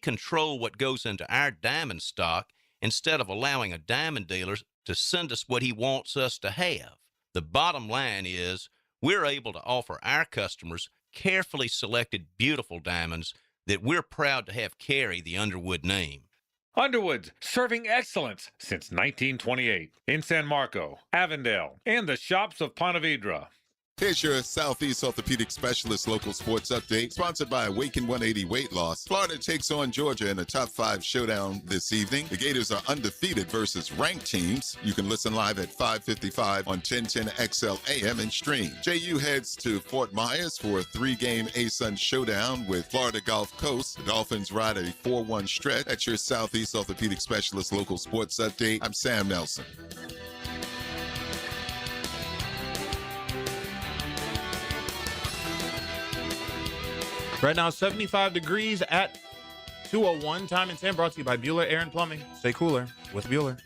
control what goes into our diamond stock instead of allowing a diamond dealer to send us what he wants us to have. The bottom line is we're able to offer our customers carefully selected beautiful diamonds that we're proud to have carry the Underwood name. Underwood's, serving excellence since 1928 in San Marco, Avondale, and the shops of Ponte Vedra. Here's your Southeast Orthopedic Specialist local sports update, sponsored by Awaken 180 Weight Loss. Florida takes on Georgia in a top 5 showdown this evening. The Gators are undefeated versus ranked teams. You can listen live at 5:55 on 1010 XL AM and stream. JU heads to Fort Myers for a 3-game ASUN showdown with Florida Gulf Coast. The Dolphins ride a 4-1 stretch. That's your Southeast Orthopedic Specialist local sports update. I'm Sam Nelson. Right now, 75 degrees at 2:01. Time and 10 brought to you by Bueller Air and Plumbing. Stay cooler with Bueller.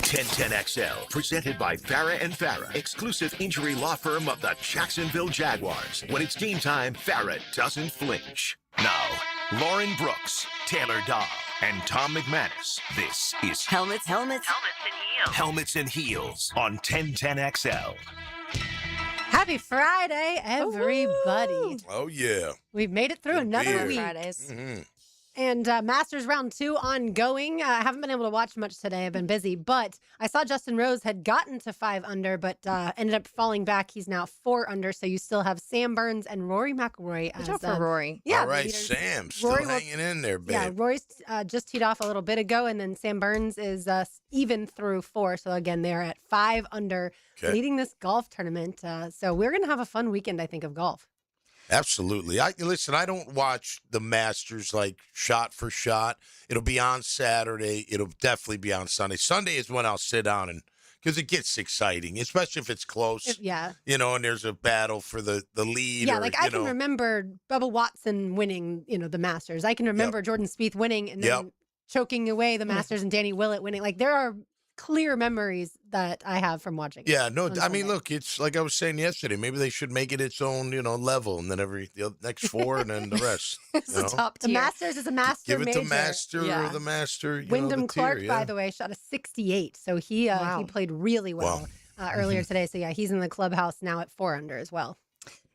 1010XL, presented by Farah and Farah, exclusive injury law firm of the Jacksonville Jaguars. When it's game time, Farah doesn't flinch. Now, Lauren Brooks, Taylor Dahl, and Tom McManus. This is Helmets and Heels. Helmets and Heels on 1010XL. Happy Friday, everybody. Oh, yeah. We've made it through another week. Fridays. Mm-hmm. And Masters Round 2 ongoing. I haven't been able to watch much today. I've been busy. But I saw Justin Rose had gotten to 5 under, but ended up falling back. He's now 4 under. So you still have Sam Burns and Rory McIlroy. Good job for Rory. Yeah, All right, Sam, still Rory hanging in there, babe. Yeah, Rory's just teed off a little bit ago, and then Sam Burns is even through 4. So again, they're at 5 under, leading this golf tournament. So we're going to have a fun weekend, I think, of golf. Absolutely. I don't watch the Masters like shot for shot. It'll be on Saturday. It'll definitely be on Sunday. Sunday is when I'll sit down and because it gets exciting, especially if it's close. You know, and there's a battle for the lead. Yeah, like I can remember Bubba Watson winning, the Masters. I can remember Jordan Spieth winning and then choking away the Masters and Danny Willett winning. Like there are clear memories that I have from watching it. Yeah, no, I mean, look, it's like I was saying yesterday. Maybe they should make it its own, level, and then the next 4, and then the rest. Top tier. The Masters is a master Give it major. to Master or the Master. Wyndham the tier, Clark, by the way, shot a 68, so he played really well earlier today. So yeah, he's in the clubhouse now at 4 under as well.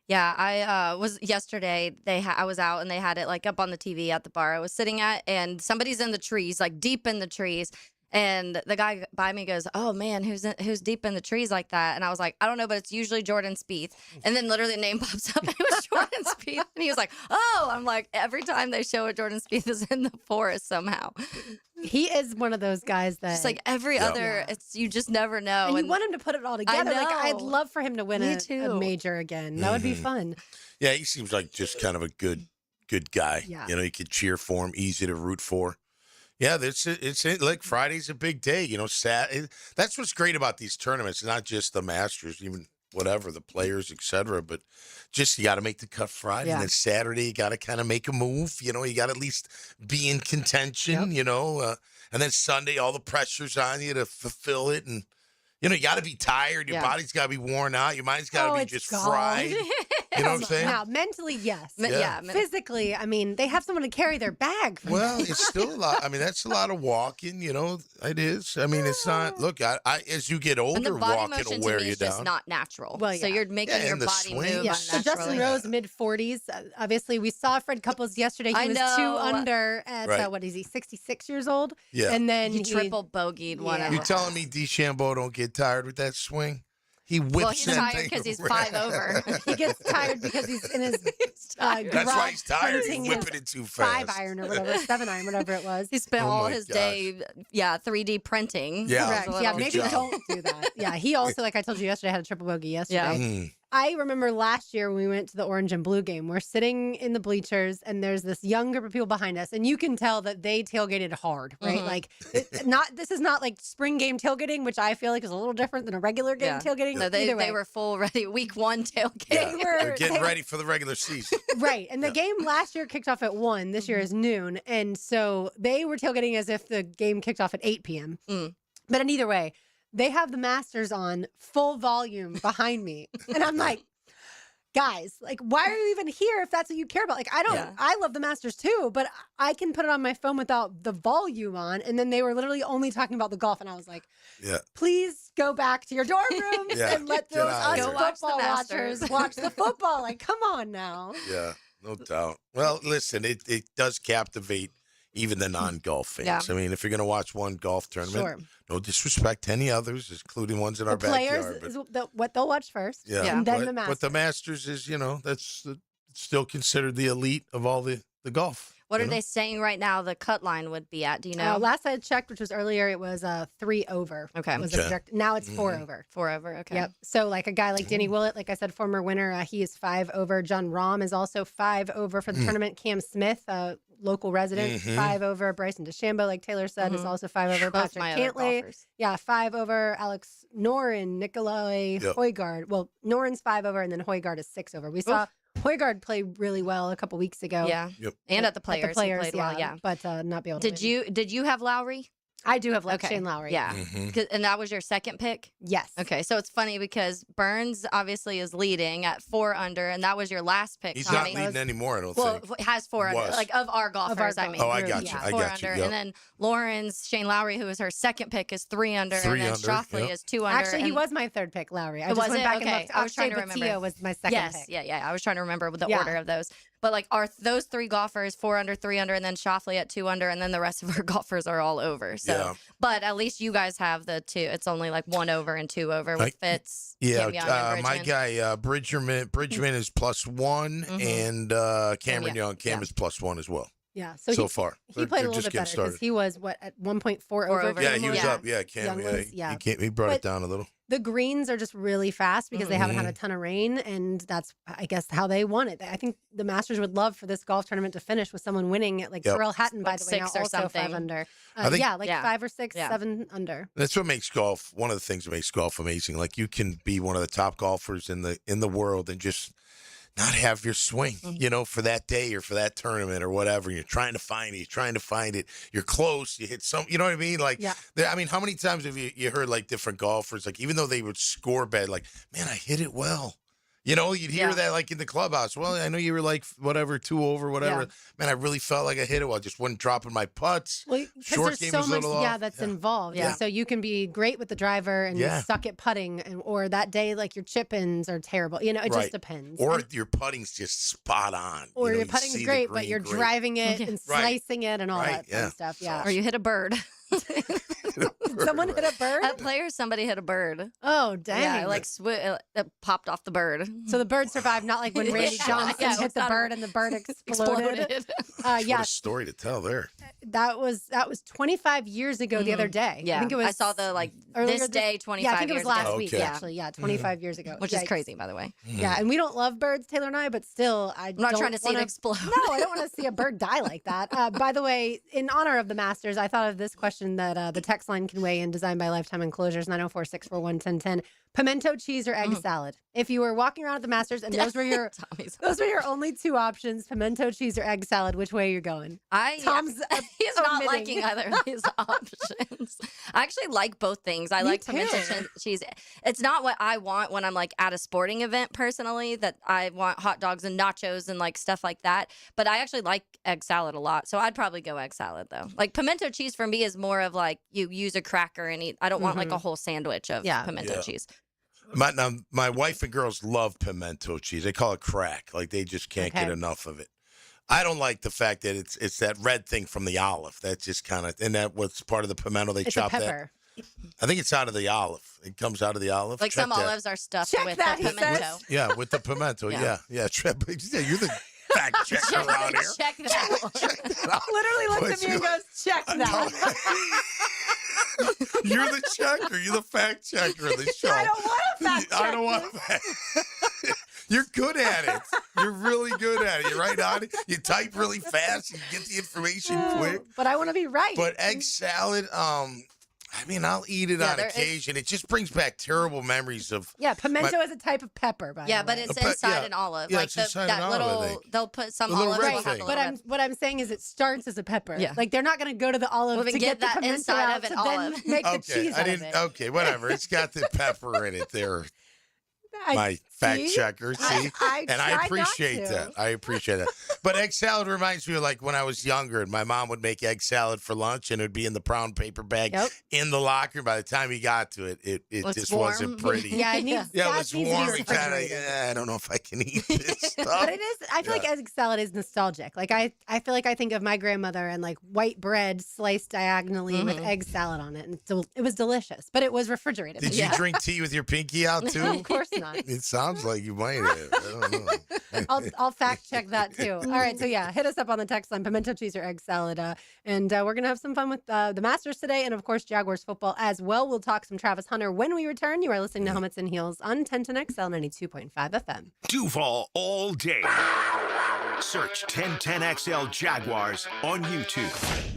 Yeah, I was yesterday. I was out and they had it like up on the TV at the bar I was sitting at, and somebody's in the trees, like deep in the trees. And the guy by me goes, "Oh man, who's deep in the trees like that?" And I was like, "I don't know, but it's usually Jordan Spieth." And then literally the name pops up, and it was Jordan Spieth. And he was like, "Oh," I'm like, every time they show it, Jordan Spieth is in the forest somehow. He is one of those guys that just like every other, you just never know. And you want him to put it all together. I know. Like I'd love for him to win a major again. That would be fun. Yeah, he seems like just kind of a good guy. Yeah. You could cheer for him, easy to root for. Yeah, it's like Friday's a big day. That's what's great about these tournaments. Not just the Masters, even whatever the players, etc. But just you got to make the cut Friday, and then Saturday you got to kind of make a move. You got to at least be in contention. And then Sunday all the pressure's on you to fulfill it, and you got to be tired. Your body's got to be worn out. Your mind's got to be just fried. You know what I'm saying? Now, mentally, yes. Yeah. Physically, I mean, they have someone to carry their bag. Well, it's still a lot. I mean, that's a lot of walking, it is. I mean, it's not, look, I as you get older, and the body walking motion will wear to me you is down. just not natural. Well, so you're making your the body swing. move Yeah. So unnaturally. Justin Rose, mid-40s. Obviously, we saw Fred Couples yesterday. He was 2 under at, what is he, 66 years old? Yeah. And then he triple bogeyed one of You them. telling me DeChambeau don't get tired with that swing? He whips Well, he's that tired thing because he's around. 5 over. He gets tired because he's in his That's why he's tired. He's hunting whipping his it too fast. 5-iron or whatever, 7-iron, whatever it was. He spent Oh all my his gosh. day, 3D printing. Yeah. Correct. It was a Yeah, little- maybe job. don't do that. Yeah, he also, like I told you yesterday, had a triple bogey yesterday. Yeah. I remember last year when we went to the Orange and Blue game, we're sitting in the bleachers and there's this young group of people behind us, and you can tell that they tailgated hard, right? Mhm. Like, this is not like spring game tailgating, which I feel like is a little different than a regular game tailgating. No, Either way. they were full ready. Week 1 tailgate. They're getting ready for the regular season. Right. And the game last year kicked off at 1. This year is noon. And so they were tailgating as if the game kicked off at 8 p.m. But in either way, they have the Masters on full volume behind me. And I'm like, guys, like, why are you even here if that's what you care about? Like, I love the Masters too, but I can put it on my phone without the volume on. And then they were literally only talking about the golf. And I was like, please go back to your dorm rooms and let those us football watchers watch the football. Like, come on now. Yeah, no doubt. Well, listen, it does captivate even the non-golf fans. Yeah. I mean, if you're going to watch one golf tournament, no disrespect to any others, including ones in our backyard. Players is what they'll watch first, and then the Masters. But the Masters is, that's still considered the elite of all the golf. What are they saying right now the cut line would be at? Do you know? Last I checked, which was earlier, it was 3 over. Okay. Now it's 4 over. 4 over, okay. Yep. So like a guy like Danny Willett, like I said, former winner, he is 5 over. John Rahm is also 5 over for the tournament. Cam Smith, local resident, 5 over. Bryson DeChambeau, like Taylor said, is also 5 over. Both Patrick my other Cantlay, golfers. 5 over. Alex Noren, Nikolai Højgaard. Well, Noren's 5 over, and then Højgaard is 6 over. We saw Højgaard play really well a couple weeks ago. Yeah. Yep. And at the Players, he played well, but not be able to win. Did you have Lowry? I do have Shane Lowry. Yeah. And that was your second pick? Yes. Okay. So it's funny because Burns obviously is leading at 4 under, and that was your last pick. He's Tommy. not leading anymore, I don't think. Well, has 4 under, like of our golfers, I mean. Oh, I got you. I 4 got you. under. And then Lauren's, Shane Lowry, who was her second pick, is 3 under. And then Shoffley is 2 under. Actually, he was my third pick, Lowry. I just went back and looked. I was trying to remember. was my second pick. Yeah. I was trying to remember the order of those. But like, are those 3 golfers 4 under, 3 under, and then Shoffley at 2 under, and then the rest of our golfers are all over. So, but at least you guys have the 2. It's only like 1 over and 2 over with Fitz. Yeah, Cam Young, and my guy Bridgman is +1, and Cameron Young, is +1 as well. Yeah, so far he played a little bit better because he was at 1.4 over. Yeah, he was up. Yeah, Cam. He brought it down a little. The greens are just really fast because they haven't had a ton of rain, and that's, I guess, how they won it. I think the Masters would love for this golf tournament to finish with someone winning it, like Tyrrell Hatton, by the way, now also 5 under. 5 or 6, 7 under. That's what makes golf, one of the things that makes golf amazing. Like, you can be one of the top golfers in the world and just not have your swing, for that day or for that tournament or whatever. You're trying to find it. You're close. You hit some, you know what I mean? Like, I mean, how many times have you heard like different golfers, like even though they would score bad, like, man, I hit it well. You'd hear that like in the clubhouse. Well, I know you were like whatever, 2 over, whatever. Yeah. Man, I really felt like I hit it well. I just wasn't dropping my putts. Well, because there's so much, that's involved. Yeah. So you can be great with the driver and suck at putting, or that day like your chip-ins are terrible. It just depends. Or your putting's just spot on. Or your putting's great, but you're driving it and slicing it and all that fun stuff. Yeah. Or you hit a bird. Someone hit a bird? At Players, somebody hit a bird. Oh, dang. Yeah, like it popped off the bird. So the bird survived, not like when Randy Johnson hit the bird and the bird exploded. What a story to tell there. That was 25 years ago the other day. Yeah. I think it was. I saw the this day 25 years ago. I think it was last week, actually. Yeah, 25 years ago. Which is crazy, by the way. Yeah, and we don't love birds, Taylor and I, but still, I'm not trying to see it explode. No, I don't want to see a bird die like that. By the way, in honor of the Masters, I thought of this question that the text line can weigh in, designed by Lifetime Enclosures, 904-641-1010. Pimento cheese or egg salad? If you were walking around at the Masters and those were your only 2 options, pimento cheese or egg salad, which way you're going? Tom's he's not liking either of these options. I actually like both things. I like pimento cheese. It's not what I want when I'm like at a sporting event personally, that I want hot dogs and nachos and like stuff like that. But I actually like egg salad a lot. So I'd probably go egg salad though. Like pimento cheese for me is more of like you use a cracker and eat. I don't want like a whole sandwich of pimento cheese. My wife and girls love pimento cheese. They call it crack. Like they just can't get enough of it. I don't like the fact that it's that red thing from the olive. That's just kind of, and that what's part of the pimento they chop that. I think it's out of the olive. It comes out of the olive. Like some olives are stuffed with the pimento. Yeah, with the pimento. Yeah. You're the fact checker around here. Check that. Literally looks at me and goes, check that. You're the checker. You're the fact checker of the show. I don't want to fact check. I don't want to. You're good at it. You're really good at it. You're right on it. You type really fast. You get the information quick. But I want to be right. But egg salad, I mean, I'll eat it on occasion. It just brings back terrible memories of. Yeah, pimento is a type of pepper, by the way. But it's inside an olive. Yeah, like it's inside an olive, they'll put some olives. Right, what I'm saying is it starts as a pepper. Yeah. Like they're not going to go to the olive to get that the pimento inside out of an to olive. then make the cheese out of it. Okay, whatever. It's got the pepper in it there. My fact checker. See, I and I tried not appreciate to. that. I appreciate that. But egg salad reminds me of like when I was younger, and my mom would make egg salad for lunch, and it would be in the brown paper bag in the locker. By the time he got to it, it just warm. wasn't pretty. Yeah, it needs. Yeah, it that was needs to be warm. Kind of. refrigerated. I don't know if I can eat this stuff. But it is. I feel like egg salad is nostalgic. Like I feel like I think of my grandmother and like white bread sliced diagonally with egg salad on it, and it was delicious. But it was refrigerated. Did you drink tea with your pinky out too? Of course not. It sounds like you might have. I don't know. I'll fact check that too. All right, so yeah, hit us up on the text line, pimento cheese or egg salad, and we're gonna have some fun with the Masters today, and of course Jaguars football as well. We'll talk some Travis Hunter when we return. You are listening to Helmets and Heels on 1010XL 92.5 FM. Duval all day. Search 1010XL Jaguars on YouTube.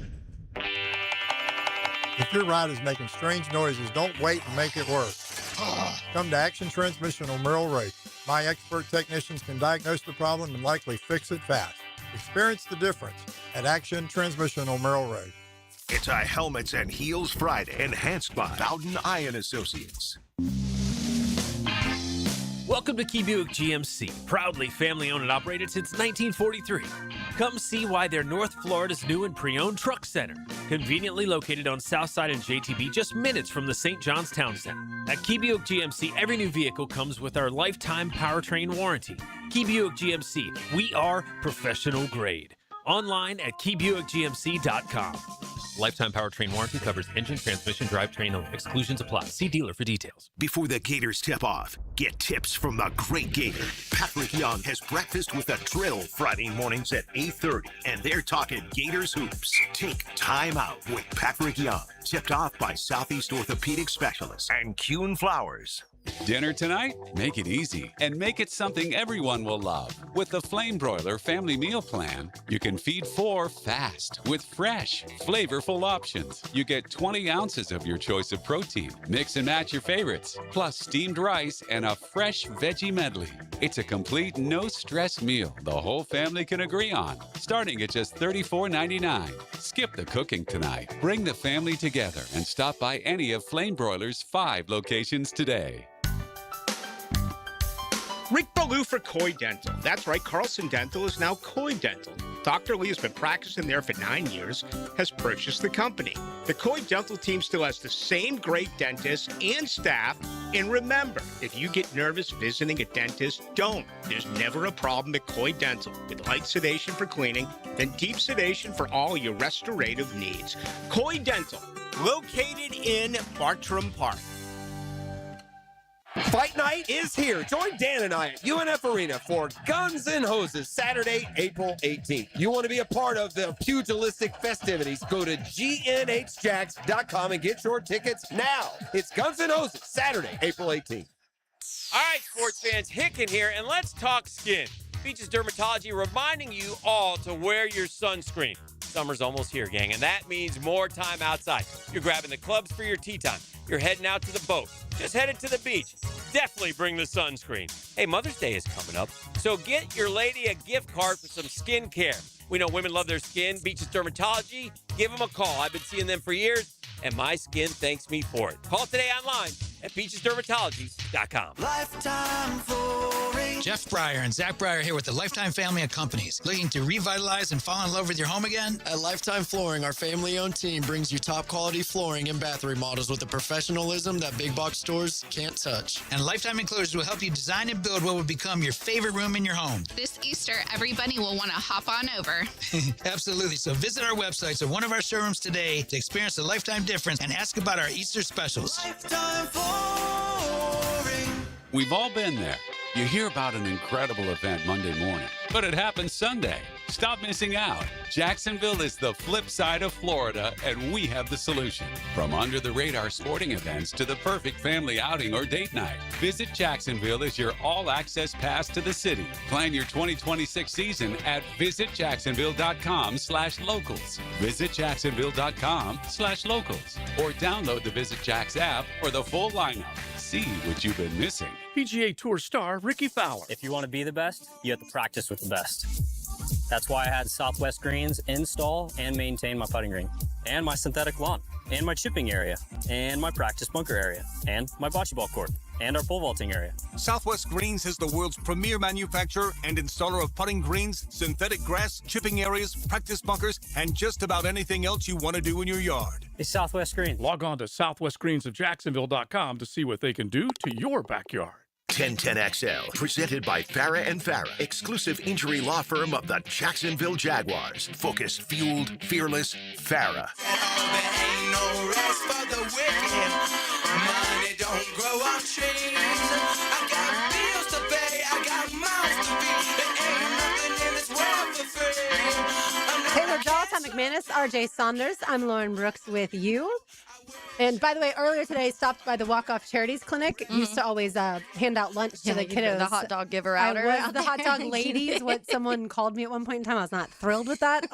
If your ride is making strange noises, don't wait and make it worse. Come to Action Transmission on Merrill Road. My expert technicians can diagnose the problem and likely fix it fast. Experience the difference at Action Transmission on Merrill Road. It's a Helmets and Heels Friday, enhanced by Bowden Iron Associates. Welcome to Key Buick GMC, proudly family-owned and operated since 1943. Come see why they're North Florida's new and pre-owned truck center, conveniently located on Southside and JTB, just minutes from the St. John's Town Center. At Key Buick GMC, every new vehicle comes with our lifetime powertrain warranty. Key Buick GMC, we are professional grade. Online at keybuickgmc.com. Lifetime powertrain warranty covers engine, transmission, drivetrain only. Exclusions apply. See dealer for details. Before the Gators tip off, get tips from the great Gator. Patrick Young has breakfast with the drill Friday mornings at 8:30, and they're talking Gators hoops. Take time out with Patrick Young. Tipped off by Southeast Orthopedic Specialists and Coen Flowers. Dinner tonight? Make it easy and make it something everyone will love. With the Flame Broiler Family Meal Plan, you can feed 4 fast with fresh, flavorful options. You get 20 ounces of your choice of protein. Mix and match your favorites, plus steamed rice and a fresh veggie medley. It's a complete no-stress meal the whole family can agree on, starting at just $34.99. Skip the cooking tonight. Bring the family together and stop by any of Flame Broiler's 5 locations today. Rick Ballou for Coy Dental. That's right, Carlson Dental is now Coy Dental. Dr. Lee has been practicing there for 9 years, has purchased the company. The Coy Dental team still has the same great dentists and staff. And remember, if you get nervous visiting a dentist, don't. There's never a problem at Coy Dental. With light sedation for cleaning, then deep sedation for all your restorative needs. Coy Dental, located in Bartram Park. Fight night is here. Join Dan and I at UNF Arena for Guns N' Hoses, Saturday, April 18th. You want to be a part of the pugilistic festivities? Go to GNHJacks.com and get your tickets now. It's Guns N' Hoses, Saturday, April 18th. All right, sports fans, Hicken here, and let's talk skin. Beaches Dermatology reminding you all to wear your sunscreen. Summer's almost here, gang, and that means more time outside. You're grabbing the clubs for your tea time. You're heading out to the boat. Just headed to the beach. Definitely bring the sunscreen. Hey, Mother's Day is coming up, so get your lady a gift card for some skincare. We know women love their skin. Beaches Dermatology, give them a call. I've been seeing them for years, and my skin thanks me for it. Call today online at beachesdermatology.com. Lifetime Flooring. Jeff Breyer and Zach Breyer here with the Lifetime family of companies. Looking to revitalize and fall in love with your home again? At Lifetime Flooring, our family-owned team brings you top-quality flooring and bath remodels with the professionalism that big box stores can't touch. And Lifetime Enclosures will help you design and build what will become your favorite room in your home. This Easter, everybody will want to hop on over. Absolutely. So visit our websites or one of our showrooms today to experience the Lifetime difference and ask about our Easter specials. Lifetime Flooring. We've all been there. You hear about an incredible event Monday morning, but it happens Sunday. Stop missing out. Jacksonville is the flip side of Florida, and we have the solution. From under-the-radar sporting events to the perfect family outing or date night, Visit Jacksonville is your all-access pass to the city. Plan your 2026 season at visitjacksonville.com/locals. visitjacksonville.com/locals. Or download the Visit Jacks app for the full lineup. See what you've been missing. PGA Tour star Ricky Fowler. If you want to be the best, you have to practice with the best. That's why I had Southwest Greens install and maintain my putting green, and my synthetic lawn, and my chipping area, and my practice bunker area, and my bocce ball court. and our pole vaulting area. Southwest Greens is the world's premier manufacturer and installer of putting greens, synthetic grass, chipping areas, practice bunkers, and just about anything else you want to do in your yard. It's Southwest Greens. Log on to southwestgreensofjacksonville.com to see what they can do to your backyard. 1010XL, presented by Farrah and Farrah, exclusive injury law firm of the Jacksonville Jaguars. Focused, fueled, fearless, Farrah. There ain't no rest for the wicked. Money don't grow on trees. I got bills to pay. I got mouths to feed. There ain't nothing in this world for free. Taylor Dahl, Tom McManus, RJ Saunders. I'm Lauren Brooks with you. And by the way, earlier today, stopped by the Walk-Off Charities Clinic. Used to always hand out lunch to the kiddos. The hot dog giver outer. I was the hot dog ladies, what someone called me at one point in time. I was not thrilled with that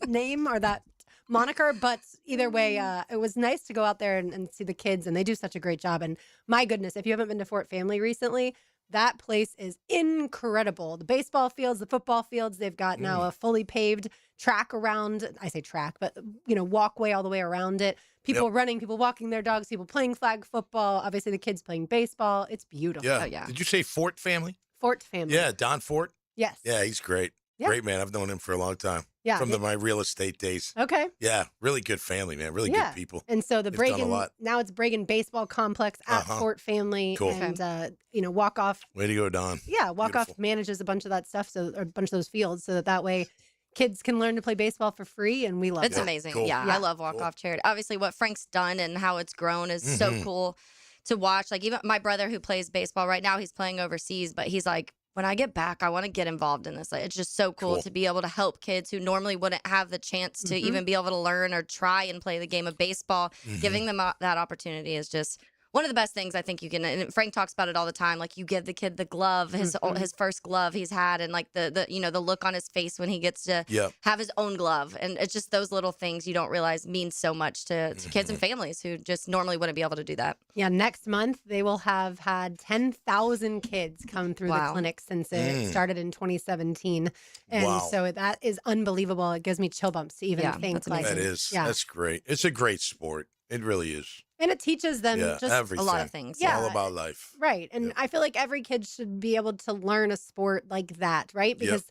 name or that moniker, but either way, it was nice to go out there and see the kids, and they do such a great job. And my goodness, if you haven't been to Fort Family recently, that place is incredible. The baseball fields, the football fields, they've got now a fully paved track around, I say track, but, walkway all the way around it. People running, people walking their dogs, people playing flag football, obviously the kids playing baseball. It's beautiful. Yeah. Oh, yeah. Did you say Fort Family? Fort Family. Yeah, Don Fort. Yes. Yeah, he's great. Yeah. Great man. I've known him for a long time. Yeah. From my real estate days. Okay. Yeah, really good family, man. Really good people. And so the They've done a Bragan, lot. now it's Bragan Baseball Complex at Fort Family. Cool. And, Walk Off. Way to go, Don. Yeah, Walk Off manages a bunch of that stuff, or a bunch of those fields, so that way kids can learn to play baseball for free, and we love it. It's amazing. Cool. Yeah, I love Walk-Off Charity. Obviously, what Frank's done and how it's grown is so cool to watch. Like, even my brother who plays baseball right now, he's playing overseas, but he's like, when I get back, I want to get involved in this. Like, it's just so cool to be able to help kids who normally wouldn't have the chance to even be able to learn or try and play the game of baseball. Giving them that opportunity is just one of the best things I think you can. And Frank talks about it all the time. Like, you give the kid the glove, his first glove he's had, and like the look on his face when he gets to have his own glove. And it's just those little things you don't realize mean so much to kids and families who just normally wouldn't be able to do that. Yeah, next month they will have had 10,000 kids come through the clinic since it started in 2017. And so that is unbelievable. It gives me chill bumps to even think. Like, that is. That's great. It's a great sport. It really is. And it teaches them just everything. a lot of things. It's all about life. Right. And I feel like every kid should be able to learn a sport like that, right? Because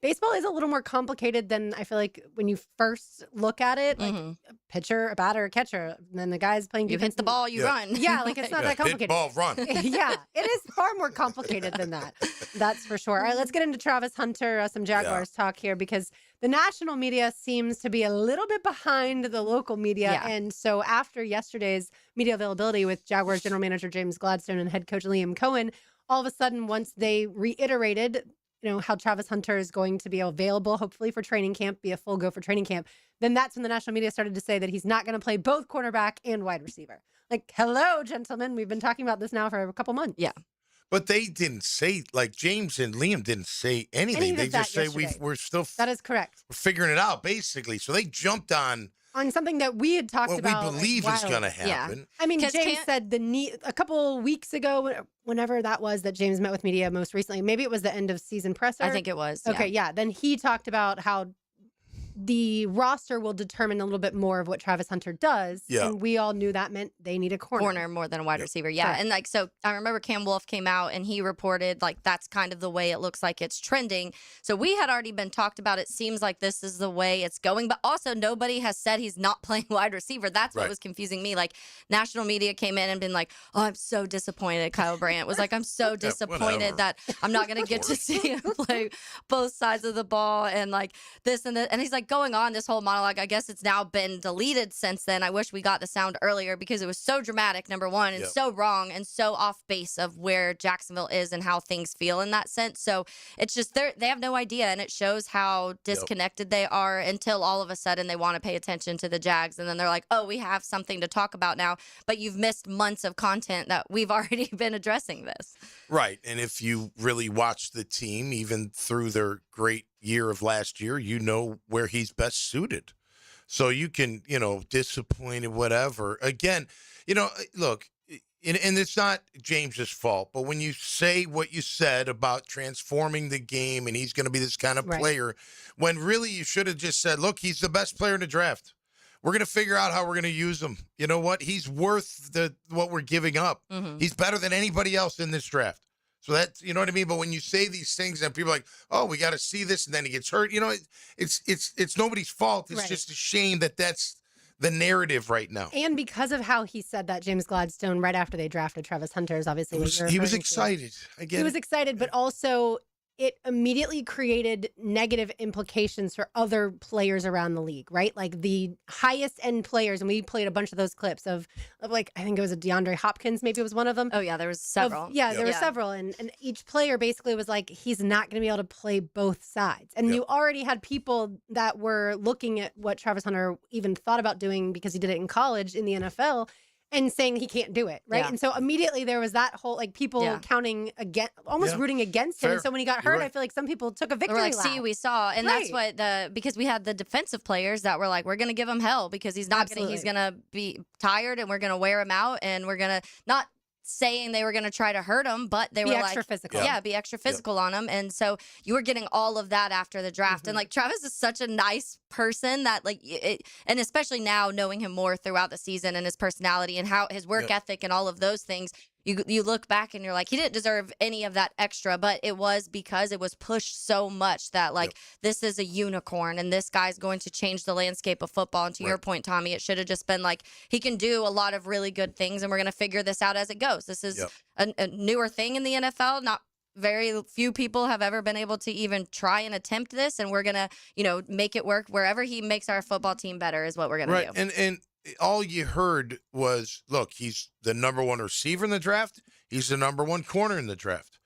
baseball is a little more complicated than I feel like when you first look at it, like a pitcher, a batter, a catcher, and then the guy's playing defense. You hit the ball, you run. Yeah, like it's not that complicated. Hit ball, run. Yeah, it is far more complicated than that. That's for sure. All right, let's get into Travis Hunter, some Jaguars talk here, because the national media seems to be a little bit behind the local media. Yeah. And so after yesterday's media availability with Jaguars general manager James Gladstone and head coach Liam Coen, all of a sudden, once they reiterated how Travis Hunter is going to be available, hopefully for training camp, be a full go for training camp, then that's when the national media started to say that he's not going to play both cornerback and wide receiver. Like, hello, gentlemen. We've been talking about this now for a couple months. Yeah. But they didn't say, like James and Liam didn't say anything. They just say we're still that is correct. We're figuring it out, basically. So they jumped on something that we had talked about. What we believe is going to happen. Yeah. I mean, James said a couple weeks ago, whenever that was, that James met with media most recently. Maybe it was the end of season presser. I think it was. Okay, yeah. Then he talked about how the roster will determine a little bit more of what Travis Hunter does. Yeah. And we all knew that meant they need a corner more than a wide receiver. Yeah. Correct. And like, so I remember Cam Wolf came out and he reported like that's kind of the way it looks like it's trending. So we had already been talked about. It seems like this is the way it's going, but also nobody has said he's not playing wide receiver. That's what was confusing me. Like, national media came in and been like, oh, I'm so disappointed. Kyle Brandt was like, I'm so disappointed that I'm not going to get to see him play both sides of the ball and like this and that. And he's like going on this whole monologue. I guess it's now been deleted since then. I wish we got the sound earlier because it was so dramatic, number one, and so wrong and so off base of where Jacksonville is and how things feel in that sense. So it's just they have no idea, and it shows how disconnected they are until all of a sudden they want to pay attention to the Jags, and then they're like, oh, we have something to talk about now, but you've missed months of content that we've already been addressing this. Right. And if you really watch the team, even through their great year of last year, you know where he's best suited. So you can, disappointed, whatever. Again, look, and it's not James's fault, but when you say what you said about transforming the game and he's going to be this kind of player, when really you should have just said, look, he's the best player in the draft. We're going to figure out how we're going to use him. You know what? He's worth what we're giving up. He's better than anybody else in this draft. So that's, you know what I mean? But when you say these things and people are like, oh, we got to see this, and then he gets hurt, it's nobody's fault. It's just a shame that that's the narrative right now. And because of how he said that, James Gladstone, right after they drafted Travis Hunter, is obviously he was excited. He was excited, but also it immediately created negative implications for other players around the league, right? Like the highest end players, and we played a bunch of those clips of like, I think it was a DeAndre Hopkins, maybe it was one of them. Oh yeah, there was several. There were several. And each player basically was like, he's not going to be able to play both sides. And you already had people that were looking at what Travis Hunter even thought about doing because he did it in college in the NFL and saying he can't do it, right? Yeah. And so immediately there was that whole, like, people counting against, almost rooting against him. And so when he got hurt, I feel like some people took a victory We're like, lap. see, we saw. And that's what because we had the defensive players that were like, we're going to give him hell because he's not going to, he's going to be tired and we're going to wear him out and we're going to not saying they were going to try to hurt him, but they Be were extra like, physical. Yeah, be extra physical on him. And so you were getting all of that after the draft. And like Travis is such a nice person that like, and especially now knowing him more throughout the season and his personality and how his work ethic and all of those things, you look back and you're like, he didn't deserve any of that extra, but it was because it was pushed so much that like, this is a unicorn and this guy's going to change the landscape of football. And to your point, Tommy, it should have just been like, he can do a lot of really good things and we're going to figure this out as it goes. This is a newer thing in the NFL. Not very few people have ever been able to even try and attempt this. And we're going to, make it work wherever he makes our football team better is what we're going to do. And all you heard was, look, he's the number one receiver in the draft. He's the number one corner in the draft.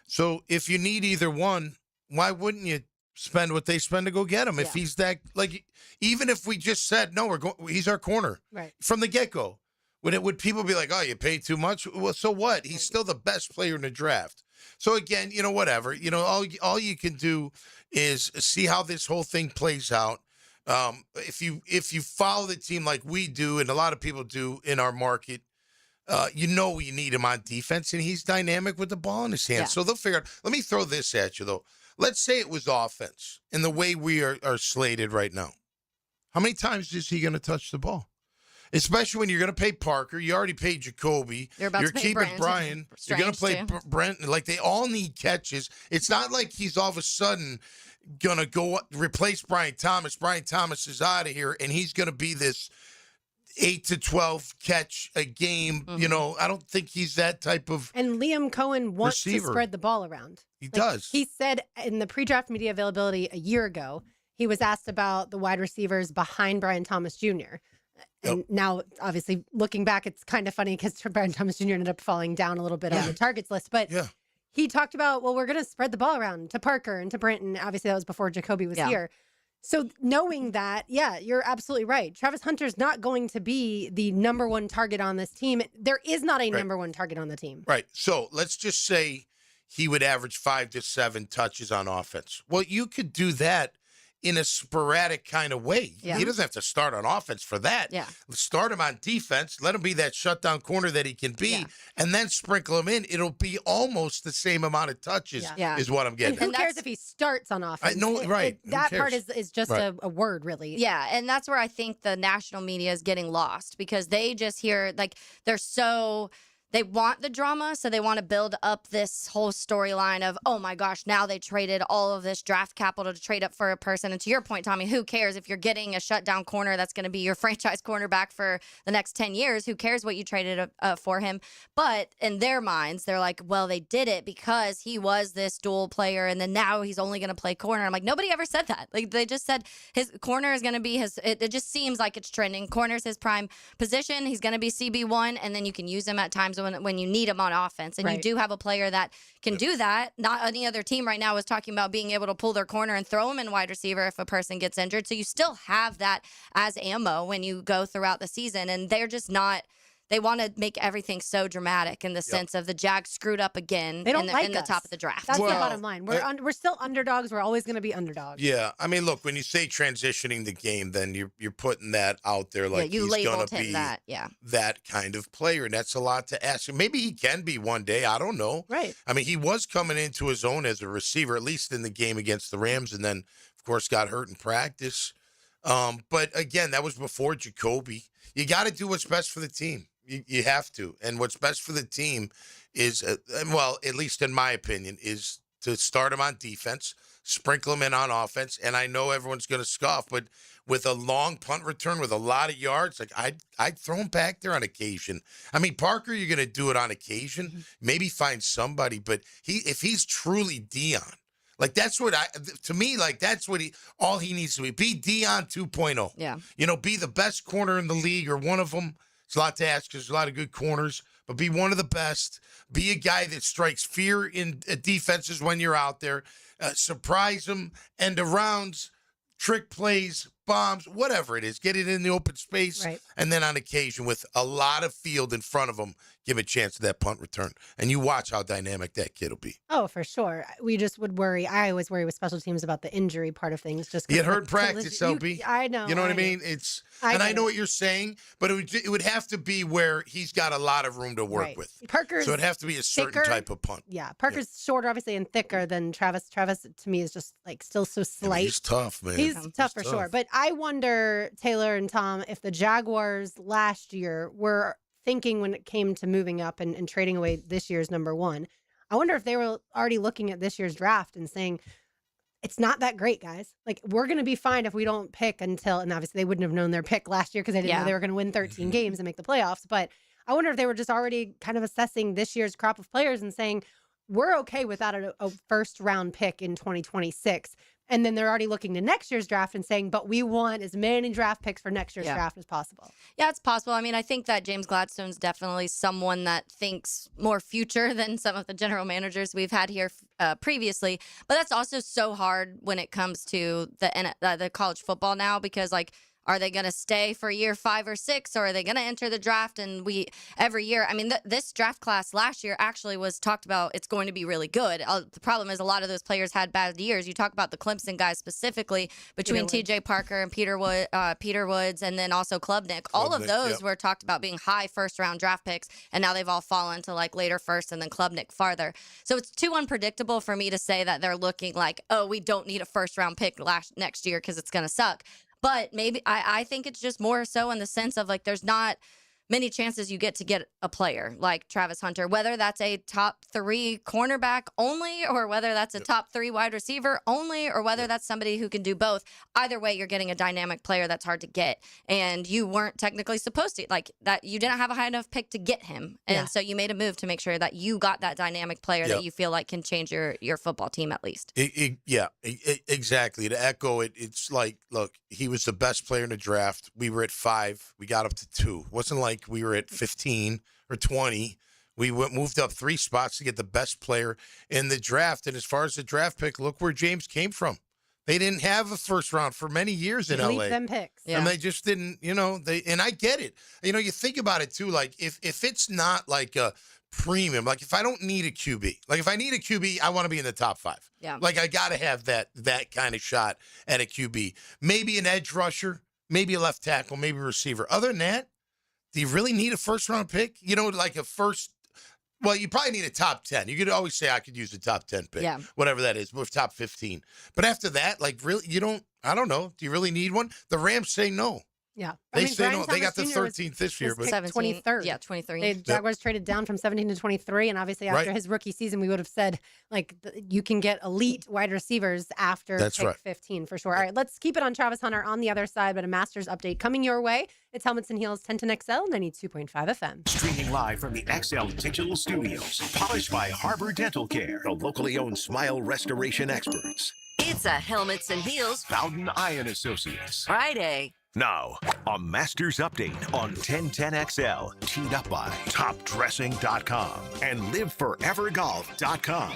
So if you need either one, why wouldn't you spend what they spend to go get him? If he's that, like, even if we just said, no, he's our corner from the get-go, would people be like, oh, you paid too much? Well, so what? He's still the best player in the draft. So again, whatever, all you can do is see how this whole thing plays out. If you follow the team like we do, and a lot of people do in our market, you need him on defense, and he's dynamic with the ball in his hands. So they'll figure out. Let me throw this at you, though. Let's say it was offense, and the way we are slated right now. How many times is he going to touch the ball? Especially when you're going to pay Parker. You already paid Jacoby. You're keeping Brian. You're going to play Brent. Like, they all need catches. It's not like he's all of a sudden going to go replace Brian Thomas. Brian Thomas is out of here, and he's going to be this 8 to 12 catch a game. I don't think he's that type of And Liam Coen wants receiver. to spread the ball around. He does. He said in the pre-draft media availability a year ago, he was asked about the wide receivers behind Brian Thomas Jr. And now, obviously, looking back, it's kind of funny because Brian Thomas Jr. ended up falling down a little bit on the targets list. But he talked about, well, we're going to spread the ball around to Parker and to Brenton. Obviously, that was before Jacoby was here. So knowing that, you're absolutely right. Travis Hunter's not going to be the number one target on this team. There is not a number one target on the team. Right. So let's just say he would average 5 to 7 touches on offense. Well, you could do that in a sporadic kind of way. He doesn't have to start on offense for that. Start him on defense. Let him be that shutdown corner that he can be, and then sprinkle him in. It'll be almost the same amount of touches is what I'm getting. And who cares if he starts on offense? That part is just a word, really. Yeah, and that's where I think the national media is getting lost because they just hear, like, they want the drama, so they want to build up this whole storyline of, oh my gosh, now they traded all of this draft capital to trade up for a person. And to your point, Tommy, who cares if you're getting a shutdown corner that's going to be your franchise cornerback for the next 10 years? Who cares what you traded for him? But in their minds, they're like, well, they did it because he was this dual player, and then now he's only going to play corner. I'm like, nobody ever said that. Like, they just said his corner is going to be it just seems like it's trending. Corner's his prime position. He's going to be CB1, and then you can use him at times when you need him on offense. And you do have a player that can do that. Not any other team right now is talking about being able to pull their corner and throw him in wide receiver if a person gets injured. So you still have that as ammo when you go throughout the season. And they're just not. They want to make everything so dramatic in the sense of the Jags screwed up again They don't in the top of the draft. That's the bottom line. We're still underdogs. We're always going to be underdogs. Yeah, I mean, look, when you say transitioning the game, then you're putting that out there like you he's going labeled to him be that kind of player, and that's a lot to ask. Maybe he can be one day. I don't know. Right. I mean, he was coming into his own as a receiver, at least in the game against the Rams, and then, of course, got hurt in practice. But again, that was before Jacoby. You got to do what's best for the team. You have to. And what's best for the team is, well, at least in my opinion, is to start them on defense, sprinkle them in on offense. And I know everyone's going to scoff, but with a long punt return with a lot of yards, like I'd throw him back there on occasion. I mean, Parker, you're going to do it on occasion. Maybe find somebody, but if he's truly Dion, like that's what to me, like that's what all he needs to be Dion 2.0. Yeah. Be the best corner in the league or one of them. It's a lot to ask because there's a lot of good corners, but be one of the best. Be a guy that strikes fear in defenses when you're out there. Surprise them, end of rounds, trick plays, bombs, whatever it is. Get it in the open space, Right. And then on occasion with a lot of field in front of him, give a chance to that punt return. And you watch how dynamic that kid will be. Oh, for sure. We just would worry. I always worry with special teams about the injury part of things. Just Get hurt practice, LB. I know. You know what I know. mean? I know what you're saying, but it would have to be where he's got a lot of room to work Right. with. Parker's So it'd have to be a certain thicker. type of punt. Yeah, Parker's shorter, obviously, and thicker than Travis. Travis, to me, is just like still so slight. He's tough, man. He's tough for sure. But I wonder, Taylor and Tom, if the Jaguars last year were thinking when it came to moving up and trading away this year's number one, I wonder if they were already looking at this year's draft and saying, it's not that great, guys. Like, we're going to be fine if we don't pick until, and obviously they wouldn't have known their pick last year because they didn't know they were going to win 13 games and make the playoffs. But I wonder if they were just already kind of assessing this year's crop of players and saying, we're okay without a first round pick in 2026. And then they're already looking to next year's draft and saying, but we want as many draft picks for next year's draft as possible. Yeah, it's possible. I mean, I think that James Gladstone's definitely someone that thinks more future than some of the general managers we've had here previously. But that's also so hard when it comes to the college football now because, like, are they going to stay for year 5 or 6, or are they going to enter the draft? And every year, I mean, this draft class last year actually was talked about. It's going to be really good. The problem is a lot of those players had bad years. You talk about the Clemson guys specifically between T.J. Parker and Peter Woods, and then also Klubnik. All of those were talked about being high first-round draft picks, and now they've all fallen to like later first, and then Klubnik farther. So it's too unpredictable for me to say that they're looking like, oh, we don't need a first-round pick next year because it's going to suck. But maybe I think it's just more so in the sense of like there's not many chances you get a player like Travis Hunter, whether that's a top 3 cornerback only or whether that's a top 3 wide receiver only or whether that's somebody who can do both. Either way, you're getting a dynamic player that's hard to get. And you weren't technically supposed to, like that. You didn't have a high enough pick to get him. And so you made a move to make sure that you got that dynamic player that you feel like can change your football team at least. Exactly. To echo it, it's like, look, he was the best player in the draft. We were at 5. We got up to 2. It wasn't like we were at 15 or 20. We moved up 3 spots to get the best player in the draft. And as far as the draft pick, look where James came from. They didn't have a first round for many years in LA. Them picks. And they just didn't, and I get it. You think about it too, like if it's not like a premium, like if I don't need a QB, like if I need a QB, I want to be in the top 5. Yeah. Like I got to have that kind of shot at a QB. Maybe an edge rusher, maybe a left tackle, maybe a receiver. Other than that, do you really need a first round pick? Like a first. Well, you probably need a top 10. You could always say I could use a top 10 pick, whatever that is, with top 15. But after that, like really, I don't know. Do you really need one? The Rams say no. Yeah. They say no. They got the 13th this year, but 23rd. Yeah, 23rd. The Jaguars traded down from 17 to 23, and obviously after his rookie season, we would have said like you can get elite wide receivers after pick 15 for sure. All right, let's keep it on Travis Hunter on the other side, but a Masters update coming your way. It's Helmets and Heels 1010 XL 92.5 FM. Streaming live from the XL Digital Studios, polished by Harbor Dental Care, the locally owned smile restoration experts. It's a Helmets and Heels Bowden Eye and Associates. Friday. Now, a Masters update on 1010XL, teed up by TopDressing.com and LiveForeverGolf.com.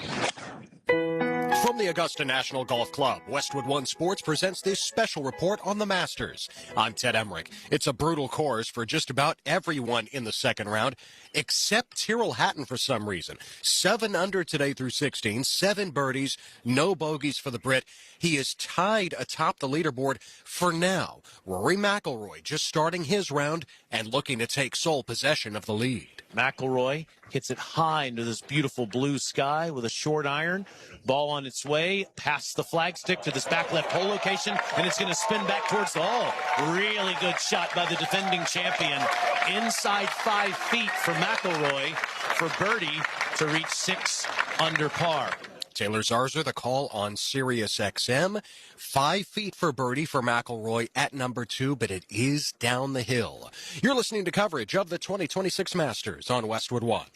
From the Augusta National Golf Club, Westwood One Sports presents this special report on the Masters. I'm Ted Emmerich. It's a brutal course for just about everyone in the second round, except Tyrrell Hatton for some reason. 7 under today through 16, 7 birdies, no bogeys for the Brit. He is tied atop the leaderboard for now. Rory McIlroy just starting his round and looking to take sole possession of the lead. McIlroy hits it high into this beautiful blue sky with a short iron. Ball on on its way past the flagstick to this back left hole location, and it's going to spin back towards the hole. Really good shot by the defending champion. Inside 5 feet for McIlroy for birdie to reach 6 under par. Taylor Zarzour, the call on Sirius XM. 5 feet for birdie for McIlroy at number 2, but it is down the hill. You're listening to coverage of the 2026 Masters on Westwood One.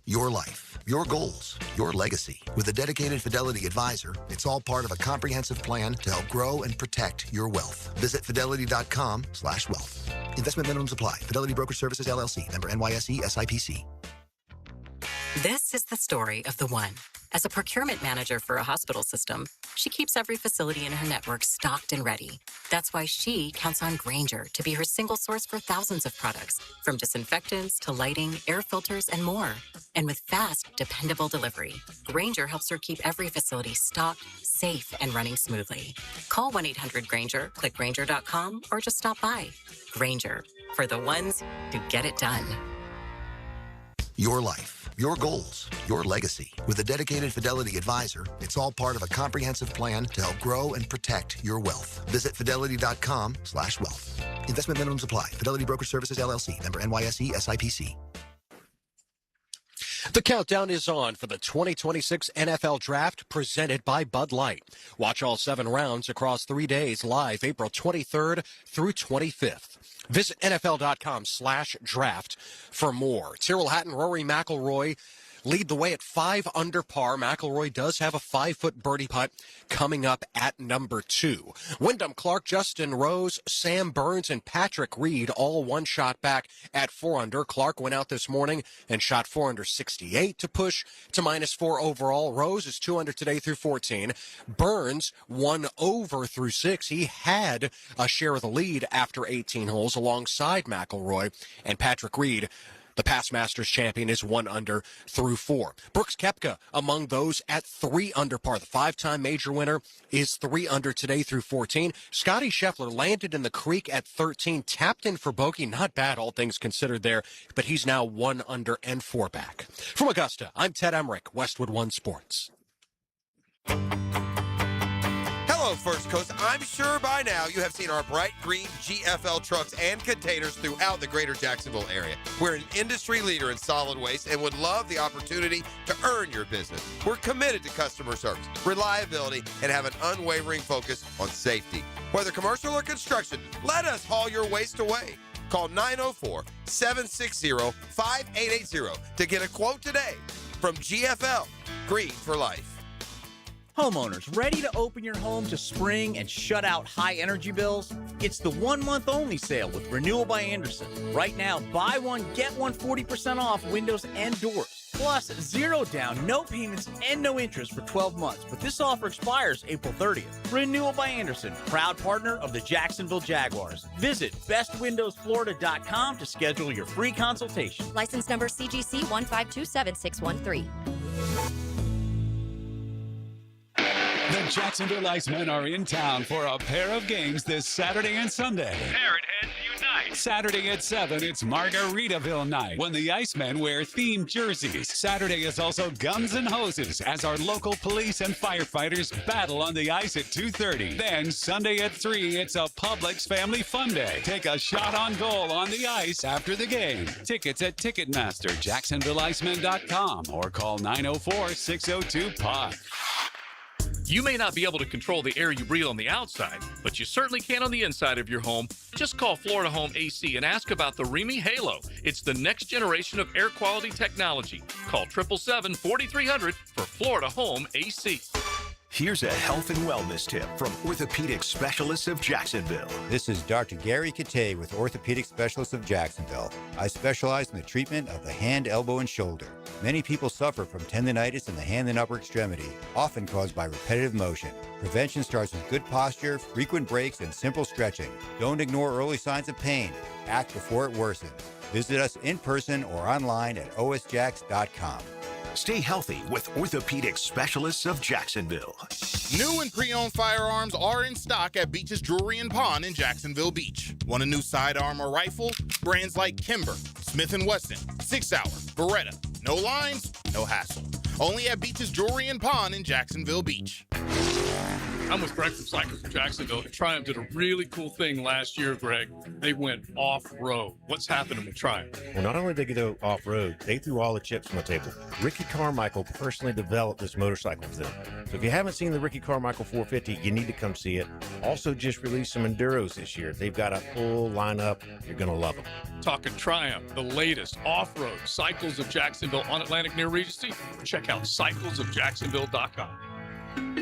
Your life, your goals, your legacy. With a dedicated Fidelity advisor, it's all part of a comprehensive plan to help grow and protect your wealth. Visit fidelity.com/wealth. Investment minimums apply. Fidelity Brokerage Services, LLC. Member NYSE, SIPC. This is the story of the one. As a procurement manager for a hospital system, she keeps every facility in her network stocked and ready. That's why she counts on Grainger to be her single source for thousands of products, from disinfectants to lighting, air filters, and more. And with fast, dependable delivery, Grainger helps her keep every facility stocked, safe, and running smoothly. Call 1-800-GRAINGER, click Grainger.com, or just stop by. Grainger, for the ones who get it done. Your life, your goals, your legacy. With a dedicated Fidelity advisor, it's all part of a comprehensive plan to help grow and protect your wealth. Visit fidelity.com/wealth. Investment minimums apply. Fidelity Brokerage Services, LLC. Member NYSE, SIPC. The countdown is on for the 2026 NFL Draft presented by Bud Light. Watch all 7 rounds across 3 days live April 23rd through 25th. Visit NFL.com/draft for more. Tyrrell Hatton, Rory McIlroy lead the way at 5 under par. McIlroy does have a 5-foot birdie putt coming up at number 2. Wyndham Clark, Justin Rose, Sam Burns, and Patrick Reed all 1 shot back at 4 under. Clark went out this morning and shot 4 under 68 to push to -4 overall. Rose is 2 under today through 14. Burns 1 over through 6. He had a share of the lead after 18 holes alongside McIlroy, and Patrick Reed, the past Masters champion, is 1 under through 4. Brooks Koepka among those at 3 under par. The 5-time major winner is 3 under today through 14. Scotty Scheffler landed in the creek at 13, tapped in for bogey. Not bad, all things considered there, but he's now 1 under and 4 back. From Augusta, I'm Ted Emmerich, Westwood One Sports. Hello, First Coast. I'm sure by now you have seen our bright green GFL trucks and containers throughout the greater Jacksonville area. We're an industry leader in solid waste and would love the opportunity to earn your business. We're committed to customer service, reliability, and have an unwavering focus on safety. Whether commercial or construction, let us haul your waste away. Call 904-760-5880 to get a quote today. From GFL, Green for Life. Homeowners, ready to open your home to spring and shut out high energy bills? It's the 1-month only sale with Renewal by Anderson. Right now, buy one, get one 40% off windows and doors. Plus, 0 down, no payments, and no interest for 12 months. But this offer expires April 30th. Renewal by Anderson, proud partner of the Jacksonville Jaguars. Visit bestwindowsflorida.com to schedule your free consultation. License number CGC 1527613. The Jacksonville Icemen are in town for a pair of games this Saturday and Sunday. Parrot Heads unite. Saturday at 7, it's Margaritaville night when the Icemen wear themed jerseys. Saturday is also Guns and Hoses as our local police and firefighters battle on the ice at 2:30. Then Sunday at 3, it's a Publix Family Fun Day. Take a shot on goal on the ice after the game. Tickets at Ticketmaster, JacksonvilleIcemen.com, or call 904-602-PUCK. You may not be able to control the air you breathe on the outside, but you certainly can on the inside of your home. Just call Florida Home AC and ask about the Remy Halo. It's the next generation of air quality technology. Call 777-4300 for Florida Home AC. Here's a health and wellness tip from orthopedic specialists of Jacksonville. This is Dr. Gary Katay with Orthopedic Specialists of Jacksonville. I specialize in the treatment of the hand, elbow, and shoulder. Many people suffer from tendinitis in the hand and upper extremity, often caused by repetitive motion. Prevention starts with good posture, frequent breaks, and simple stretching. Don't ignore early signs of pain. Act before it worsens. Visit us in person or online at osjax.com. Stay healthy with Orthopedic Specialists of Jacksonville. New and pre-owned firearms are in stock at Beach's Jewelry and Pawn in Jacksonville Beach. Want a new sidearm or rifle? Brands like Kimber, Smith & Wesson, 6 Hour, Beretta. No lines, no hassle. Only at Beach's Jewelry and Pawn in Jacksonville Beach. I'm with Greg from Cycles of Jacksonville. Triumph did a really cool thing last year, Greg. They went off-road. What's happening with Triumph? Well, not only did they go off-road, they threw all the chips on the table. Ricky Carmichael personally developed this motorcycle for them. So if you haven't seen the Ricky Carmichael 450, you need to come see it. Also just released some Enduros this year. They've got a full lineup. You're going to love them. Talking Triumph, the latest off-road Cycles of Jacksonville on Atlantic near Regency. Check out cyclesofjacksonville.com.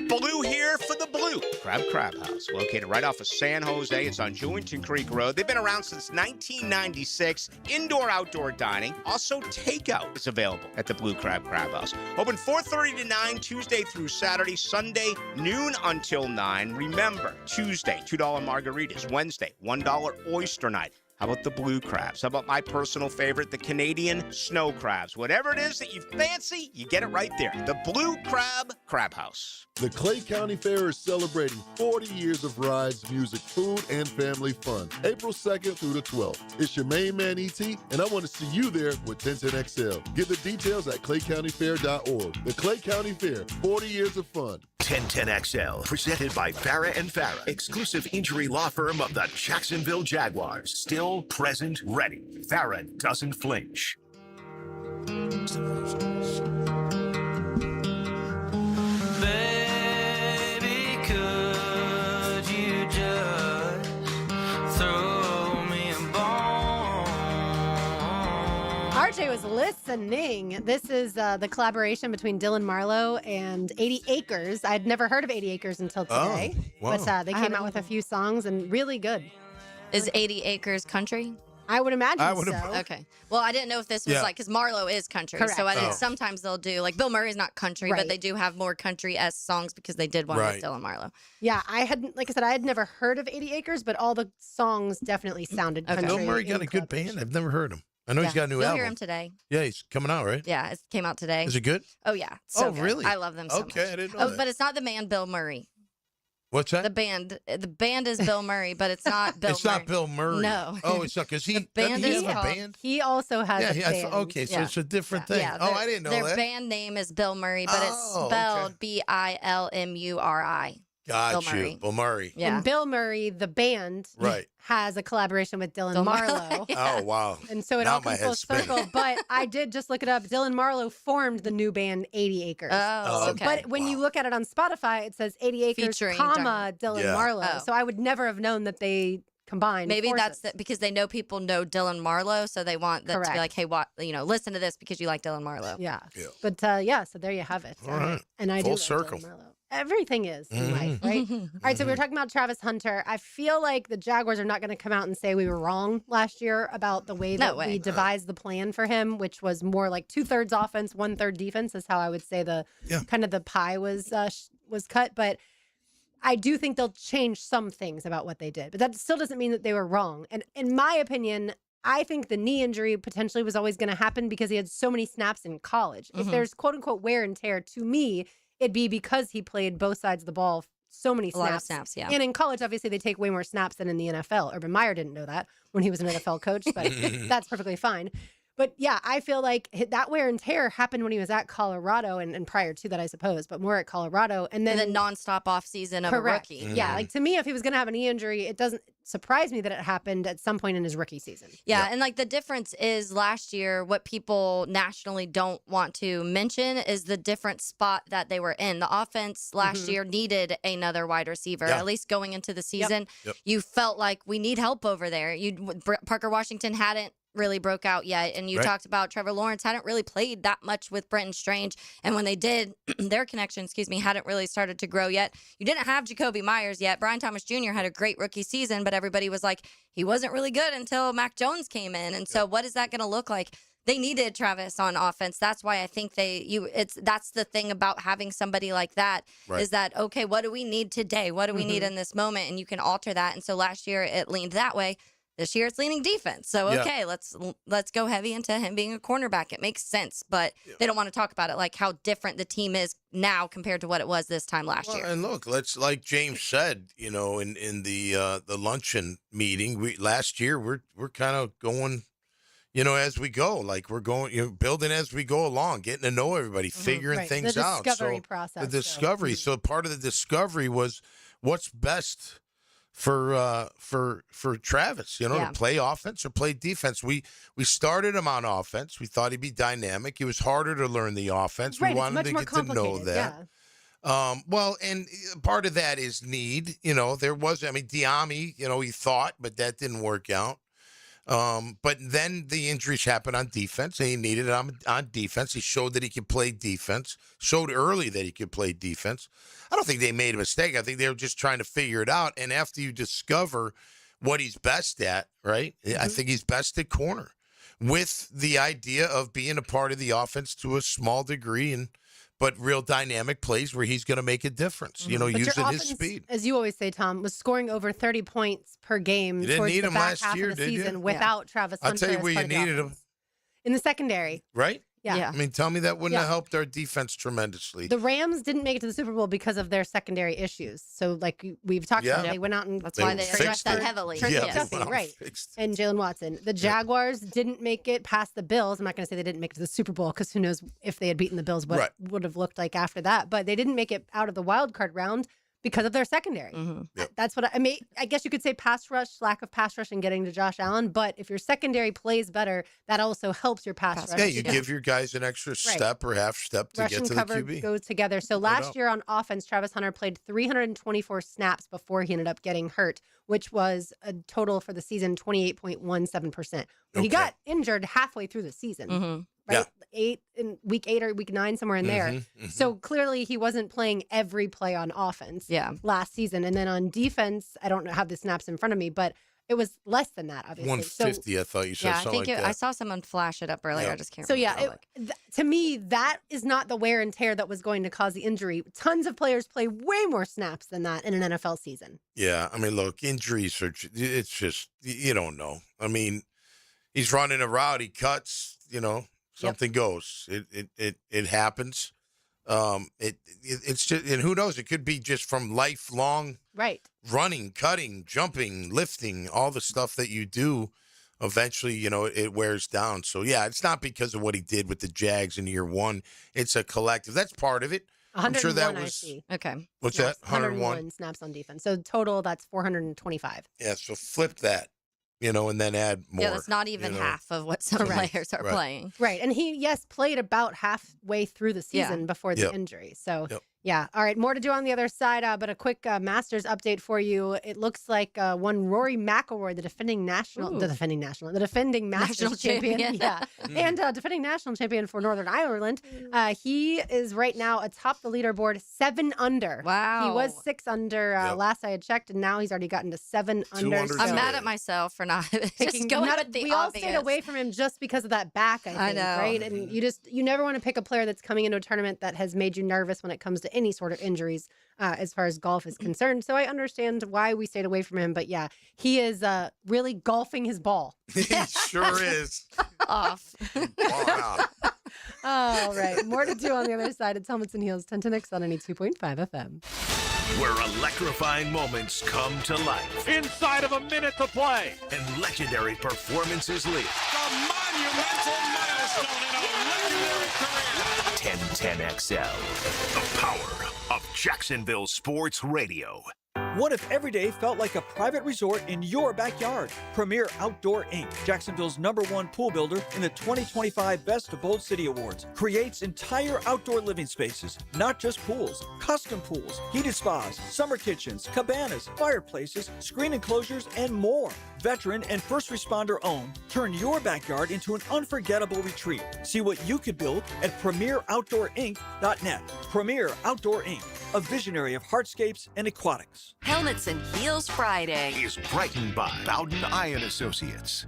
Blue here for the Blue Crab House, located right off of San Jose. It's on Jewington Creek Road. They've been around since 1996. Indoor-outdoor dining. Also, takeout is available at the Blue Crab House. Open 4:30 to 9, Tuesday through Saturday. Sunday, noon until 9. Remember, Tuesday, $2 margaritas. Wednesday, $1 oyster night. How about the blue crabs? How about my personal favorite, the Canadian snow crabs? Whatever it is that you fancy, you get it right there. The Blue Crab House. The Clay County Fair is celebrating 40 years of rides, music, food, and family fun. April 2nd through the 12th. It's your main man, E.T., and I want to see you there with 1010XL. Get the details at claycountyfair.org. The Clay County Fair, 40 years of fun. 1010XL, presented by Farrah & Farrah, exclusive injury law firm of the Jacksonville Jaguars. Still, present, ready. Farrah doesn't flinch. Baby, could you just throw me a bone? RJ was listening. This is the collaboration between Dylan Marlowe and 80 Acres. I'd never heard of 80 Acres until today. wow. But they came out with a few songs and really good. Is 80 Acres country? I would imagine so. Okay. Well, I didn't know if this was like, because Marlowe is country. Correct. So I didn't, sometimes they'll do, like Bill Murray's not country, but they do have more country-esque songs because they did one with Dylan Marlowe. Yeah, I hadn't, like I said, I had never heard of 80 Acres, but all the songs definitely sounded country. Bill Murray got a good band. I've never heard him. I know he's got a new You'll album. hear him today. Yeah, he's coming out, right? Yeah, it came out today. Is it good? Oh, yeah. So good. really? I love them so much. Okay, I didn't know that. But it's not the man Bill Murray. What's that? The band is Bill Murray, but it's not Bill It's Murray. not Bill Murray. No. Oh, it's not, because he, band doesn't he is have a called- band? He also has a band. Okay, so it's a different thing. Yeah, I didn't know their that. band name is Bill Murray, but it's spelled Bilmuri. Got Bill you. Murray. Bill Murray. Yeah. And Bill Murray, the band, has a collaboration with Dylan Bill Marlowe. Oh, wow. And so it Now all my comes full head's spinning. circle. But I did just look it up. Dylan Marlowe formed the new band 80 Acres. Oh, okay. But when you look at it on Spotify, it says 80 Acres, Featuring Dylan Yeah. Marlowe. Oh. So I would never have known that they combined. Maybe forces. that's because they know people know Dylan Marlowe, so they want that to Correct. be like, hey, listen to this because you like Dylan Marlowe. Yeah. But so there you have it. All right. And I Full do love circle. Dylan Marlowe. Everything is in life, Mhm. right? All right, so we were talking about Travis Hunter. I feel like the Jaguars are not going to come out and say we were wrong last year about the way that we devised the plan for him, which was more like 2/3 offense, 1/3 defense, is how I would say the kind of the pie was cut. But I do think they'll change some things about what they did, but that still doesn't mean that they were wrong. And in my opinion, I think the knee injury potentially was always going to happen because he had so many snaps in college. If there's quote unquote wear and tear, to me, it'd be because he played both sides of the ball so many snaps. A lot of snaps, yeah. And in college, obviously, they take way more snaps than in the NFL. Urban Meyer didn't know that when he was an NFL coach, but that's perfectly fine. But yeah, I feel like that wear and tear happened when he was at Colorado and prior to that, I suppose, but more at Colorado. And then nonstop off season of correct. a rookie. Yeah, like to me, if he was going to have a knee injury, it doesn't surprise me that it happened at some point in his rookie season. Yeah, and like the difference is last year, what people nationally don't want to mention is the different spot that they were in. The offense last year needed another wide receiver, at least going into the season. Yep. You felt like we need help over there. Parker Washington hadn't really broke out yet, and you talked about Trevor Lawrence hadn't really played that much with Brenton Strange, and when they did, their connection, hadn't really started to grow yet. You didn't have Jacoby Myers yet. Brian Thomas Jr. had a great rookie season, but everybody was like, he wasn't really good until Mac Jones came in, and so what is that going to look like? They needed Travis on offense. That's why I think that's the thing about having somebody like that is that, okay, what do we need today? What do we need in this moment? And you can alter that. And so last year it leaned that way. This year it's leaning defense. So, okay, let's go heavy into him being a cornerback. It makes sense, but they don't want to talk about it, like how different the team is now compared to what it was this time last year. And look, like James said, in the luncheon meeting, last year we're kind of going, as we go, like we're going, building as we go along, getting to know everybody, figuring Right. things The out. discovery process. The discovery. So part of the discovery was what's best for Travis, to play offense or play defense. We started him on offense. We thought he'd be dynamic. It was harder to learn the offense. Right, We it's wanted to much get more to know that. Well, and part of that is need. There was, Diami, he thought, but that didn't work out. But then the injuries happened on defense, and he needed it on defense. He showed that he could play defense, showed early that he could play defense. I don't think they made a mistake. I think they were just trying to figure it out. And after you discover what he's best at, right, I think he's best at corner with the idea of being a part of the offense to a small degree but real dynamic plays where he's going to make a difference, But using your his offense, speed. as you always say, Tom, was scoring over 30 points per game You didn't towards need the him back last half year, of the did you? season without Travis Hunter. I'll tell you as where you part of the needed him, offense. In the secondary. right? Yeah. Tell me that wouldn't have Yeah. helped our defense tremendously. The Rams didn't make it to the Super Bowl because of their secondary issues. So, like we've talked about, Yeah. they went out and That's why they addressed that heavily. Trent Yeah, McDuffie, they went out right? and fixed And Jalen Watson. The Jaguars didn't make it past the Bills. I'm not going to say they didn't make it to the Super Bowl because who knows if they had beaten the Bills, what Right. would have looked like after that. But they didn't make it out of the wild card round because of their secondary. That's what I mean. I guess you could say pass rush, lack of pass rush, and getting to Josh Allen. But if your secondary plays better, that also helps your pass rush. Yeah, you give your guys an extra step or half step to Rush get and to the cover QB. goes together. So No last doubt. year on offense, Travis Hunter played 324 snaps before he ended up getting hurt, which was a total for the season 28.17%. But he got injured halfway through the season, right? In week 8 or week 9, somewhere in there. So clearly he wasn't playing every play on offense last season. And then on defense, I don't have the snaps in front of me, but it was less than that, obviously. 150, I thought you said Yeah, I something think like that. I saw someone flash it up earlier. Yeah. I just can't So remember. to me, that is not the wear and tear that was going to cause the injury. Tons of players play way more snaps than that in an NFL season. Yeah, look, injuries are, it's just, you don't know. He's running a route, he cuts, something goes. It happens. It's just, and who knows, it could be just from lifelong running, cutting, jumping, lifting, all the stuff that you do. Eventually, it wears down. So, yeah, it's not because of what he did with the Jags in year one. It's a collective. That's part of it. I'm sure that was. Okay. What's that? 101 snaps on defense. So total, that's 425. Yeah, so flip that, and then add more. Yeah, that's not even half of what some players are playing. Right. And he, played about halfway through the season before the injury. So, yeah. All right. More to do on the other side, but a quick Masters update for you. It looks like one Rory McIlroy, the defending Masters National champion. champion. Yeah. And defending national champion for Northern Ireland. He is right now atop the leaderboard, 7 under. Wow. He was 6 under last I had checked, and now he's already gotten to 7 under. I'm mad at myself for not just going with the we all obvious. stayed away from him just because of that back, I think, know. right? And you never want to pick a player that's coming into a tournament that has made you nervous when it comes to any sort of injuries as far as golf is concerned. So I understand why we stayed away from him. But yeah, he is really golfing his ball. He sure is. Off. Wow. All right. More to do on the other side. It's Helmets and Heels, 10 to Next on 92.5 FM. Where electrifying moments come to life. Inside of a minute to play. And legendary performances lead. A monumental milestone in a legendary career. 1010XL. The power of Jacksonville Sports Radio. What if every day felt like a private resort in your backyard? Premier Outdoor Inc., Jacksonville's #1 pool builder in the 2025 Best of Bold City Awards, creates entire outdoor living spaces, not just pools, custom pools, heated spas, summer kitchens, cabanas, fireplaces, screen enclosures, and more. Veteran and first responder owned, turn your backyard into an unforgettable retreat. See what you could build at PremierOutdoorInc.net. Premier Outdoor Inc., a visionary of hardscapes and aquatics. Helmets and Heels Friday is brightened by Bowden Iron Associates.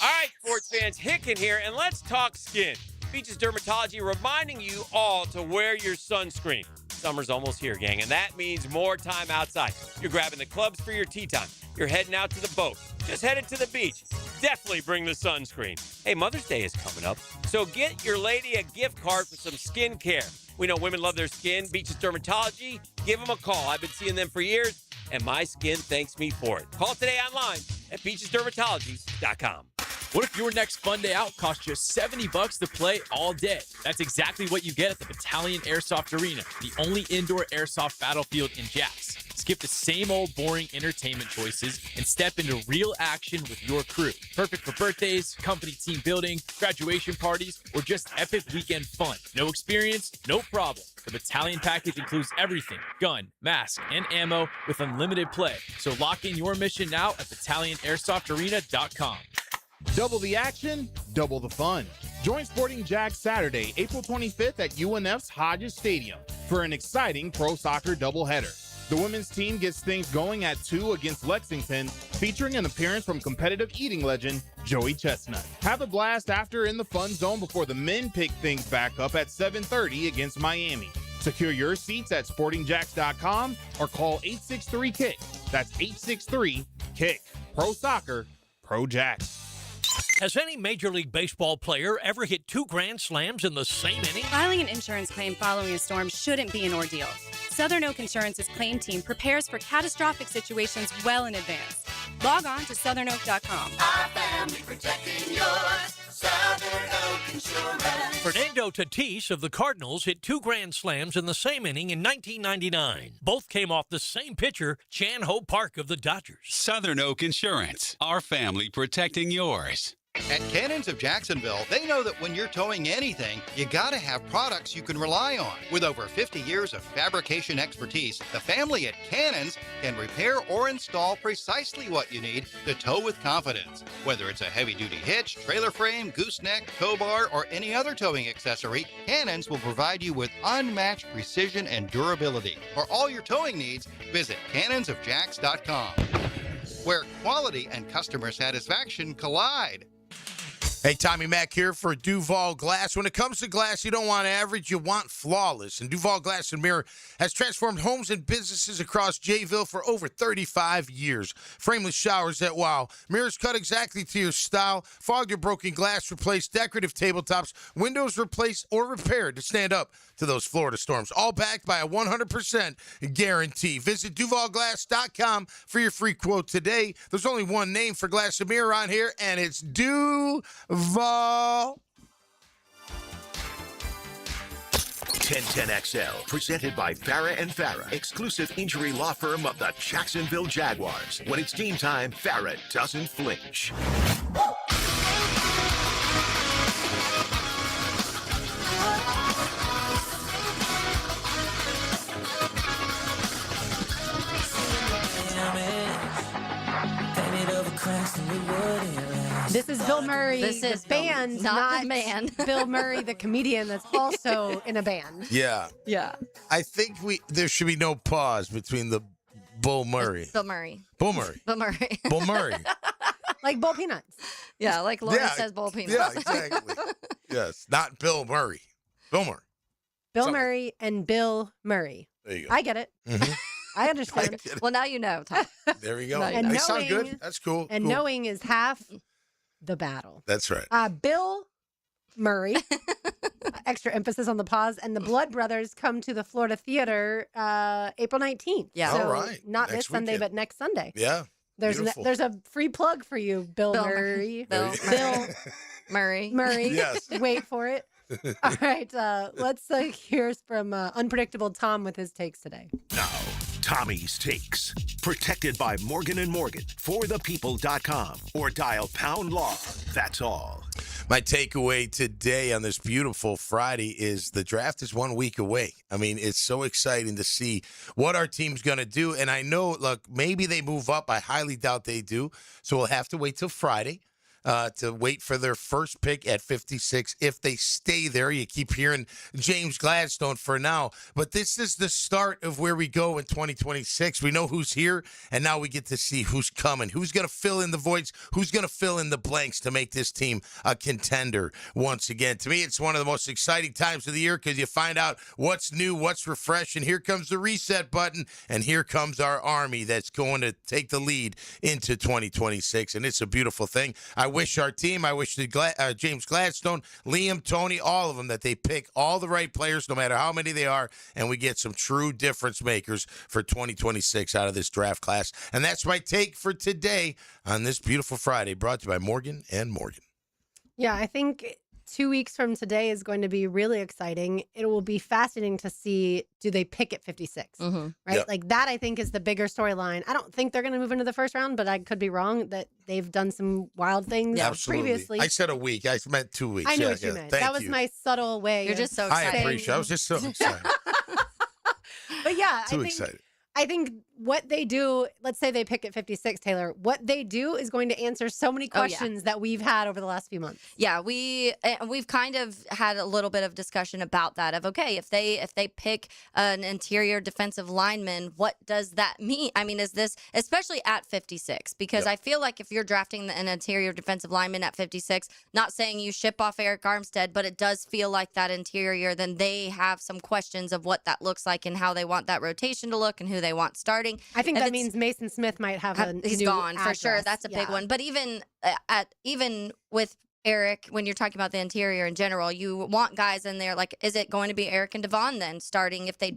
All right, sports fans, Hicken here, and let's talk skin. Beaches Dermatology reminding you all to wear your sunscreen. Summer's almost here, gang, and that means more time outside. You're grabbing the clubs for your tea time. You're heading out to the boat. Just headed to the beach. Definitely bring the sunscreen. Hey, Mother's Day is coming up, so get your lady a gift card for some skin care. We know women love their skin. Beaches Dermatology, give them a call. I've been seeing them for years, and my skin thanks me for it. Call today online at beachesdermatology.com. What if your next fun day out costs just $70 to play all day? That's exactly what you get at the Battalion Airsoft Arena, the only indoor airsoft battlefield in Jax. Skip the same old boring entertainment choices and step into real action with your crew. Perfect for birthdays, company team building, graduation parties, or just epic weekend fun. No experience, no problem. The Battalion package includes everything: gun, mask, and ammo with unlimited play. So lock in your mission now at BattalionAirsoftArena.com. Double the action, double the fun. Join Sporting Jags Saturday, April 25th at UNF's Hodges Stadium for an exciting pro soccer doubleheader. The women's team gets things going at 2 against Lexington, featuring an appearance from competitive eating legend Joey Chestnut. Have a blast after in the fun zone before the men pick things back up at 7:30 against Miami. Secure your seats at sportingjax.com or call 863-KICK. That's 863-KICK. Pro Soccer, Pro Jax. Has any Major League Baseball player ever hit 2 grand slams in the same inning? Filing an insurance claim following a storm shouldn't be an ordeal. Southern Oak Insurance's claim team prepares for catastrophic situations well in advance. Log on to southernoak.com. Our family protecting yours. Southern Oak Insurance. Fernando Tatis of the Cardinals hit 2 grand slams in the same inning in 1999. Both came off the same pitcher, Chan Ho Park of the Dodgers. Southern Oak Insurance, our family protecting yours. At Cannons of Jacksonville, they know that when you're towing anything, you gotta have products you can rely on. With over 50 years of fabrication expertise, the family at Cannons can repair or install precisely what you need to tow with confidence. Whether it's a heavy-duty hitch, trailer frame, gooseneck, tow bar, or any other towing accessory, Cannons will provide you with unmatched precision and durability. For all your towing needs, visit cannonsofjax.com, where quality and customer satisfaction collide. Hey, Tommy Mack here for Duval Glass. When it comes to glass, you don't want average, you want flawless. And Duval Glass and Mirror has transformed homes and businesses across Jayville for over 35 years. Frameless showers that wow. Mirrors cut exactly to your style. Fogged or broken glass replaced. Decorative tabletops. Windows replaced or repaired to stand up to those Florida storms. All backed by a 100% guarantee. Visit DuvalGlass.com for your free quote today. There's only one name for glass and mirror on here, and it's Duval. 1010XL, presented by Farah and Farah, exclusive injury law firm of the Jacksonville Jaguars. When it's team time, Farah doesn't flinch. This is Bill Murray, This the is band, not the man. Bill Murray, the comedian that's also in a band. Yeah. Yeah. I think there should be no pause between the Bull Murray. Bill Murray. Bull Murray. Bill Murray. Bull Murray. Like Bull Peanuts. Yeah, like Lori Yeah, says, Bull Peanuts. Yeah, exactly. Yes, not Bill Murray. Bill Murray. Bill Murray and Bill Murray. There you go. I get it. I understand. Well, now you know, Tom. There we go. And They sound knowing- good. That's cool. And Cool. knowing is half the battle. That's right. Bill Murray, extra emphasis on the pause, and the Blood Brothers come to the Florida Theater April 19th. Yeah. So All right. not Next this Sunday, weekend. but next Sunday. Yeah. Beautiful. There's a free plug for you, Bill Murray. Bill Bill Murray. Murray. Yes. Wait for it. All right. Let's hear from Unpredictable Tom with his takes today. Now, Tommy's Takes. Protected by Morgan & Morgan. ForThePeople.com. Or dial #law. That's all. My takeaway today on this beautiful Friday is the draft is 1 week away. I mean, it's so exciting to see what our team's going to do. And I know, look, maybe they move up. I highly doubt they do. So we'll have to wait till Friday to wait for their first pick at 56. If they stay there, you keep hearing James Gladstone for now. But this is the start of where we go in 2026. We know who's here, and now we get to see who's coming, who's going to fill in the voids, who's going to fill in the blanks to make this team a contender once again. To me, it's one of the most exciting times of the year because you find out what's new, what's refreshed, and here comes the reset button, and here comes our Army that's going to take the lead into 2026, and it's a beautiful thing. I wish our team, I wish James Gladstone, Liam, Tony, all of them, that they pick all the right players, no matter how many they are, and we get some true difference makers for 2026 out of this draft class. And that's my take for today on this beautiful Friday, brought to you by Morgan and Morgan. Yeah, I think 2 weeks from today is going to be really exciting. It will be fascinating to see, do they pick at 56, right? Yep. Like that, I think, is the bigger storyline. I don't think they're going to move into the first round, but I could be wrong that they've done some wild things previously. I said a week. I meant 2 weeks. I knew what you meant. Thank That was you. my subtle way. You're of just so I excited. appreciate it. I was just so excited. But yeah, Too excited. I think what they do, let's say they pick at 56, Taylor, what they do is going to answer so many Oh, yeah. questions that we've had over the last few months. Yeah, we've kind of had a little bit of discussion about that of, okay, if they pick an interior defensive lineman, what does that mean? I mean, is this, especially at 56, because I feel like if you're drafting an interior defensive lineman at 56, not saying you ship off Eric Armstead, but it does feel like that interior, then they have some questions of what that looks like and how they want that rotation to look and who they want starting. I think If that it's- means Mason Smith might have a he's new gone for sure. address. That's a big Yeah. one. But even even with Eric, when you're talking about the interior in general, you want guys in there. Like, is it going to be Eric and Devon then starting if they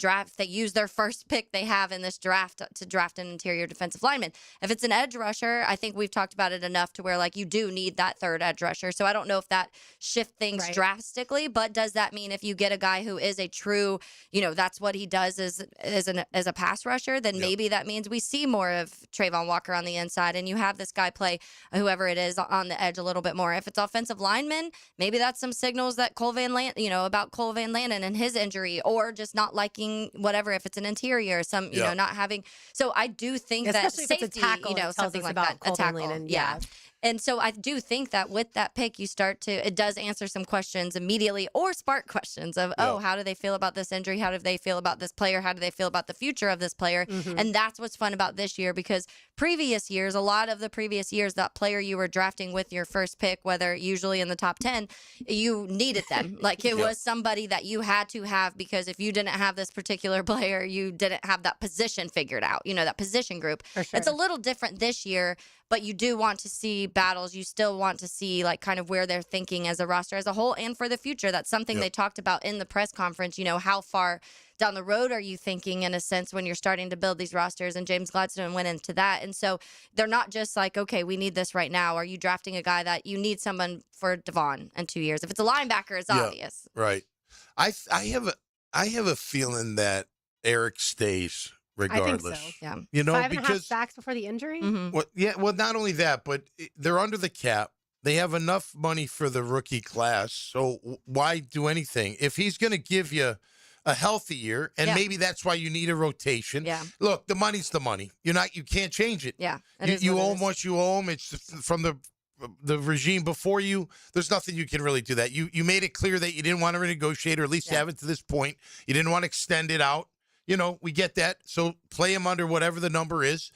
use their first pick they have in this draft to draft an interior defensive lineman? If it's an edge rusher, I think we've talked about it enough to where like you do need that third edge rusher. So I don't know if that shifts things drastically, but does that mean if you get a guy who is a true, that's what he does as a pass rusher, then maybe that means we see more of Trayvon Walker on the inside and you have this guy play whoever it is on the edge a little bit more. If it's offensive lineman, maybe that's some signals that Cole Van Lannon, about Cole Van Lannon and his injury, or just not liking whatever. If it's an interior, not having. So I do think Especially that if it's safety, a tackle, it tells something us like about that, Cole a Van tackle, Lannon, yeah. And so I do think that with that pick, it does answer some questions immediately or spark questions of, how do they feel about this injury? How do they feel about this player? How do they feel about the future of this player? Mm-hmm. And that's what's fun about this year, because previous years, a lot of the previous years, that player you were drafting with your first pick, whether usually in the top 10, you needed them. Like it was somebody that you had to have, because if you didn't have this particular player, you didn't have that position figured out, that position group. For sure. It's a little different this year, but you do want to see battles. You still want to see like kind of where they're thinking as a roster as a whole and for the future. That's something they talked about in the press conference. How far down the road are you thinking, in a sense, when you're starting to build these rosters? And James Gladstone went into that. And so they're not just like, okay, we need this right now. Are you drafting a guy that you need someone for Devon in 2 years? If it's a linebacker, it's obvious. Right. I have a feeling that Eric stays regardless. I think so. Yeah. 5.5 sacks before the injury. Well, not only that, but they're under the cap. They have enough money for the rookie class, so why do anything? If he's going to give you a healthy year, and maybe that's why you need a rotation. Yeah. Look, the money's the money. You can't change it. Yeah. You owe him what you owe him. It's from the regime before you. There's nothing you can really do that. You made it clear that you didn't want to renegotiate, or at least you haven't to this point. You didn't want to extend it out. We get that. So play him under whatever the number is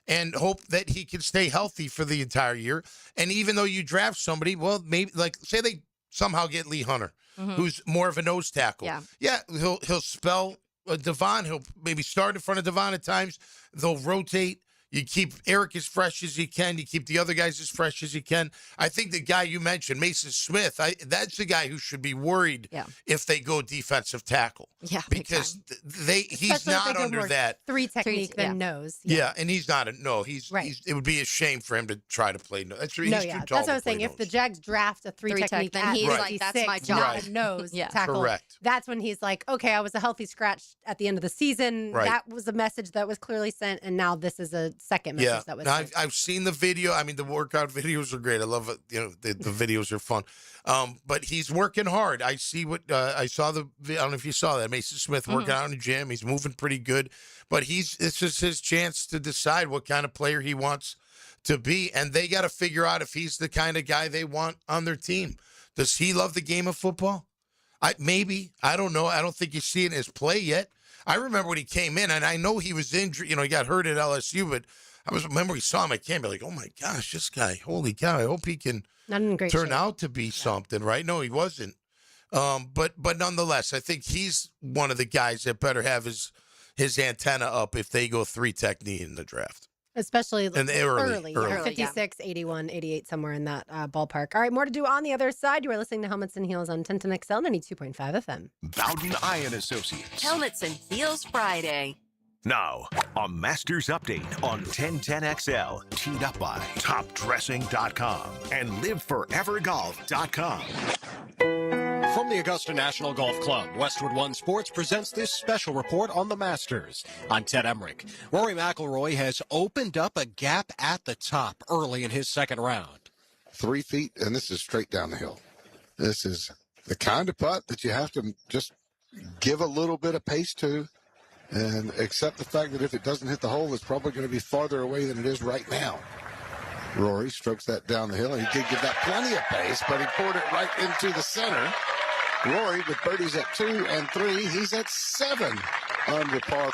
and hope that he can stay healthy for the entire year. And even though you draft somebody, well, maybe like say they somehow get Lee Hunter, who's more of a nose tackle. Yeah, he'll spell Devon. He'll maybe start in front of Devon at times. They'll rotate. You keep Eric as fresh as you can. You keep the other guys as fresh as you can. I think the guy you mentioned, Mason Smith, that's the guy who should be worried if they go defensive tackle. Yeah, because he's Especially if not they go under more that. three technique than nose. Yeah, and he's not He's Right. It would be a shame for him to try to play nose. He's No, too yeah, tall that's what I to was saying. play If the nose. Jags draft a three Three tech, technique, then at he's like, 56, that's my not job. a nose Yeah. tackle. Correct. That's when he's like, okay, I was a healthy scratch at the end of the season. Right. That was a message that was clearly sent, and now this is a second message that was Now, sent. I've seen the video. I mean, the workout videos are great. I love it. The videos are fun. But he's working hard. I see what I saw. I don't know if you saw that. Mason Smith working out in the gym. He's moving pretty good. But this is his chance to decide what kind of player he wants to be, and they got to figure out if he's the kind of guy they want on their team. Does he love the game of football? Maybe. I don't know. I don't think you see it in his play yet. I remember when he came in, and I know he was injured. He got hurt at LSU, but remember we saw him at camp. Like, oh my gosh, this guy! Holy cow! I hope he can Not in great turn shape. out to be something, right? No, he wasn't. But nonetheless, I think he's one of the guys that better have his antenna up if they go three technique in the draft. Especially And early. 56, 81, 88, somewhere in that ballpark. All right, more to do on the other side. You are listening to Helmets and Heels on 1010XL 92.5 FM. Bowden Iron Associates. Helmets and Heels Friday. Now, a Masters update on 1010XL, teed up by TopDressing.com and LiveForeverGolf.com. From the Augusta National Golf Club, Westwood One Sports presents this special report on the Masters. I'm Ted Emmerich. Rory McIlroy has opened up a gap at the top early in his second round. 3 feet, and this is straight down the hill. This is the kind of putt that you have to just give a little bit of pace to and accept the fact that if it doesn't hit the hole, it's probably going to be farther away than it is right now. Rory strokes that down the hill, and he did give that plenty of pace, but he poured it right into the center. Rory with birdies at 2 and 3. He's at 7 under par.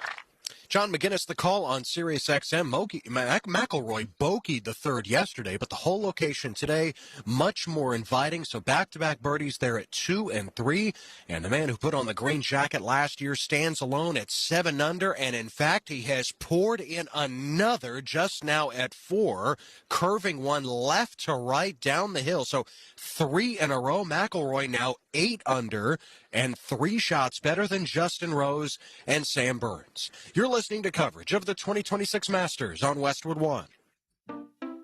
John McGinnis, the call on SiriusXM. McIlroy bogeyed the third yesterday, but the whole location today much more inviting. So back-to-back birdies there at 2 and 3. And the man who put on the green jacket last year stands alone at 7 under. And in fact, he has poured in another just now at 4, curving one left to right down the hill. So 3 in a row. McIlroy now 8 under and 3 shots better than Justin Rose and Sam Burns. You're listening to coverage of the 2026 Masters on Westwood One.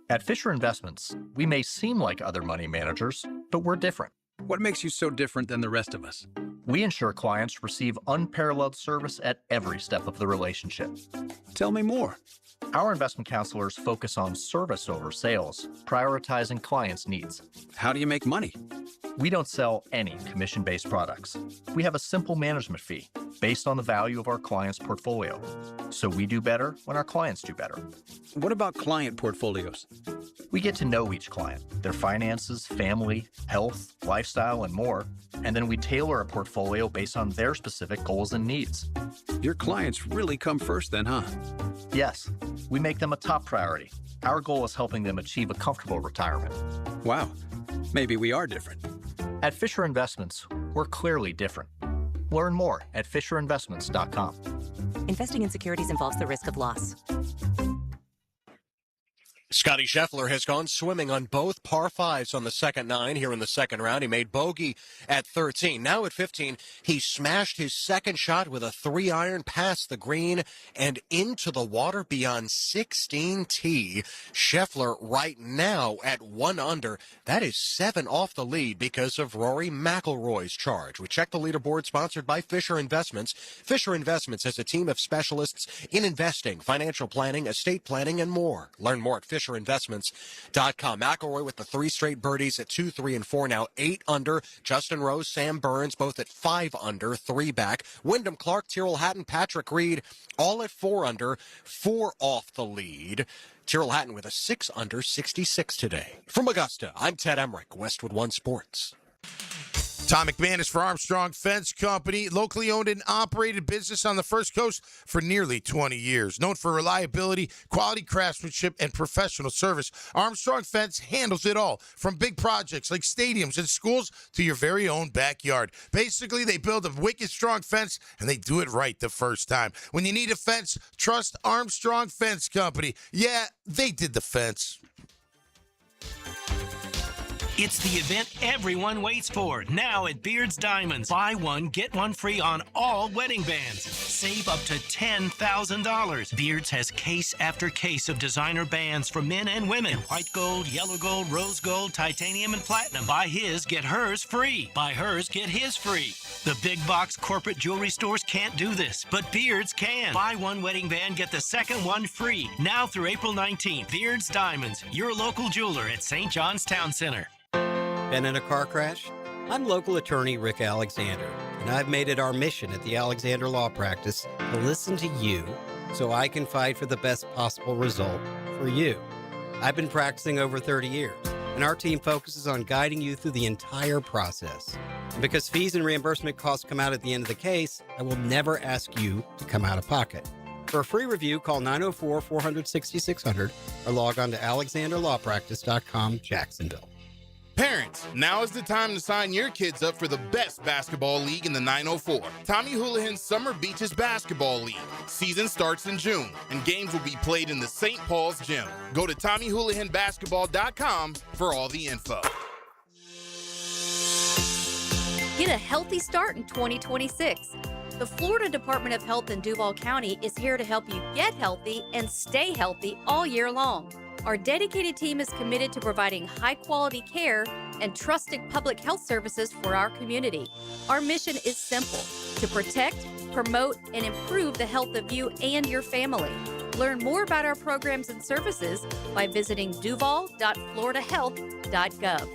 At Fisher Investments, we may seem like other money managers, but we're different. What makes you so different than the rest of us? We ensure clients receive unparalleled service at every step of the relationship. Tell me more. Our investment counselors focus on service over sales, prioritizing clients' needs. How do you make money? We don't sell any commission-based products. We have a simple management fee based on the value of our client's portfolio. So we do better when our clients do better. What about client portfolios? We get to know each client, their finances, family, health, lifestyle, and more, and then we tailor a portfolio based on their specific goals and needs. Your clients really come first then, huh? Yes, we make them a top priority. Our goal is helping them achieve a comfortable retirement. Wow, maybe we are different. At Fisher Investments, we're clearly different. Learn more at FisherInvestments.com. Investing in securities involves the risk of loss. Scotty Scheffler has gone swimming on both par 5s on the second 9 here in the second round. He made bogey at 13. Now at 15, he smashed his second shot with a 3-iron past the green and into the water beyond 16T. Scheffler right now at 1 under. That is 7 off the lead because of Rory McIlroy's charge. We check the leaderboard sponsored by Fisher Investments. Fisher Investments has a team of specialists in investing, financial planning, estate planning, and more. Learn more at FisherInvestments.com. McIlroy with the 3 straight birdies at 2, 3, and 4. Now 8 under. Justin Rose, Sam Burns, both at 5 under, 3 back. Wyndham Clark, Tyrrell Hatton, Patrick Reed, all at 4 under, 4 off the lead. Tyrrell Hatton with a 6 under, 66 today. From Augusta, I'm Ted Emmerich, Westwood One Sports. Tom McManus for Armstrong Fence Company, locally owned and operated business on the First Coast for nearly 20 years. Known for reliability, quality craftsmanship, and professional service, Armstrong Fence handles it all, from big projects like stadiums and schools to your very own backyard. Basically, they build a wicked strong fence, and they do it right the first time. When you need a fence, trust Armstrong Fence Company. Yeah, they did the fence. It's the event everyone waits for, now at Beard's Diamonds. Buy one, get one free on all wedding bands. Save up to $10,000. Beard's has case after case of designer bands for men and women. White gold, yellow gold, rose gold, titanium, and platinum. Buy his, get hers free. Buy hers, get his free. The big box corporate jewelry stores can't do this, but Beard's can. Buy one wedding band, get the second one free. Now through April 19th. Beard's Diamonds, your local jeweler at St. John's Town Center. Been in a car crash? I'm local attorney Rick Alexander, and I've made it our mission at the Alexander Law Practice to listen to you so I can fight for the best possible result for you. I've been practicing over 30 years, and our team focuses on guiding you through the entire process. And because fees and reimbursement costs come out at the end of the case, I will never ask you to come out of pocket. For a free review, call 904-400-6600 or log on to alexanderlawpractice.com, Jacksonville. Parents, now is the time to sign your kids up for the best basketball league in the 904. Tommy Houlihan's Summer Beaches Basketball League. Season starts in June, and games will be played in the St. Paul's Gym. Go to TommyHoulihanBasketball.com for all the info. Get a healthy start in 2026. The Florida Department of Health in Duval County is here to help you get healthy and stay healthy all year long. Our dedicated team is committed to providing high-quality care and trusted public health services for our community. Our mission is simple: to protect, promote, and improve the health of you and your family. Learn more about our programs and services by visiting duval.floridahealth.gov.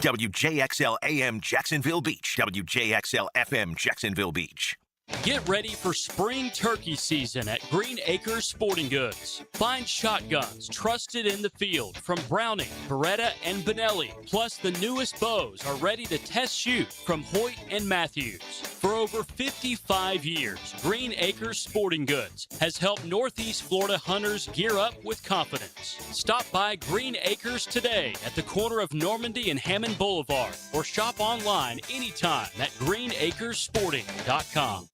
WJXL AM Jacksonville Beach. WJXL FM Jacksonville Beach. Get ready for spring turkey season at Green Acres Sporting Goods. Find shotguns trusted in the field from Browning, Beretta, and Benelli. Plus, the newest bows are ready to test shoot from Hoyt and Matthews. For over 55 years, Green Acres Sporting Goods has helped Northeast Florida hunters gear up with confidence. Stop by Green Acres today at the corner of Normandy and Hammond Boulevard, or shop online anytime at greenacresporting.com.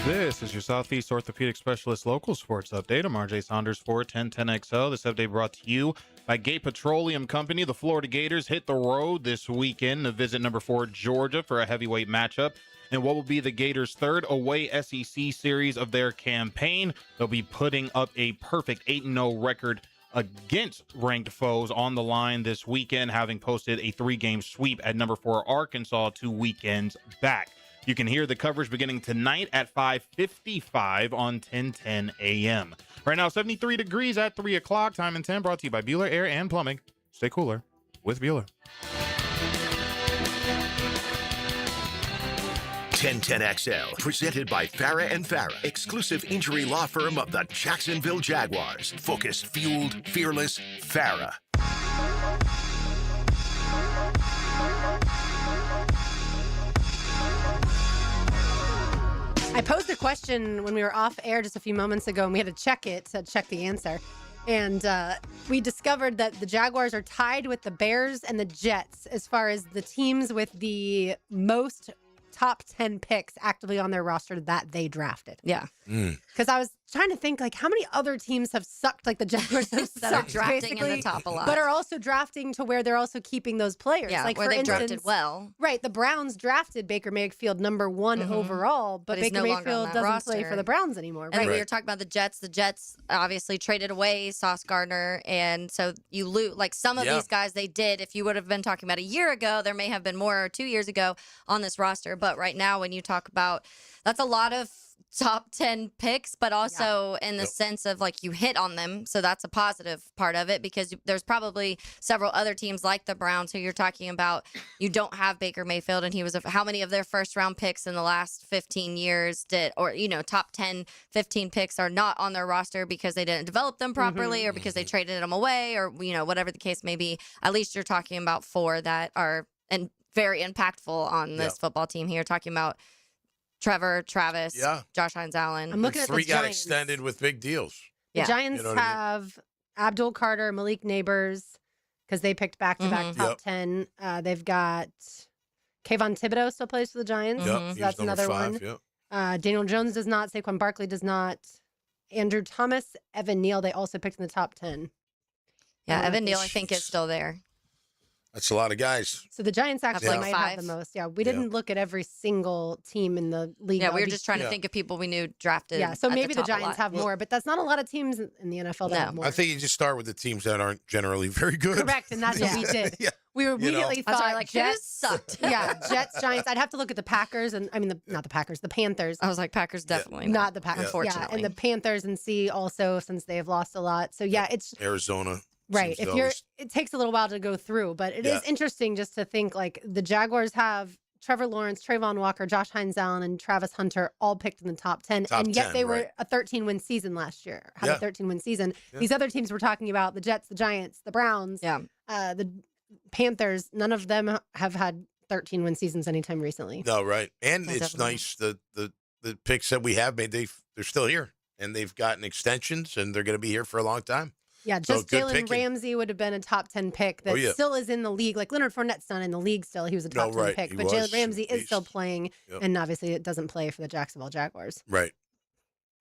This is your Southeast Orthopedic Specialist Local Sports Update. I'm RJ Saunders for 1010XO. This update brought to you by Gate Petroleum Company. The Florida Gators hit the road this weekend to visit number 4 Georgia for a heavyweight matchup in what will be the Gators' third away SEC series of their campaign. They'll be putting up a perfect 8-0 record against ranked foes on the line this weekend, having posted a 3-game sweep at number 4 Arkansas 2 weekends back. You can hear the coverage beginning tonight at 5:55 on 1010 a.m. Right now, 73 degrees at 3 o'clock. Time and 10 brought to you by Bueller Air and Plumbing. Stay cooler with Bueller. 1010XL, presented by Farah and Farah, exclusive injury law firm of the Jacksonville Jaguars. Focused, fueled, fearless, Farah. I posed a question when we were off air just a few moments ago, and we had to check the answer. And we discovered that the Jaguars are tied with the Bears and the Jets as far as the teams with the most top 10 picks actively on their roster that they drafted. Yeah. Because I was trying to think, like, how many other teams have sucked like the Jaguars have That are sucked, drafting in the top a lot. but are also drafting to where they're also keeping those players. Yeah, like where for they instance, drafted well. Right, the Browns drafted Baker Mayfield number 1 overall, but he's Baker no longer on Mayfield that doesn't play roster. for the Browns anymore. And Right. we were talking about the Jets. The Jets obviously traded away Sauce Gardner, and so you lose like some of these guys. They did. If you would have been talking about a year ago, there may have been more, or 2 years ago on this roster. But right now, when you talk about, that's a lot of top 10 picks, but also in the sense of like you hit on them. So that's a positive part of it, because there's probably several other teams like the Browns who you're talking about. You don't have Baker Mayfield, and he was how many of their first round picks in the last 15 years did, or, you know, top 10, 15 picks are not on their roster because they didn't develop them properly or because they traded them away, or, you know, whatever the case may be. At least you're talking about 4 that are and very impactful on this football team here. Talking about Trevor, Travis, Josh Hines Allen. I'm looking at the 3 got Giants. extended with big deals. The Giants You know what I mean? have Abdul Carter, Malik Neighbors, because they picked back-to-back top Yep. 10. They've got Kayvon Thibodeau still plays for the Giants. Yep, So he's that's number another 5, one. yep. Daniel Jones does not. Saquon Barkley does not. Andrew Thomas, Evan Neal, they also picked in the top 10. Yeah, Evan Neal, I think, is still there. That's a lot of guys. So the Giants actually like might 5. have the most. Yeah, we didn't look at every single team in the league. Yeah, though, we were just trying to think of people we knew drafted. Yeah, so at maybe the top a Giants lot. have more, but that's not a lot of teams in the NFL that have more. I think you just start with the teams that aren't generally very good. Correct, and that's what we did. Yeah. We You know. immediately That's why thought I'm like, Jets who sucked? Yeah, Jets, Giants. I'd have to look at the Packers, and I mean, not the Packers, the Panthers. I was like, Packers definitely Not the Packers, unfortunately. Yeah, and the Panthers and see also since they have lost a lot. So yeah, it's Arizona. right. seems If to you're, always- it takes a little while to go through, but it is Yeah. interesting just to think like the Jaguars have Trevor Lawrence, Trayvon Walker, Josh Hines Allen, and Travis Hunter all picked in the top 10, Top and yet 10, they were right. a 13-win season last year. Had Yeah. a 13-win season. Yeah. These other teams we're talking about, the Jets, the Giants, the Browns, the Panthers, none of them have had 13-win seasons anytime recently. No, right. And No, it's definitely. nice the picks that we have made, they're still here. And they've gotten extensions, and they're going to be here for a long time. Yeah, So just good Jalen picking. Ramsey would have been a top 10 pick that Oh, yeah. still is in the league. Like Leonard Fournette's not in the league still. He was a top 10 right, pick. he But was. Jalen Ramsey is Beast. still playing, Yep. and obviously it doesn't play for the Jacksonville Jaguars. Right.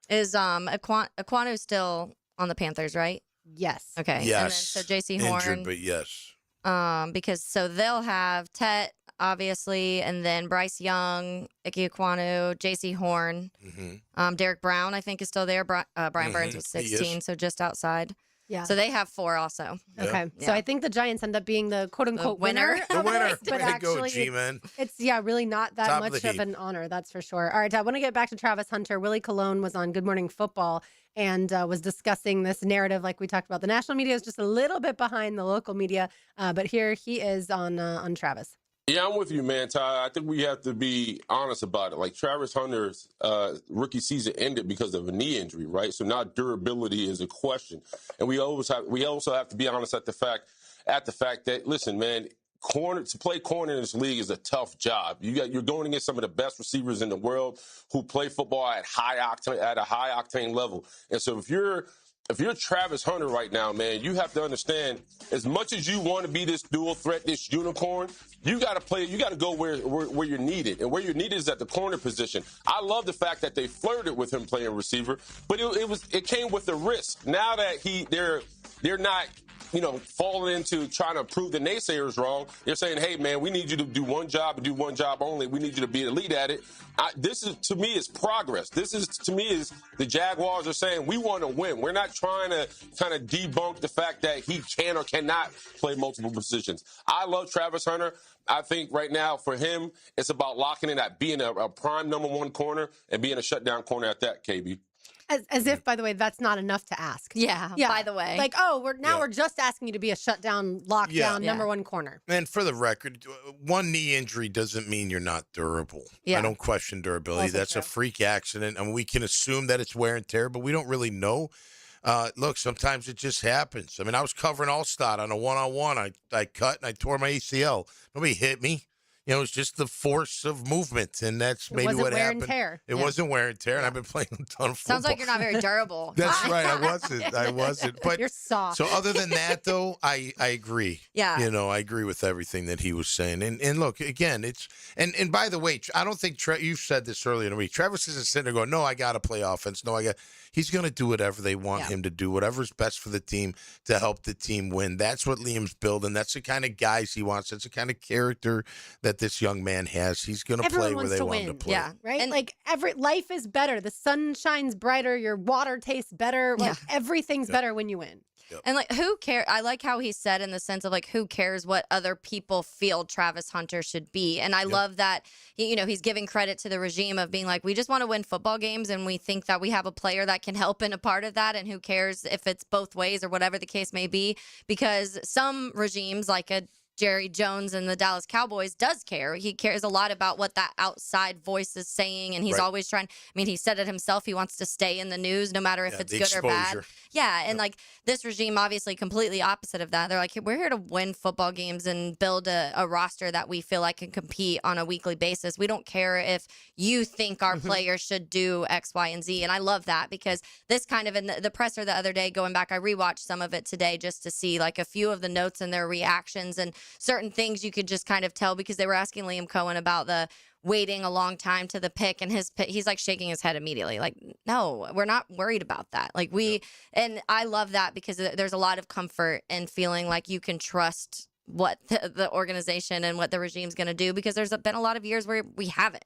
Is Aquanu still on the Panthers, right? Yes. Okay. Yes. And then so J.C. Horn. Injured, but yes. Because so they'll have Tet, obviously, and then Bryce Young, Ike Aquanu, J.C. Horn. Derek Brown, I think, is still there. Brian Burns was He is. 16, so just outside. Yeah. So they have 4 also. Okay. Yeah. So I think the Giants end up being the quote unquote winner. winner. The of winner. this, but Way to go, actually G-Man. it's really not that Top of much the of heap. an honor, that's for sure. All right, I want to get back to Travis Hunter. Willie Colon was on Good Morning Football and was discussing this narrative like we talked about. The national media is just a little bit behind the local media, but here he is on Travis. Yeah, I'm with you, man, Ty. I think we have to be honest about it. Like Travis Hunter's rookie season ended because of a knee injury, right? So now durability is a question, and we also have to be honest at the fact that listen, man, to play corner in this league is a tough job. You're going against some of the best receivers in the world who play football at a high octane level, and so if you're Travis Hunter right now, man, you have to understand, as much as you want to be this dual threat, this unicorn, you got to go where you're needed. And where you're needed is at the corner position. I love the fact that they flirted with him playing receiver, but it came with the risk. Now that they're not, falling into trying to prove the naysayers wrong. They're saying, hey, man, we need you to do one job and do one job only. We need you to be elite at it. This is, to me, is progress. This is, to me, is the Jaguars are saying we want to win. We're not trying to kind of debunk the fact that he can or cannot play multiple positions. I love Travis Hunter. I think right now for him, it's about locking in at being a prime number one corner and being a shutdown corner at that, KB. As if, by the way, that's not enough to ask. Yeah, by the way. Like, we're just asking you to be a shutdown, lockdown, number one corner. And for the record, one knee injury doesn't mean you're not durable. Yeah. I don't question durability. Also That's true. a freak accident, and we can assume that it's wear and tear, but we don't really know. Look, sometimes it just happens. I mean, I was covering Allstott on a one-on-one. I cut and I tore my ACL. Nobody hit me. It was just the force of movement, and that's maybe wasn't what wear happened. and tear. It Yeah. wasn't wear and tear, and I've been playing a ton of football. Sounds like you're not very durable. That's right. I wasn't. But you're soft. So other than that, though, I agree. Yeah. I agree with everything that he was saying. And look, again, it's and by the way, I don't think you said this earlier in the week. Travis isn't sitting there going, "No, I got to play offense. No, He's going to do whatever they want him to do, whatever's best for the team to help the team win. That's what Liam's building. That's the kind of guys he wants. That's the kind of character that this young man has. He's going to play where they want him to play. Yeah, right. And like life is better. The sun shines brighter. Your water tastes better. Like everything's better when you win. And like, who cares? I like how he said in the sense of like, who cares what other people feel Travis Hunter should be? And I love that, he's giving credit to the regime of being like, we just want to win football games. And we think that we have a player that can help in a part of that. And who cares if it's both ways or whatever the case may be? Because some regimes, like a Jerry Jones and the Dallas Cowboys, does care. He cares a lot about what that outside voice is saying, and he's always trying. I mean, he said it himself. He wants to stay in the news, no matter if it's good or bad. Yeah, and like this regime, obviously, completely opposite of that. They're like, we're here to win football games and build a roster that we feel like can compete on a weekly basis. We don't care if you think our players should do X, Y, and Z. And I love that because this kind of in the presser the other day, going back, I rewatched some of it today just to see like a few of the notes and their reactions and certain things you could just kind of tell because they were asking Liam Coen about the waiting a long time to the pick and he's like shaking his head immediately like, no, we're not worried about that. Like and I love that because there's a lot of comfort in feeling like you can trust what the organization and what the regime's going to do because there's been a lot of years where we haven't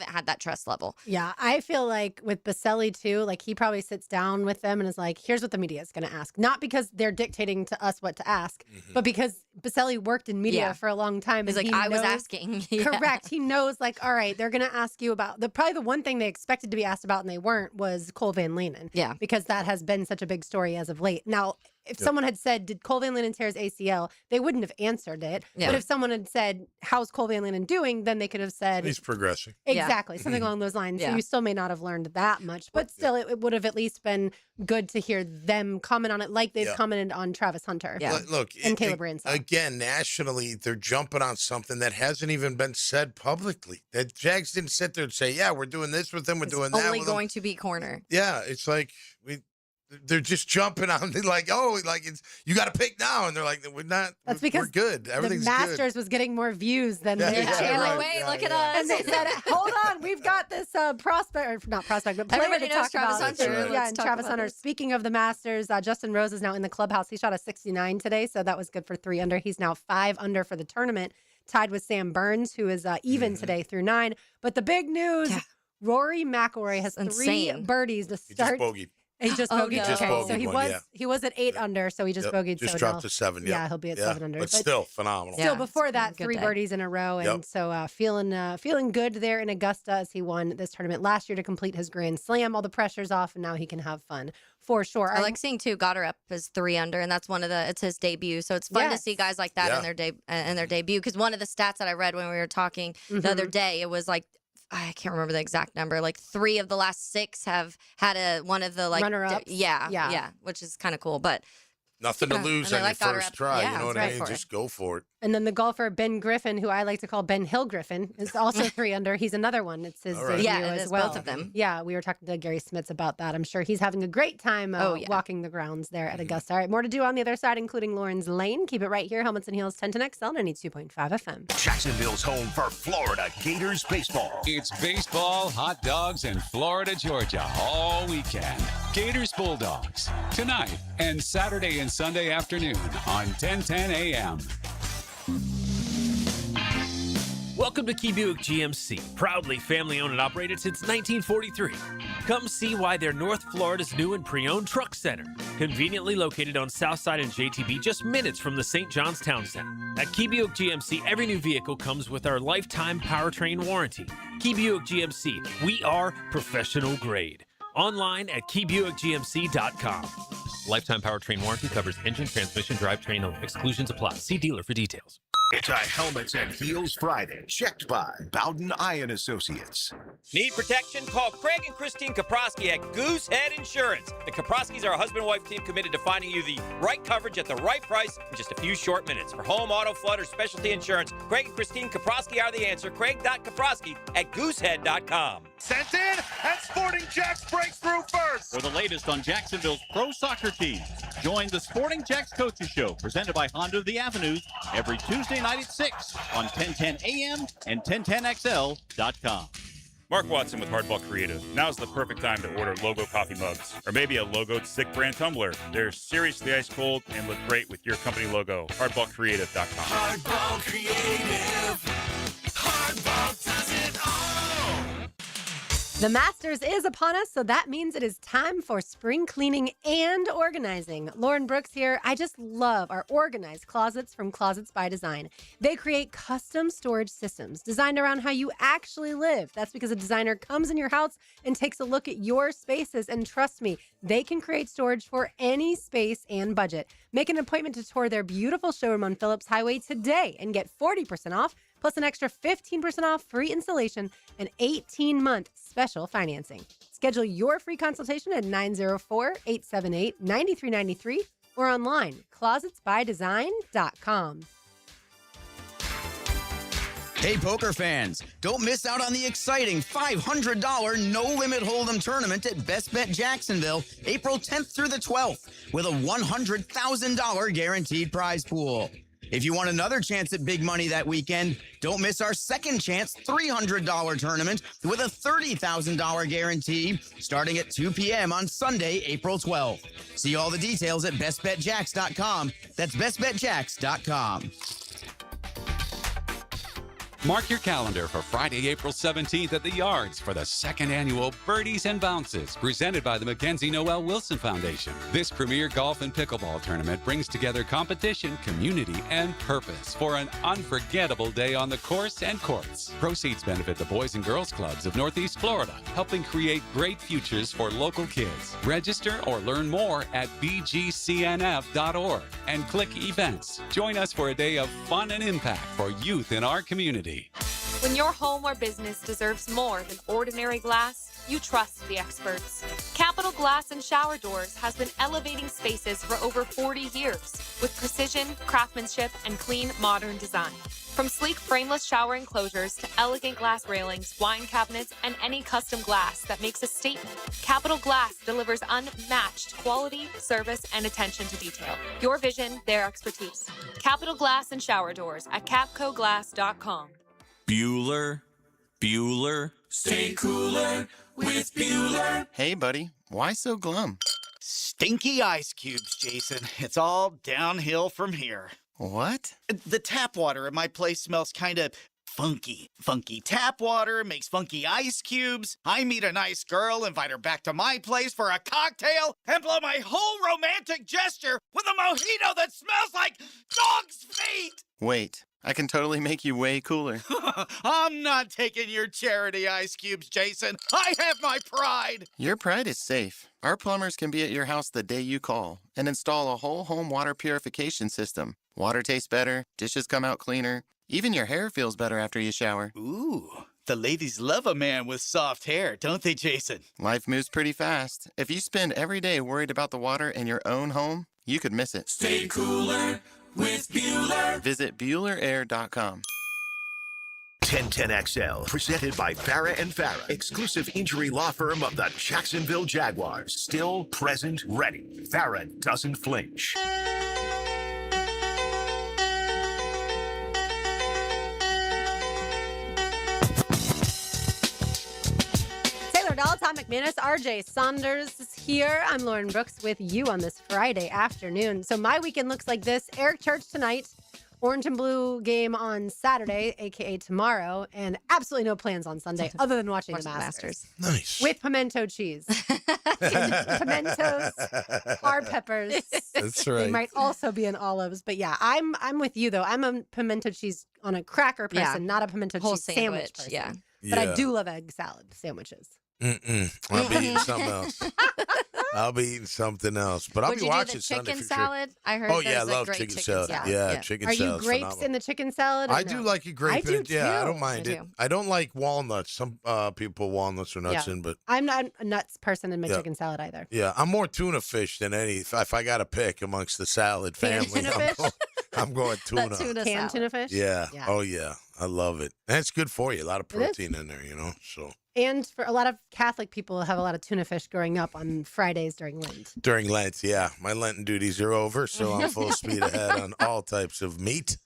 had that trust level. Yeah, I feel like with Baselli too, like he probably sits down with them and is like, here's what the media is going to ask. Not because they're dictating to us what to ask, but because Baselli worked in media for a long time. He's and like, he I was knows- asking. Correct. He knows like, all right, they're going to ask you about probably the one thing they expected to be asked about and they weren't was Cole Van Lenen. Yeah. Because that has been such a big story as of late. Now, if someone had said, did Cole Van Lenen tear his ACL, they wouldn't have answered it. Yeah. But if someone had said, how's Cole Van Lenen doing, then they could have said, He's progressing. exactly, something along those lines. So Yeah. you still may not have learned that much, but still it would have at least been good to hear them comment on it like they've commented on Travis Hunter. Look, and Caleb Ransall. again, nationally, they're jumping on something that hasn't even been said publicly. That Jags didn't sit there and say, yeah, we're doing this with them, we're doing that Only with going them. to be corner. Yeah, it's like they're just jumping on like, you got to pick now, and they're like, we're not. That's because we're good. Everything's the Masters was getting more views than the channel. Wait, look at us. And they said, "Hold on, we've got this player Everybody to knows talk Travis about." Hunter. Yeah, Let's and talk Travis about Hunter. this. Speaking of the Masters, Justin Rose is now in the clubhouse. He shot a 69 today, so that was good for 3 under. He's now 5 under for the tournament, tied with Sam Burns, who is even today through 9. But the big news: Rory McIlroy has 3 Insane. birdies to He just start. bogeyed. He just bogeyed. He just Okay, so bogeyed he was at 8 under, so he just bogeyed. Just so dropped now- to 7. Yeah, he'll be at 7 under. But still phenomenal. Still before that, good 3 day. birdies in a row, and so feeling good there in Augusta as he won this tournament last year to complete his Grand Slam. All the pressure's off, and now he can have fun for sure. I like seeing too. Goddard is 3 under, and that's it's his debut. So it's fun to see guys like that in their debut. Because one of the stats that I read when we were talking the other day, it was like, I can't remember the exact number. Like 3 of the last 6 have had one of the runner-ups. Yeah, which is kind of cool. But Nothing to lose on your first try. Yeah, you know what I mean? Just go for it. And then the golfer Ben Griffin, who I like to call Ben Hill Griffin, is also 3 under. He's another one. It's his debut Yeah, it as is well. both of them. Yeah, we were talking to Gary Smits about that. I'm sure he's having a great time walking the grounds there at Augusta. All right, more to do on the other side, including Lauren's Lane. Keep it right here. Helmets and Heels 1010XL 92.5 FM. Jacksonville's home for Florida Gators baseball. It's baseball, hot dogs, and Florida, Georgia all weekend. Gators Bulldogs tonight and Saturday and Sunday afternoon on 1010 a.m. Welcome to Key Buick GMC, proudly family-owned and operated since 1943. Come see why they're North Florida's new and pre-owned truck center, conveniently located on Southside and JTB, just minutes from the St. John's Town Center. At Key Buick GMC, every new vehicle comes with our lifetime powertrain warranty. Key Buick GMC, we are professional grade. Online at keybuickgmc.com. Lifetime powertrain warranty covers engine, transmission, drivetrain only. Exclusions apply. See dealer for details. It's a Helmets and Heels Friday, checked by Bowden Iron Associates. Need protection? Call Craig and Christine Kaprosky at Goosehead Insurance. The Kaproskys are a husband-wife team committed to finding you the right coverage at the right price in just a few short minutes. For home, auto, flood, or specialty insurance, Craig and Christine Kaprosky are the answer. Craig.Kaprosky at Goosehead.com. Sent in, and Sporting Jacks breaks through first. For the latest on Jacksonville's pro soccer teams, join the Sporting Jacks Coaches Show, presented by Honda of the Avenues, every Tuesday night at 6 on 1010 AM and 1010XL.com. Mark Watson with Hardball Creative. Now's the perfect time to order logo coffee mugs, or maybe a logoed stick brand tumbler. They're seriously ice cold and look great with your company logo. HardballCreative.com. Hardball Creative. Hardball does it all. The Masters is upon us, so that means it is time for spring cleaning and organizing. Lauren Brooks here. I just love our organized closets from Closets by Design. They create custom storage systems designed around how you actually live. That's because a designer comes in your house and takes a look at your spaces, and trust me, they can create storage for any space and budget. Make an appointment to tour their beautiful showroom on Phillips Highway today and get 40% off, plus an extra 15% off, free installation, and 18-month special financing. Schedule your free consultation at 904-878-9393 or online, closetsbydesign.com. Hey, poker fans, don't miss out on the exciting $500 no-limit hold'em tournament at Best Bet Jacksonville, April 10th through the 12th, with a $100,000 guaranteed prize pool. If you want another chance at big money that weekend, don't miss our second chance $300 tournament with a $30,000 guarantee starting at 2 p.m. on Sunday, April 12th. See all the details at bestbetjacks.com. That's bestbetjacks.com. Mark your calendar for Friday, April 17th at the Yards for the second annual Birdies and Bounces, presented by the Mackenzie Noel Wilson Foundation. This premier golf and pickleball tournament brings together competition, community, and purpose for an unforgettable day on the course and courts. Proceeds benefit the Boys and Girls Clubs of Northeast Florida, helping create great futures for local kids. Register or learn more at bgcnf.org and click events. Join us for a day of fun and impact for youth in our community. When your home or business deserves more than ordinary glass, you trust the experts. Capital Glass and Shower Doors has been elevating spaces for over 40 years with precision, craftsmanship, and clean, modern design. From sleek frameless shower enclosures to elegant glass railings, wine cabinets, and any custom glass that makes a statement, Capital Glass delivers unmatched quality, service, and attention to detail. Your vision, their expertise. Capital Glass and Shower Doors at capcoglass.com. Bueller. Stay cooler with Bueller. Hey, buddy. Why so glum? Stinky ice cubes, Jason. It's all downhill from here. What? The tap water at my place smells kind of funky. Funky tap water makes funky ice cubes. I meet a nice girl, invite her back to my place for a cocktail, and blow my whole romantic gesture with a mojito that smells like dog's feet. Wait. I can totally make you way cooler. I'm not taking your charity ice cubes, Jason. I have my pride. Your pride is safe. Our plumbers can be at your house the day you call and install a whole home water purification system. Water tastes better, dishes come out cleaner, even your hair feels better after you shower. Ooh, the ladies love a man with soft hair, don't they, Jason? Life moves pretty fast. If you spend every day worried about the water in your own home, you could miss it. Stay cooler with Bueller. Visit BuellerAir.com. 1010XL, presented by Farah and Farah, exclusive injury law firm of the Jacksonville Jaguars. Still present, ready. Farah doesn't flinch. Tom McManus, RJ Saunders is here. I'm Lauren Brooks with you on this Friday afternoon. So my weekend looks like this. Eric Church tonight, Orange and Blue game on Saturday, a.k.a. tomorrow, and absolutely no plans on Sunday other than watching the Masters. Nice. With pimento cheese. Pimentos, hard peppers. That's right. They might also be in olives. But yeah, I'm with you, though. I'm a pimento cheese on a cracker person, not a pimento Whole cheese sandwich person. Yeah. But I do love egg salad sandwiches. I'll be eating something else. I'll be eating something else, but I'll Would be you watching do the Sunday chicken for salad? sure. I heard. Oh yeah, I there's a love great chicken salad. salad. Yeah, chicken Are salad. you grapes in the chicken salad? or I no? do like a grape I in it. do Yeah, I too. don't mind it. I don't like walnuts. Some people put walnuts or nuts in, but I'm not a nuts person in my Yeah. chicken salad either. yeah, I'm more tuna fish than any. If I got to pick amongst the salad family, Tuna fish? I'm going tuna. Canned tuna fish? Yeah. Oh yeah, I love it, and it's good for you. A lot of It is. protein in there, you know. So And for a lot of Catholic people have a lot of tuna fish growing up on Fridays during Lent. during Lent, yeah, my Lenten duties are over, so I'm full speed ahead on all types of meat.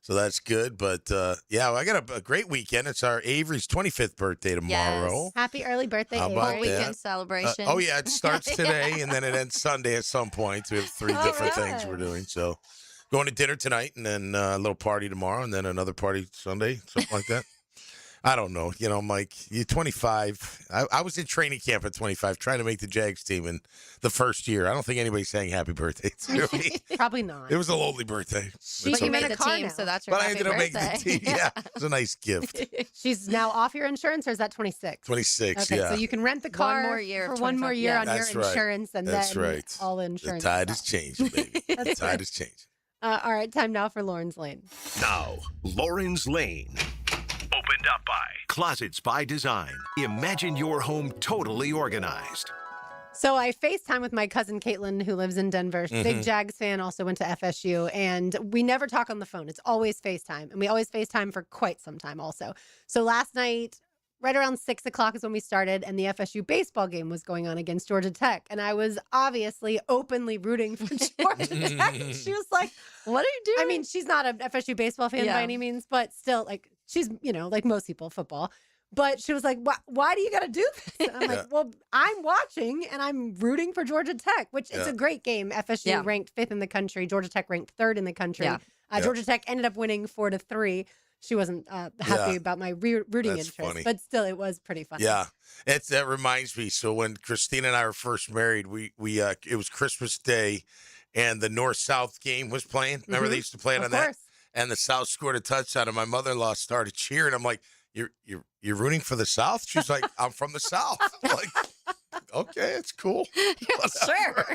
So that's good. But yeah, I got a great weekend. It's our Avery's 25th birthday tomorrow. Happy early birthday, How about Avery. that? celebration. Oh yeah, it starts today and then it ends Sunday at some point. We have three different things we're doing. So going to dinner tonight and then a little party tomorrow and then another party Sunday, something like that. I don't know. You know, Mike, you're 25. I was in training camp at 25 trying to make the Jags team in the first year. I don't think anybody's saying happy birthday to me. Probably not. It was a lonely birthday. She It's made okay. the team, so that's your But I happy ended up birthday. making the team. Yeah, it was a nice gift. She's now off your insurance, or is that 26? 26, Okay, yeah. so you can rent the car more year for of one more 25. year Yeah. on That's your right. insurance, and That's then right. all insurance. The tide is changing, baby. The That's tide right. is changing. All right, time now for Lauren's Lane. Now, Lauren's Lane. Opened up by Closets by Design. Imagine your home totally organized. So I FaceTime with my cousin Caitlin, who lives in Denver. She's a big Jags fan, also went to FSU, and we never talk on the phone. It's always FaceTime, and we always FaceTime for quite some time also. So last night, right around 6 o'clock is when we started, and the FSU baseball game was going on against Georgia Tech, and I was obviously openly rooting for Georgia Tech. She was like, "What are you doing?" I mean, she's not a FSU baseball fan by any means, but still, like, she's, you know, like most people, football. But she was like, why do you got to do this? And I'm like, well, I'm watching and I'm rooting for Georgia Tech, which it's a great game. FSU ranked 5th in the country. Georgia Tech ranked 3rd in the country. Georgia Tech ended up winning 4-3. She wasn't happy about my rooting That's interest, funny. but still, it was pretty funny. Yeah, that reminds me. So when Christina and I were first married, we it was Christmas Day, and the North-South game was playing. Remember they used to play it on that, and the South scored a touchdown, and my mother-in-law started cheering. I'm like, You're rooting for the South? She's like, I'm from the South. I'm like, okay, it's cool. Sure.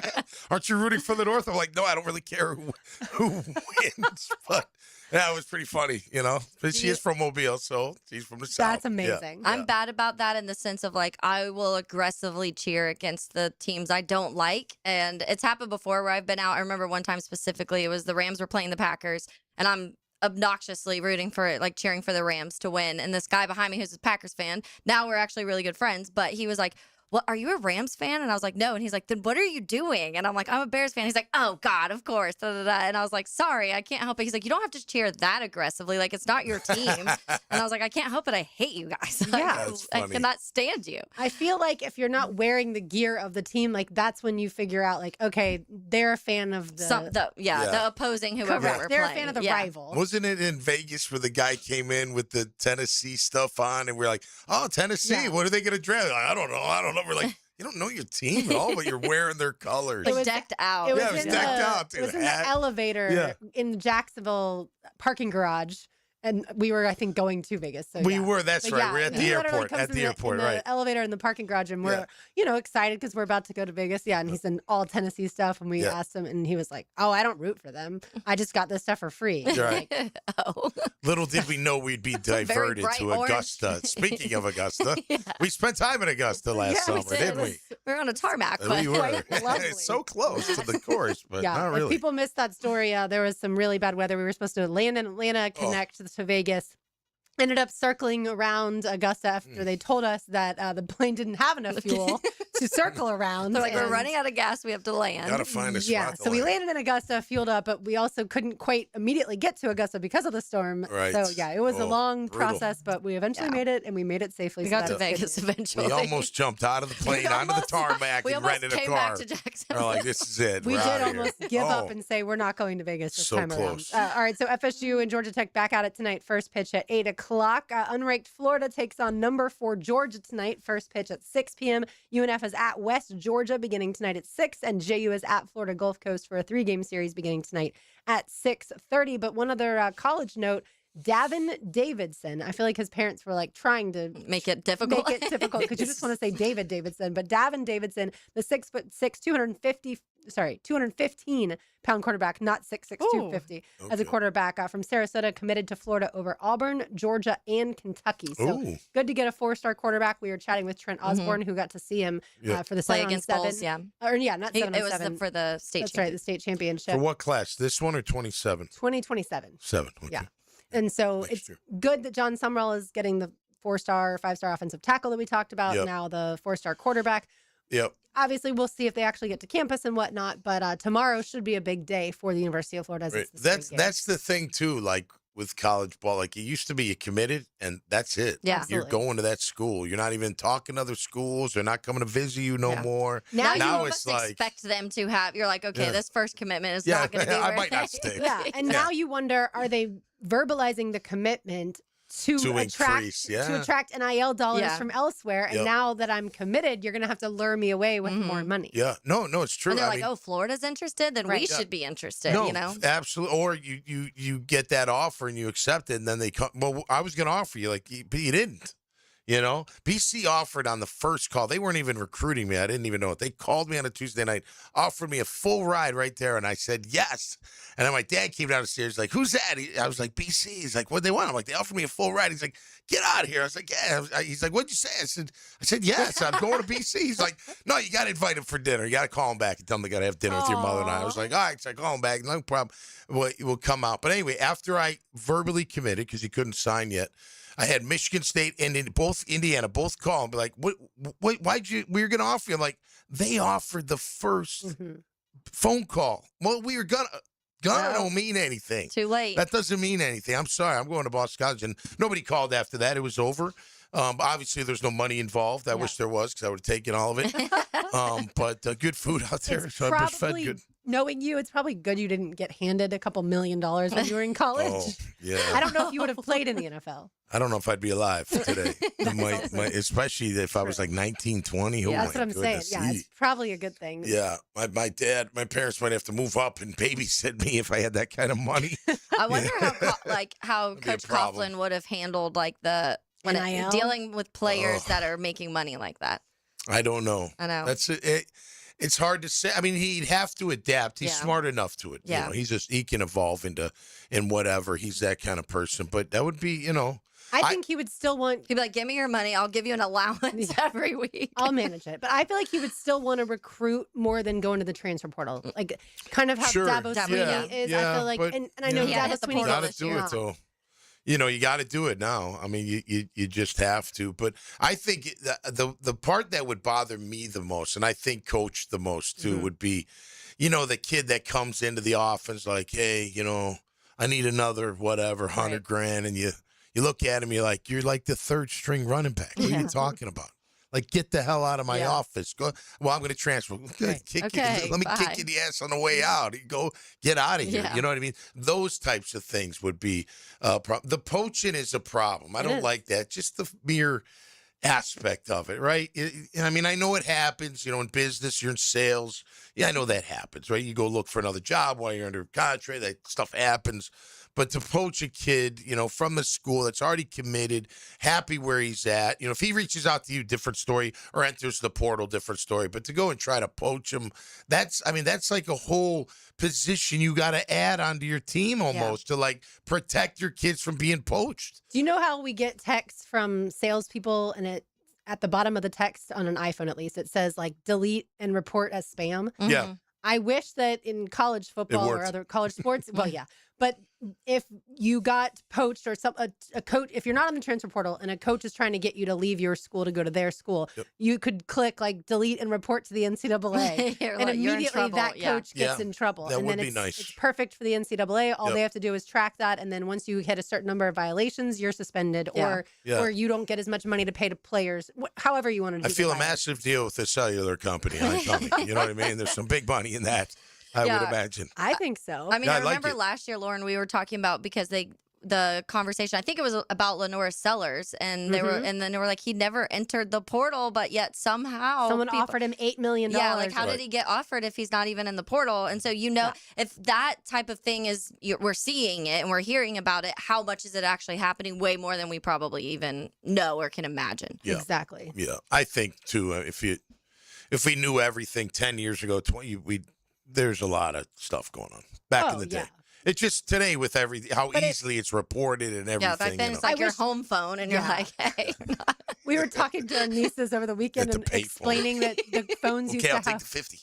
Aren't you rooting for the North? I'm like, no, I don't really care who wins. But Yeah, it was pretty funny, But she is from Mobile, so she's from the South. That's amazing. I'm bad about that in the sense of like I will aggressively cheer against the teams I don't like, and it's happened before where I've been out. I remember one time specifically, it was the Rams were playing the Packers, and I'm obnoxiously rooting for it, like cheering for the Rams to win. And this guy behind me who's a Packers fan, now we're actually really good friends, but he was like, "What, are you a Rams fan?" And I was like, "No." And he's like, "Then what are you doing?" And I'm like, "I'm a Bears fan." He's like, "Oh God, of course." Da, da, da. And I was like, "Sorry, I can't help it." He's like, "You don't have to cheer that aggressively. Like, it's not your team." And I was like, "I can't help it. I hate you guys. Like, Yeah. That's I funny. cannot stand you." I feel like if you're not wearing the gear of the team, like that's when you figure out, like, okay, they're a fan of the. The opposing whoever Correct. we're They're playing. a fan of the Yeah. rival. Wasn't it in Vegas where the guy came in with the Tennessee stuff on, and we're like, "Oh, Tennessee, Yeah. what are they going to draft?" Like, I don't know. We're like, "You don't know your team at all, but you're wearing their colors." Like decked out. It was, Yeah, it was in decked the, out, it was dude. in the Hat. elevator in the Jacksonville parking garage. And we were, I think, going to Vegas. So We yeah. were, that's But right. yeah, We're at the he literally airport, comes in in the right. elevator in the parking garage, and we're, excited because we're about to go to Vegas. Yeah, and he's in all Tennessee stuff, and we asked him, and he was like, "Oh, I don't root for them. I just got this stuff for free." Right. Oh. Little did we know we'd be diverted bright to orange. Augusta. Speaking of Augusta, we spent time in Augusta last summer, didn't we? We were on a tarmac. We were. lovely. It's so close to the course, but Yeah, not if really. people missed that story, there was some really bad weather. We were supposed to land in Atlanta, connect to Vegas. Ended up circling around Augusta after they told us that the plane didn't have enough fuel to circle around. They're like, "We're and- running out of gas. We have to land." Gotta find a spot Yeah, to so we land. landed in Augusta, fueled up, but we also couldn't quite immediately get to Augusta because of the storm. Right. So yeah, it was a Oh, long brutal. process, but we eventually made it, and we made it safely. We so got to that is good Vegas news. eventually. We almost jumped out of the plane onto the tarmac we and almost rented a came car. back to Jacksonville. We're like, this is it. We We're did outta here. almost give up Oh. and say we're not going to Vegas this So time close. around. All right, so FSU and Georgia Tech back at it tonight. First pitch at 8 o'clock. Unranked Florida takes on number 4 Georgia tonight. First pitch at 6 p.m. UNF is at West Georgia beginning tonight at 6, and JU is at Florida Gulf Coast for a 3-game series beginning tonight at 6:30. But one other college note. Davin Davidson. I feel like his parents were like trying to make it difficult. Make it difficult because you just want to say David Davidson. But Davin Davidson, the 6'6", 215-pound quarterback, not 6'6", 250, as a quarterback from Sarasota, committed to Florida over Auburn, Georgia, and Kentucky. So Ooh. good to get a 4-star quarterback. We were chatting with Trent Osborne, who got to see him for the Play 7-on-7. against Bulls, yeah. Or yeah, not 7-on-7. It was for the state. That's right, the state championship. For what class? This one or 27? 2027. 7. Okay. Yeah. And so it's good that John Sumrall is getting the 4-star, 5-star offensive tackle that we talked about. Yep. Now the 4-star quarterback. Yep. Obviously, we'll see if they actually get to campus and whatnot. But tomorrow should be a big day for the University of Florida. As Right. it's the spring game. That's the thing too. Like with college ball, like it used to be, you committed and that's it. Yeah. You're Absolutely. going to that school. You're not even talking to other schools. They're not coming to visit you no more. Now you it's almost like expect them to have. You're like, okay, Yeah. this first commitment is Yeah, not going to be. I where might not they- stay. Yeah, and now you wonder, are they verbalizing the commitment to increase, to attract NIL dollars Yeah. from elsewhere? And Yep. now that I'm committed, you're going to have to lure me away with more money. Yeah. No, it's true. And they're I like, mean, oh, Florida's interested, then we Right. should be interested. no, You know. absolutely. Or you get that offer and you accept it, and then they come. Well, I was going to offer you, but you didn't. You know, BC offered on the first call. They weren't even recruiting me. I didn't even know it. They called me on a Tuesday night, offered me a full ride right there, and I said yes. And then my dad came down the stairs, like, "Who's that?" I was like, "BC." He's like, "What they want?" I'm like, "They offered me a full ride." He's like, "Get out of here." I was like, "Yeah." He's like, "What'd you say?" I said, "Yes, I'm going to BC." He's like, "No, you got to invite him for dinner. You got to call him back and tell him they got to have dinner with your mother and I." I was like, "All right," so I call him back. No problem. We'll come out. But anyway, after I verbally committed because he couldn't sign yet, I had Michigan State and Indiana both call and be like, "What? Why'd you? We were going to offer you." I'm like, "They offered the first phone call." Well, we were gonna don't mean anything. Too late. That doesn't mean anything. I'm sorry. I'm going to Boston College, and nobody called after that. It was over. Obviously, there's no money involved. I wish there was because I would have taken all of it. But good food out there, It's so I've been fed probably, good. knowing you, it's probably good you didn't get handed a couple $1 million when you were in college. Oh, yeah. I don't know if you would have played in the NFL. I don't know if I'd be alive today. Especially if I was like 19, 20. Oh, That's my what I'm saying. goodness. Yeah, it's probably a good thing. Yeah, my my parents might have to move up and babysit me if I had that kind of money. I wonder how That'd be a Coach problem. Coughlin would have handled NIL? dealing with players that are making money like that. I don't know. I know. That's it. It's hard to say. I mean, he'd have to adapt. He's smart enough to it. Yeah. He can evolve in whatever. He's that kind of person. But that would be, I think he would still want. He'd be like, "Give me your money. I'll give you an allowance every week. I'll manage it." But I feel like he would still want to recruit more than go into the transfer portal, like kind of how Dabo Swinney is. I feel like, and I know Dabo Swinney got to do it though. You got to do it now. I mean, you just have to. But I think the part that would bother me the most, and I think Coach the most too, would be, the kid that comes into the offense like, hey, I need another whatever $100,000, and you look at him, you're like the third string running back. What are you talking about? Like, get the hell out of my office. Go. Well, I'm going to transfer. Let me kick you in the ass on the way out. Go get out of here. Yeah. You know what I mean? Those types of things would be the poaching is a problem. I don't like that. Just the mere aspect of it, right? I mean, I know it happens. In business, you're in sales. Yeah, I know that happens, right? You go look for another job while you're under contract. That stuff happens. But to poach a kid, from the school that's already committed, happy where he's at, if he reaches out to you, different story, or enters the portal, different story. But to go and try to poach him, that's like a whole position you got to add onto your team almost to like protect your kids from being poached. Do you know how we get texts from salespeople and it at the bottom of the text on an iPhone, at least, it says like delete and report as spam? Yeah. I wish that in college football or other college sports, well, yeah. But if you got poached or a coach, if you're not on the transfer portal and a coach is trying to get you to leave your school to go to their school, you could click like delete and report to the NCAA, and immediately that coach gets in trouble. That and would then be nice. It's perfect for the NCAA. All they have to do is track that, and then once you hit a certain number of violations, you're suspended, or you don't get as much money to pay to players. However you want to do. I feel a massive deal with the cellular company. You know what I mean? There's some big money in that. I would imagine. I think so. I mean, I remember last year, Lauren, we were talking about because the conversation, I think it was about Lenora Sellers, and then they were like, he never entered the portal, but yet somehow someone offered him $8 million. Yeah, like how did he get offered if he's not even in the portal? And so if that type of thing is we're seeing it and we're hearing about it, how much is it actually happening? Way more than we probably even know or can imagine. Yeah. Exactly. Yeah, I think too. If we knew everything 10 years ago, 20, there's a lot of stuff going on back in the day. Yeah. It's just today with how easily it's reported and everything. Yeah, back then it's like your home phone, and you're like, hey. We were talking to our nieces over the weekend and explaining that the phones used to have. I'll take the 50.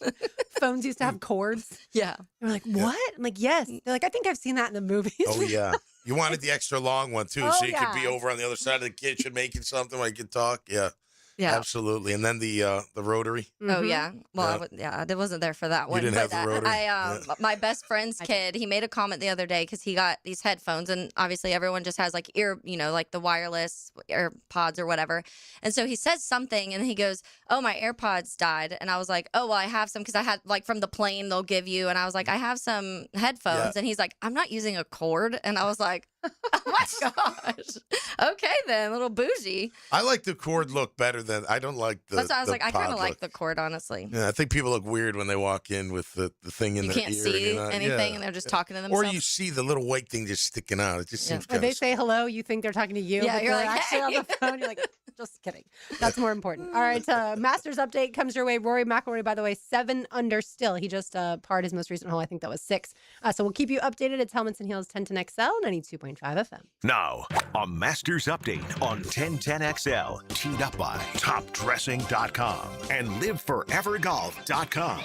Phones used to have cords. Yeah. We're like, what? I'm like, yes. They're like, I think I've seen that in the movies. Oh yeah. You wanted the extra long one too, so you could be over on the other side of the kitchen making something while you could talk. Yeah. Yeah, absolutely. And then the rotary. Oh yeah. Well, I wasn't there for that one. You didn't have the rotary. My best friend's kid, he made a comment the other day because he got these headphones, and obviously everyone just has like like the wireless AirPods or whatever. And so he says something, and he goes, "Oh, my AirPods died." And I was like, "Oh, well, I have some because I had like from the plane they'll give you." And I was like, "I have some headphones," and he's like, "I'm not using a cord," and I was like, "Oh my gosh, okay then, little bougie." I like the cord look better than I don't like the. That's why I was like, I kind of like look. the cord, honestly. Yeah, I think people look weird when they walk in with the thing in their ear. You can't see anything, and they're just talking to themselves. Or you see the little white thing just sticking out. It just seems. Or they say hello, you think they're talking to you, yeah, but you're they're like, actually on the phone. You're like, just kidding. That's more important. All right, Masters update comes your way. Rory McIlroy, by the way, 7 under still. He just parred his most recent hole. I think that was 6. So we'll keep you updated. It's Helmets and Heels 1010XL 92.5 FM. Now, a Masters update on 1010XL, teed up by TopDressing.com and LiveForeverGolf.com.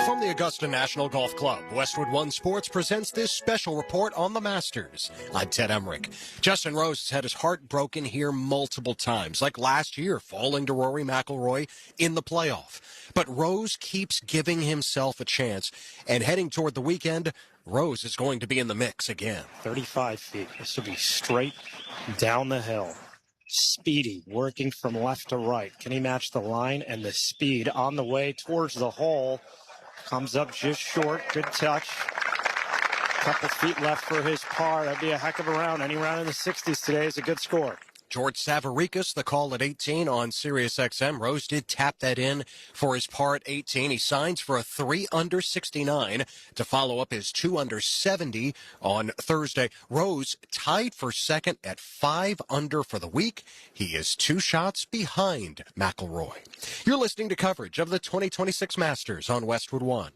From the Augusta National Golf Club, Westwood One Sports presents this special report on the Masters. I'm Ted Emmerich. Justin Rose has had his heart broken here multiple times, like last year, falling to Rory McIlroy in the playoff. But Rose keeps giving himself a chance, and heading toward the weekend, Rose is going to be in the mix again. 35 feet. This will be straight down the hill. Speedy, working from left to right. Can he match the line and the speed on the way towards the hole? Comes up just short. Good touch. Couple feet left for his par. That'd be a heck of a round. Any round in the 60s today is a good score. George Savarikas, the call at 18 on Sirius XM. Rose did tap that in for his par at 18. He signs for a 3 under 69 to follow up his 2 under 70 on Thursday. Rose tied for second at 5 under for the week. He is 2 shots behind McIlroy. You're listening to coverage of the 2026 Masters on Westwood One.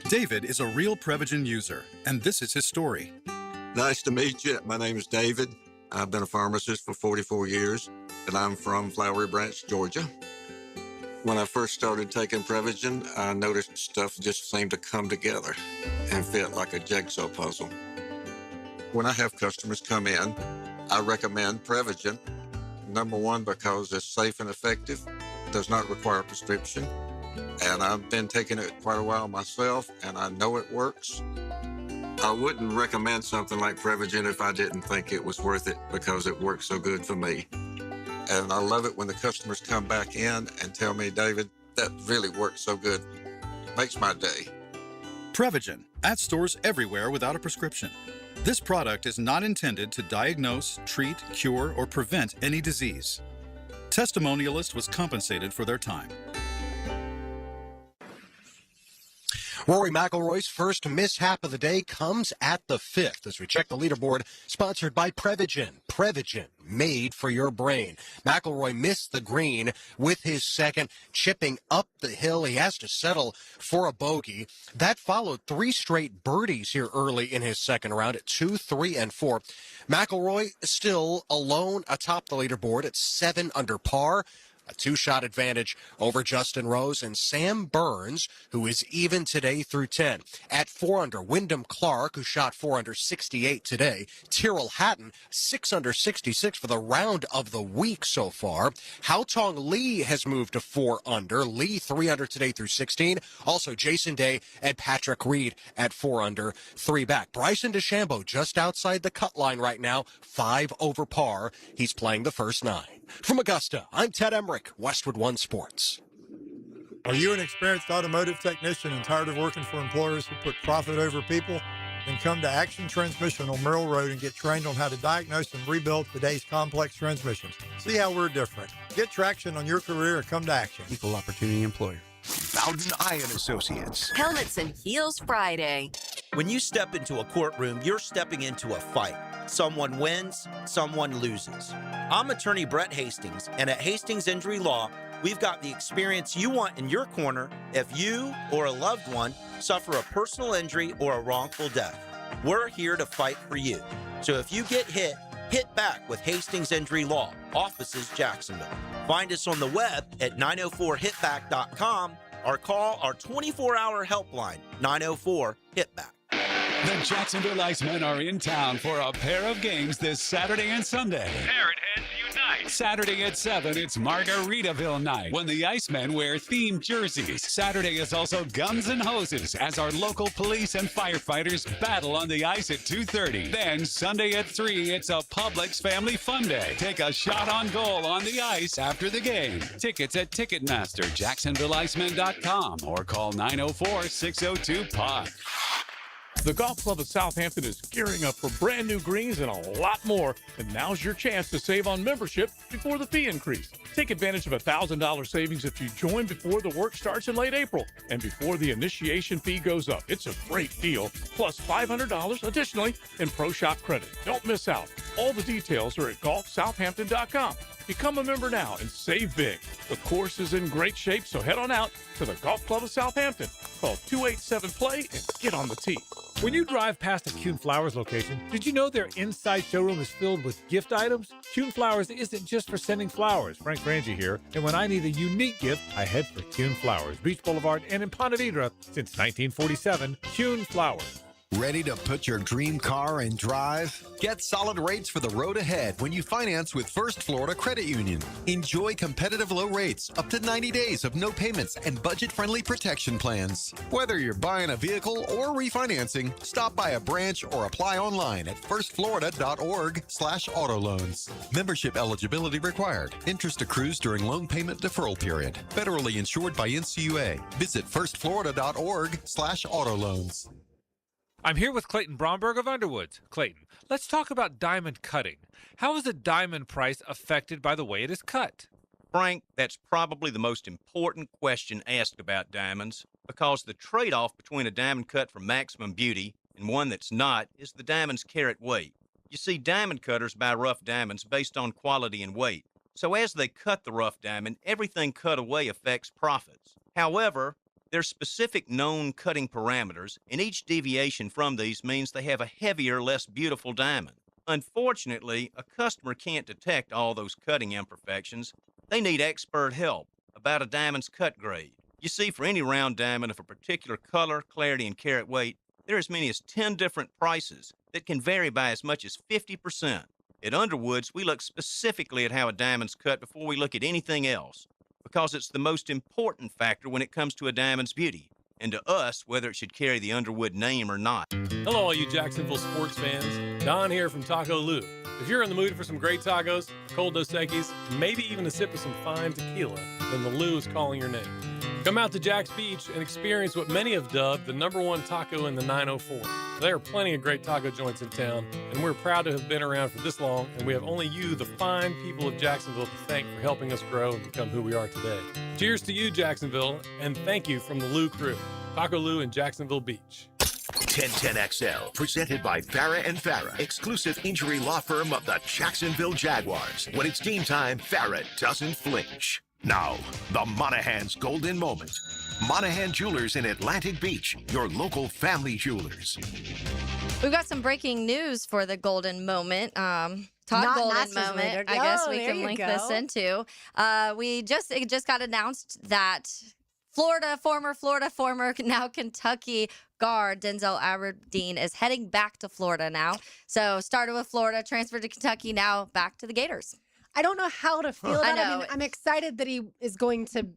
David is a real Prevagen user, and this is his story. Nice to meet you. My name is David. I've been a pharmacist for 44 years, and I'm from Flowery Branch, Georgia. When I first started taking Prevagen, I noticed stuff just seemed to come together and fit like a jigsaw puzzle. When I have customers come in, I recommend Prevagen. Number one, because it's safe and effective, does not require a prescription, and I've been taking it quite a while myself, and I know it works. I wouldn't recommend something like Prevagen if I didn't think it was worth it because it works so good for me. And I love it when the customers come back in and tell me, David, that really works so good. Makes my day. Prevagen, at stores everywhere without a prescription. This product is not intended to diagnose, treat, cure, or prevent any disease. Testimonialist was compensated for their time. Rory McIlroy's first mishap of the day comes at the 5th as we check the leaderboard, sponsored by Prevagen. Prevagen, made for your brain. McIlroy missed the green with his second, chipping up the hill. He has to settle for a bogey. That followed 3 straight birdies here early in his second round at 2, 3, and 4. McIlroy still alone atop the leaderboard at 7 under par. A 2-shot advantage over Justin Rose and Sam Burns, who is even today through 10. At 4 under, Wyndham Clark, who shot 4 under 68 today. Tyrrell Hatton, 6 under 66 for the round of the week so far. Haotong Lee has moved to 4 under. Lee, 3 under today through 16. Also, Jason Day and Patrick Reed at 4 under, 3 back. Bryson DeChambeau just outside the cut line right now, 5 over par. He's playing the first 9. From Augusta, I'm Ted Emmerich, Westwood One Sports. Are you an experienced automotive technician and tired of working for employers who put profit over people? Then come to Action Transmission on Merrill Road and get trained on how to diagnose and rebuild today's complex transmissions. See how we're different. Get traction on your career and come to Action. Equal opportunity employer. Bowden Iron Associates. Helmets and Heels Friday. When you step into a courtroom, you're stepping into a fight. Someone wins, someone loses. I'm attorney Brett Hastings, and at Hastings Injury Law, we've got the experience you want in your corner if you or a loved one suffer a personal injury or a wrongful death. We're here to fight for you. So if you get hit, hit back with Hastings Injury Law, offices Jacksonville. Find us on the web at 904hitback.com or call our 24-hour helpline, 904-HITBACK. The Jacksonville Icemen are in town for a pair of games this Saturday and Sunday. Parrot heads unite. Saturday at 7, it's Margaritaville night when the Icemen wear themed jerseys. Saturday is also Guns and Hoses as our local police and firefighters battle on the ice at 2:30. Then Sunday at 3, it's a Publix Family Fun Day. Take a shot on goal on the ice after the game. Tickets at Ticketmaster, JacksonvilleIcemen.com or call 904-602-PUCK. The Golf Club of Southampton is gearing up for brand new greens and a lot more, and now's your chance to save on membership before the fee increase. Take advantage of $1,000 savings if you join before the work starts in late April and before the initiation fee goes up. It's a great deal, plus $500 additionally in Pro Shop credit. Don't miss out. All the details are at golfsouthampton.com. Become a member now and save big. The course is in great shape, so head on out to the Golf Club of Southampton. Call 287-PLAY and get on the tee. When you drive past a Coen Flowers location, did you know their inside showroom is filled with gift items? Coen Flowers isn't just for sending flowers. Frank Frangie here, and when I need a unique gift, I head for Coen Flowers, Beach Boulevard and in Ponte Vedra since 1947. Coen Flowers. Ready to put your dream car in drive? Get solid rates for the road ahead when you finance with First Florida Credit Union. Enjoy competitive low rates, up to 90 days of no payments and budget-friendly protection plans. Whether you're buying a vehicle or refinancing, stop by a branch or apply online at firstflorida.org/autoloans. Membership eligibility required. Interest accrues during loan payment deferral period. Federally insured by NCUA. Visit firstflorida.org/autoloans. I'm here with Clayton Bromberg of Underwoods. Clayton, let's talk about diamond cutting. How is a diamond price affected by the way it is cut? Frank, that's probably the most important question asked about diamonds, because the trade-off between a diamond cut for maximum beauty and one that's not is the diamond's carat weight. You see, diamond cutters buy rough diamonds based on quality and weight. So as they cut the rough diamond, everything cut away affects profits. However, there's specific known cutting parameters, and each deviation from these means they have a heavier, less beautiful diamond. Unfortunately, a customer can't detect all those cutting imperfections. They need expert help about a diamond's cut grade. You see, for any round diamond of a particular color, clarity, and carat weight, there are as many as 10 different prices that can vary by as much as 50%. At Underwoods, we look specifically at how a diamond's cut before we look at anything else, because it's the most important factor when it comes to a diamond's beauty, and to us, whether it should carry the Underwood name or not. Hello, all you Jacksonville sports fans. Don here from Taco Lou. If you're in the mood for some great tacos, cold Dos Equis, maybe even a sip of some fine tequila, then the Lou is calling your name. Come out to Jack's Beach and experience what many have dubbed the #1 taco in the 904. There are plenty of great taco joints in town, and we're proud to have been around for this long, and we have only you, the fine people of Jacksonville, to thank for helping us grow and become who we are today. Cheers to you, Jacksonville, and thank you from the Lou crew. Taco Lou in Jacksonville Beach. 1010XL, presented by Farah and Farah, exclusive injury law firm of the Jacksonville Jaguars. When it's game time, Farah doesn't flinch. Now, the Monahan's golden moment. Monahan Jewelers in Atlantic Beach, your local family jewelers. We've got some breaking news for the golden moment. Todd Not Golden Masters moment. related. I guess Oh, we there can you link go. this into. It just got announced that former now Kentucky guard Denzel Aberdeen is heading back to Florida now. So started with Florida, transferred to Kentucky, now back to the Gators. I don't know how to feel about it. I know. mean, I'm excited that he is going to,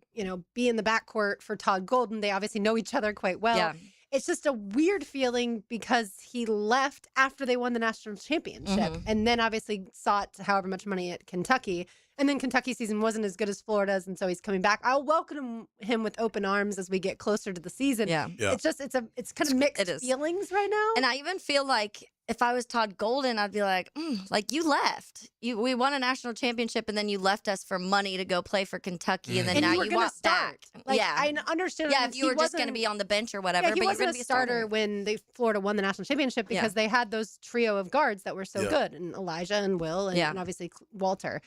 be in the backcourt for Todd Golden. They obviously know each other quite well. Yeah. It's just a weird feeling because he left after they won the national championship and then obviously sought however much money at Kentucky. And then Kentucky's season wasn't as good as Florida's, and so he's coming back. I'll welcome him with open arms as we get closer to the season. Yeah. It's just it's kind of mixed feelings right now. And I even feel like if I was Todd Golden, I'd be like, like you left. We won a national championship, and then you left us for money to go play for Kentucky, and then now you want back. Like, yeah, I understand. Yeah, if you were just going to be on the bench or whatever, Yeah, he but wasn't you're a going to be starter when Florida won the national championship because they had those trio of guards that were so good, and Elijah and Will, and obviously Walter.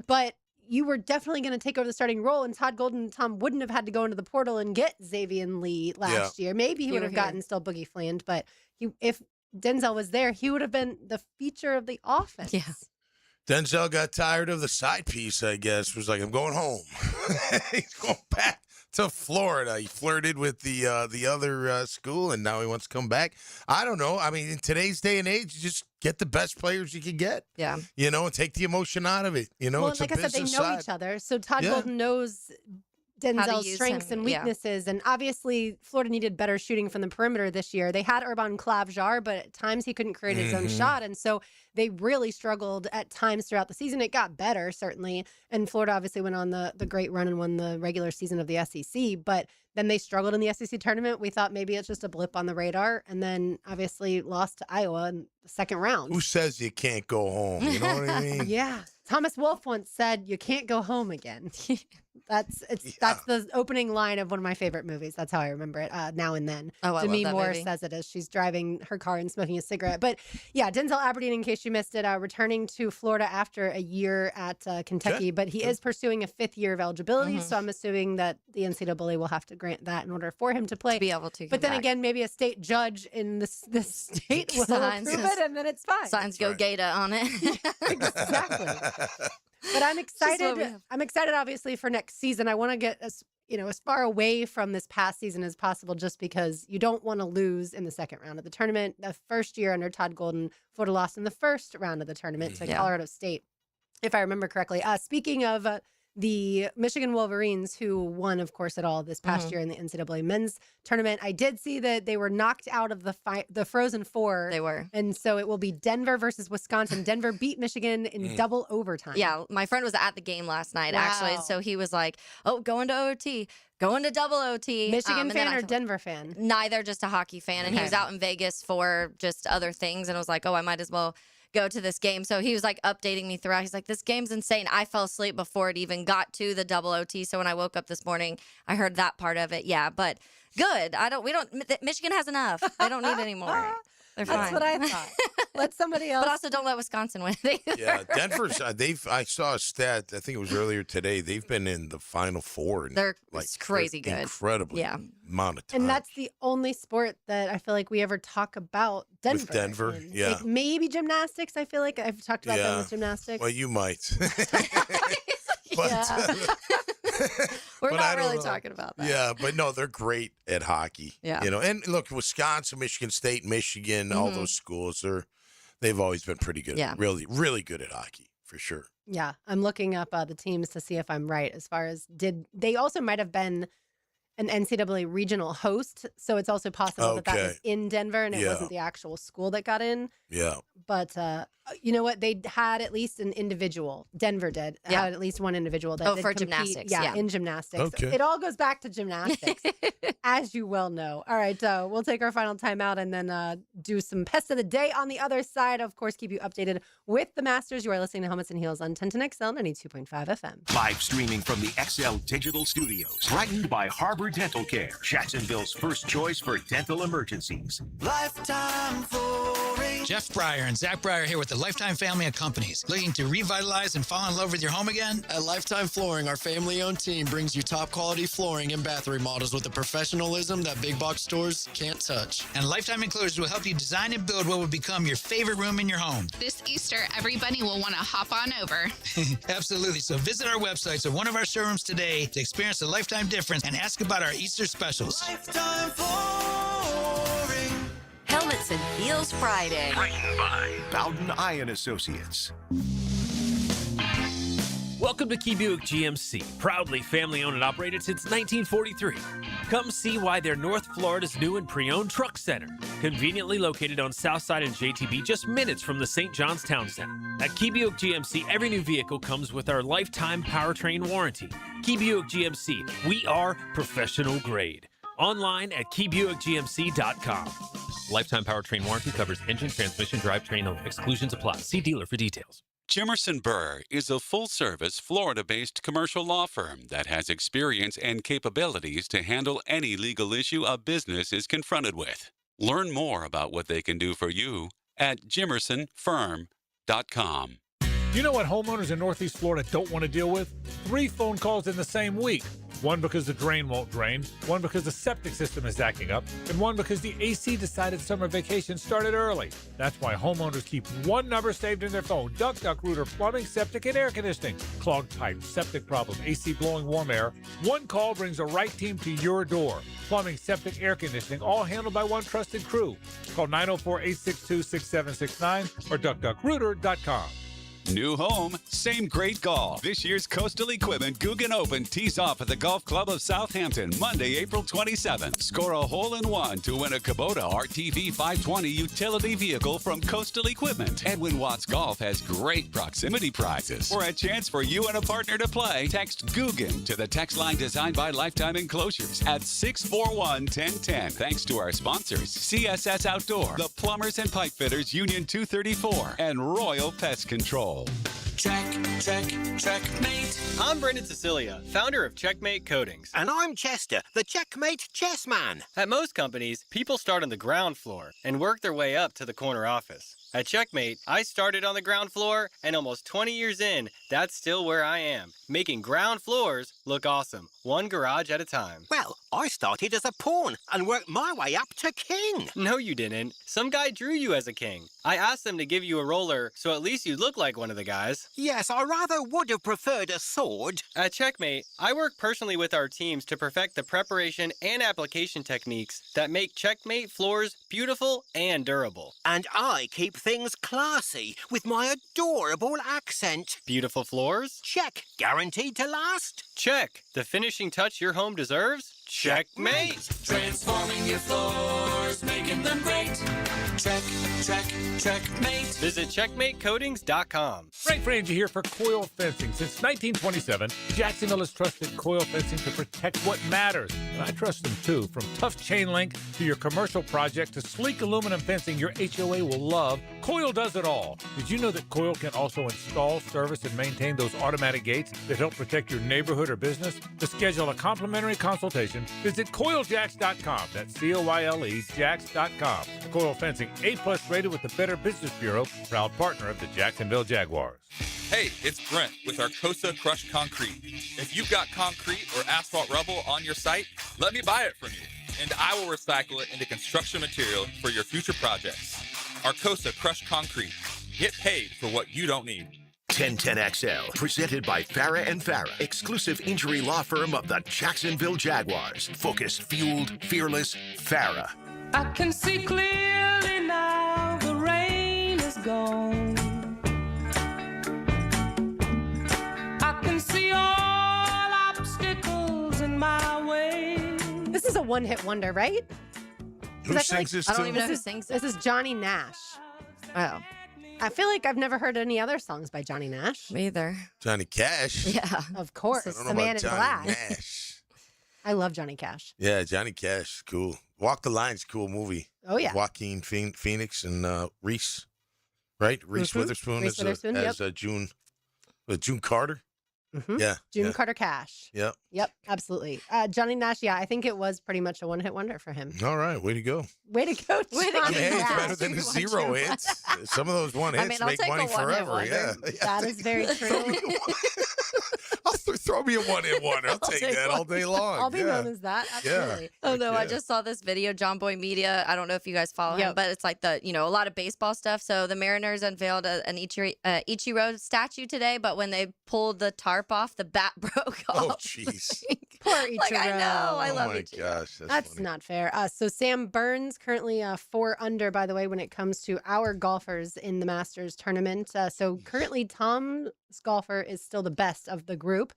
But you were definitely going to take over the starting role, and Todd Golden and Tom wouldn't have had to go into the portal and get Xavier Lee last year. Maybe he would have gotten still Boogie Fland, but if Denzel was there, he would have been the feature of the offense. Yeah. Denzel got tired of the side piece, I guess. Was like, I'm going home. He's going back to Florida. He flirted with the other school, and now he wants to come back. I don't know. I mean, in today's day and age, you just get the best players you can get. Yeah. And take the emotion out of it. Well, it's like a I said, they know business side. each other. So Todd Golden knows Denzel's use strengths him, and weaknesses. And obviously, Florida needed better shooting from the perimeter this year. They had Urban Klavjar, but at times he couldn't create his own shot. And so they really struggled at times throughout the season. It got better, certainly. And Florida obviously went on the great run and won the regular season of the SEC. But then they struggled in the SEC tournament. We thought maybe it's just a blip on the radar. And then obviously lost to Iowa in the second round. Who says you can't go home? You know what I mean? Yeah. Thomas Wolfe once said, "You can't go home again." That's the opening line of one of my favorite movies. That's how I remember it. Now and Then. Oh, I Demi love that Moore movie. says it as she's driving her car and smoking a cigarette. But yeah, Denzel Aberdeen, in case you missed it, returning to Florida after a year at Kentucky, but he is pursuing a 5th year of eligibility. So I'm assuming that the NCAA will have to grant that in order for him to play. To be able to. But then again, maybe a state judge in this state will Signs approve it, and then it's fine. Signs Go Gator on it. Exactly. But I'm excited. I'm excited, obviously, for next season. I want to get as far away from this past season as possible, just because you don't want to lose in the second round of the tournament. The first year under Todd Golden, Florida lost in the first round of the tournament to Colorado State, if I remember correctly. Speaking of the Michigan Wolverines, who won, of course, it all this past year in the NCAA men's tournament. I did see that they were knocked out of the Frozen Four. They were. And so it will be Denver versus Wisconsin. Denver beat Michigan in double overtime. Yeah, my friend was at the game last night, actually. So he was like, oh, going to OT, going to double OT. Michigan fan or Denver fan? Neither, just a hockey fan. And he was out in Vegas for just other things and was like, oh, I might as well go to this game. So he was like updating me throughout. He's like, this game's insane. I fell asleep before it even got to the double OT. So when I woke up this morning, I heard that part of it. Yeah, but good. Michigan has enough. They don't need any more. They're fine. That's what I thought. Let somebody else. But also don't let Wisconsin win it either. Yeah, Denver's, I saw a stat, I think it was earlier today, they've been in the Final Four. They're crazy good. Incredibly amount of time. And that's the only sport that I feel like we ever talk about Denver. With Denver, in. yeah. Like maybe gymnastics. I feel like I've talked about them with gymnastics. Well, you might. We're but not really talking about that. Yeah, but no, they're great at hockey. Yeah. And look, Wisconsin, Michigan State, Michigan, all those schools, they've always been pretty good. Yeah. Really, really good at hockey, for sure. Yeah, I'm looking up the teams to see if I'm right as far as they also might have been an NCAA regional host. So it's also possible that was in Denver and it wasn't the actual school that got in. Yeah. But you know what? They had at least an individual. Denver had at least one individual that did for compete, gymnastics. in gymnastics. Okay. It all goes back to gymnastics, as you well know. All right, we'll take our final timeout and then do some Pest of the Day on the other side. Of course, keep you updated with the Masters. You are listening to Helmets and Heels on 1010XL 92.5 FM. Live streaming from the XL Digital Studios. Brightened by Harbor Dental Care, Jacksonville's first choice for dental emergencies. Lifetime Flooring. Jeff Breyer and Zach Breyer here with the Lifetime family of companies. Looking to revitalize and fall in love with your home again? At Lifetime Flooring, our family-owned team brings you top-quality flooring and bath remodels with the professionalism that big box stores can't touch. And Lifetime Enclosures will help you design and build what will become your favorite room in your home. This Easter, everybody will want to hop on over. Absolutely. So visit our websites or one of our showrooms today to experience the Lifetime difference and ask about our Easter specials. Lifetime Flooring. Helmets and Heels Friday. Brightened by Bowden Iron Associates. Welcome to Key Buick GMC, proudly family-owned and operated since 1943. Come see why they're North Florida's new and pre-owned truck center, conveniently located on Southside and JTB, just minutes from the St. John's Town Center. At Key Buick GMC, every new vehicle comes with our lifetime powertrain warranty. Key Buick GMC, we are professional grade. Online at keybuickgmc.com. Lifetime powertrain warranty covers engine, transmission, drivetrain only. Exclusions apply. See dealer for details. Jimerson Burr is a full-service, Florida-based commercial law firm that has experience and capabilities to handle any legal issue a business is confronted with. Learn more about what they can do for you at jimersonfirm.com. You know what homeowners in Northeast Florida don't want to deal with? 3 phone calls in the same week. One because the drain won't drain, one because the septic system is acting up, and one because the AC decided summer vacation started early. That's why homeowners keep one number saved in their phone: Duck, Plumbing, Septic, and Air Conditioning. Clogged pipes, septic problem, AC blowing warm air. One call brings the right team to your door. Plumbing, septic, air conditioning, all handled by one trusted crew. Call 904-862-6769 or duckduckrooter.com. New home, same great golf. This year's Coastal Equipment Guggen Open tees off at the Golf Club of Southampton, Monday, April 27th. Score a hole-in-one to win a Kubota RTV 520 utility vehicle from Coastal Equipment. Edwin Watts Golf has great proximity prizes. For a chance for you and a partner to play, text Guggen to the text line designed by Lifetime Enclosures at 641-1010. Thanks to our sponsors, CSS Outdoor, the Plumbers and Pipe Fitters Union 234, and Royal Pest Control. Checkmate. I'm Brendan Cecilia, founder of Checkmate Coatings. And I'm Chester, the Checkmate Chessman. At most companies, people start on the ground floor and work their way up to the corner office. At Checkmate, I started on the ground floor, and almost 20 years in, that's still where I am, making ground floors look awesome, one garage at a time. Well, I started as a pawn and worked my way up to king. No, you didn't. Some guy drew you as a king. I asked them to give you a roller, so at least you'd look like one of the guys. Yes, I rather would have preferred a sword. At Checkmate, I work personally with our teams to perfect the preparation and application techniques that make Checkmate floors beautiful and durable. And I keep things classy with my adorable accent. Beautiful floors? Check. Guaranteed to last? Check. The finishing touch your home deserves? Checkmate. Transforming your floors, making them great. Checkmate. Visit checkmatecoatings.com. Frank Frangie here for Coil Fencing. Since 1927, Jacksonville has trusted Coil Fencing to protect what matters. And I trust them too. From tough chain link to your commercial project to sleek aluminum fencing your HOA will love, Coil does it all. Did you know that Coil can also install, service, and maintain those automatic gates that help protect your neighborhood or business? To schedule a complimentary consultation, visit CoilJacks.com. That's COYLE Jacks.com. Coil Fencing, A+ rated with the Better Business Bureau, proud partner of the Jacksonville Jaguars. Hey, it's Brent with Arcosa Crushed Concrete. If you've got concrete or asphalt rubble on your site, let me buy it from you, and I will recycle it into construction material for your future projects. Arcosa Crushed Concrete. Get paid for what you don't need. 1010XL, presented by Farah and Farah, exclusive injury law firm of the Jacksonville Jaguars. Focused, fueled, fearless, Farah. I can see clearly now, the rain is gone. I can see all obstacles in my way. This is a one-hit wonder, right? Who sings this? I don't even know who sings it. This is Johnny Nash. Oh. I feel like I've never heard any other songs by Johnny Nash. Me either. Johnny Cash. Yeah. Of course. I don't know The Man about in Johnny Black. Nash. I love Johnny Cash. Yeah, Johnny Cash, cool. Walk the Line's cool movie. Oh, yeah. Joaquin Phoenix and Reese, right? Reese Witherspoon Reese Witherspoon, as June Carter. Mhm. Yeah. June yeah. Carter Cash. Yep. Yep, absolutely. Johnny Nash, yeah, I think it was pretty much a one-hit wonder for him. All right, way to go. Way to go, Way to Johnny go. Hey, it's Nash. better than the zero hits. Some of those one hits I mean, I'll make take money a one-hit forever. wonder. Yeah. That is very true. Throw me a one-hit wonder. I'll take that all day long. I'll be yeah. known as that. Absolutely. Oh no, I yeah. just saw this video, John Boy Media. I don't know if you guys follow him, Yep. but it's like a lot of baseball stuff. So the Mariners unveiled an Ichiro statue today, but when they pulled the tarp off, the bat broke Oh, off. jeez. Poor Ichiro. Like, I know. I love Oh, my Ichiro. gosh. That's funny. not fair. So Sam Burns currently 4 under, by the way, when it comes to our golfers in the Masters tournament. So currently Tom's golfer is still the best of the group.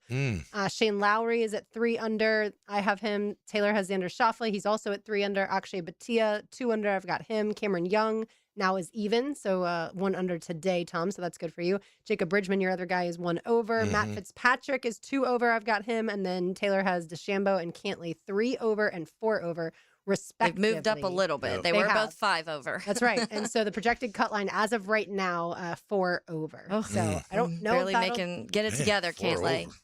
Shane Lowry is at 3 under. I have him. Taylor has Xander Schauffele. He's also at 3 under. Akshay Bhatia, 2 under. I've got him. Cameron Young now is even. So 1 under today, Tom. So that's good for you. Jacob Bridgman, your other guy, is 1 over. Matt Fitzpatrick is 2 over. I've got him. And then Taylor has DeChambeau and Cantley 3 over and 4 over. They've Respectively. moved up a little bit. Yep. They They were have. both 5 over. That's right. And so the projected cut line as of right now, 4 over. Oh, So I don't know. Barely if that'll- get it Man, together, 4 Cantley. over.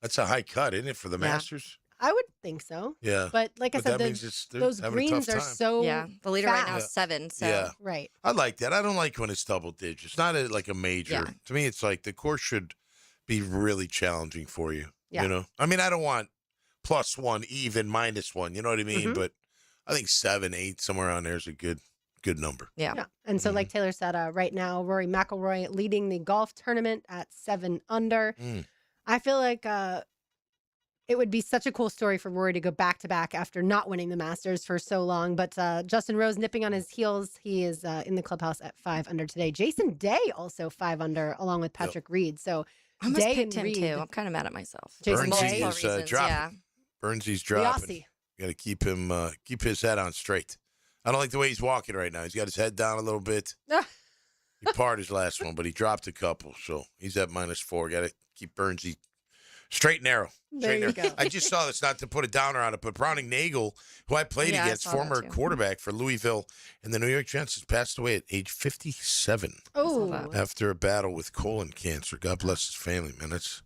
That's a high cut, isn't it, for the Yeah. Masters? I would think so. Yeah. But like I But said, that means they're those having a greens tough are time. so Yeah, the leader right now is fast. 7. So Yeah. Right. I like that. I don't like when it's double digits. It's not like a major. Yeah. To me, it's like the course should be really challenging for you. Yeah. You know? I mean, I don't want +1, even, -1. You know what I mean? Mhm. But I think 7, 8, somewhere around there is a good number. yeah. And so, like Taylor said, right now, Rory McIlroy leading the golf tournament at 7 under. Mm. I feel like it would be such a cool story for Rory to go back to back after not winning the Masters for so long. But Justin Rose nipping on his heels. He is in the clubhouse at 5 under today. Jason Day also 5 under, along with Patrick Reed. So I almost Day picked and him Reed. too. I'm kind of mad at myself. Jason Burnsy Day. is Reasons, dropping. yeah. Burnsy's The dropping. Aussie. You got to keep him, keep his head on straight. I don't like the way he's walking right now. He's got his head down a little bit. He parred his last one, but he dropped a couple, so he's at -4. Got to keep Burnsy straight and narrow. There you go. I just saw this, not to put a downer on it, but Browning Nagel, who I played Yeah, I against, saw that former too. quarterback for Louisville and the New York Giants, has passed away at age 57 Oh, after a battle with colon cancer. God bless his family, man. That's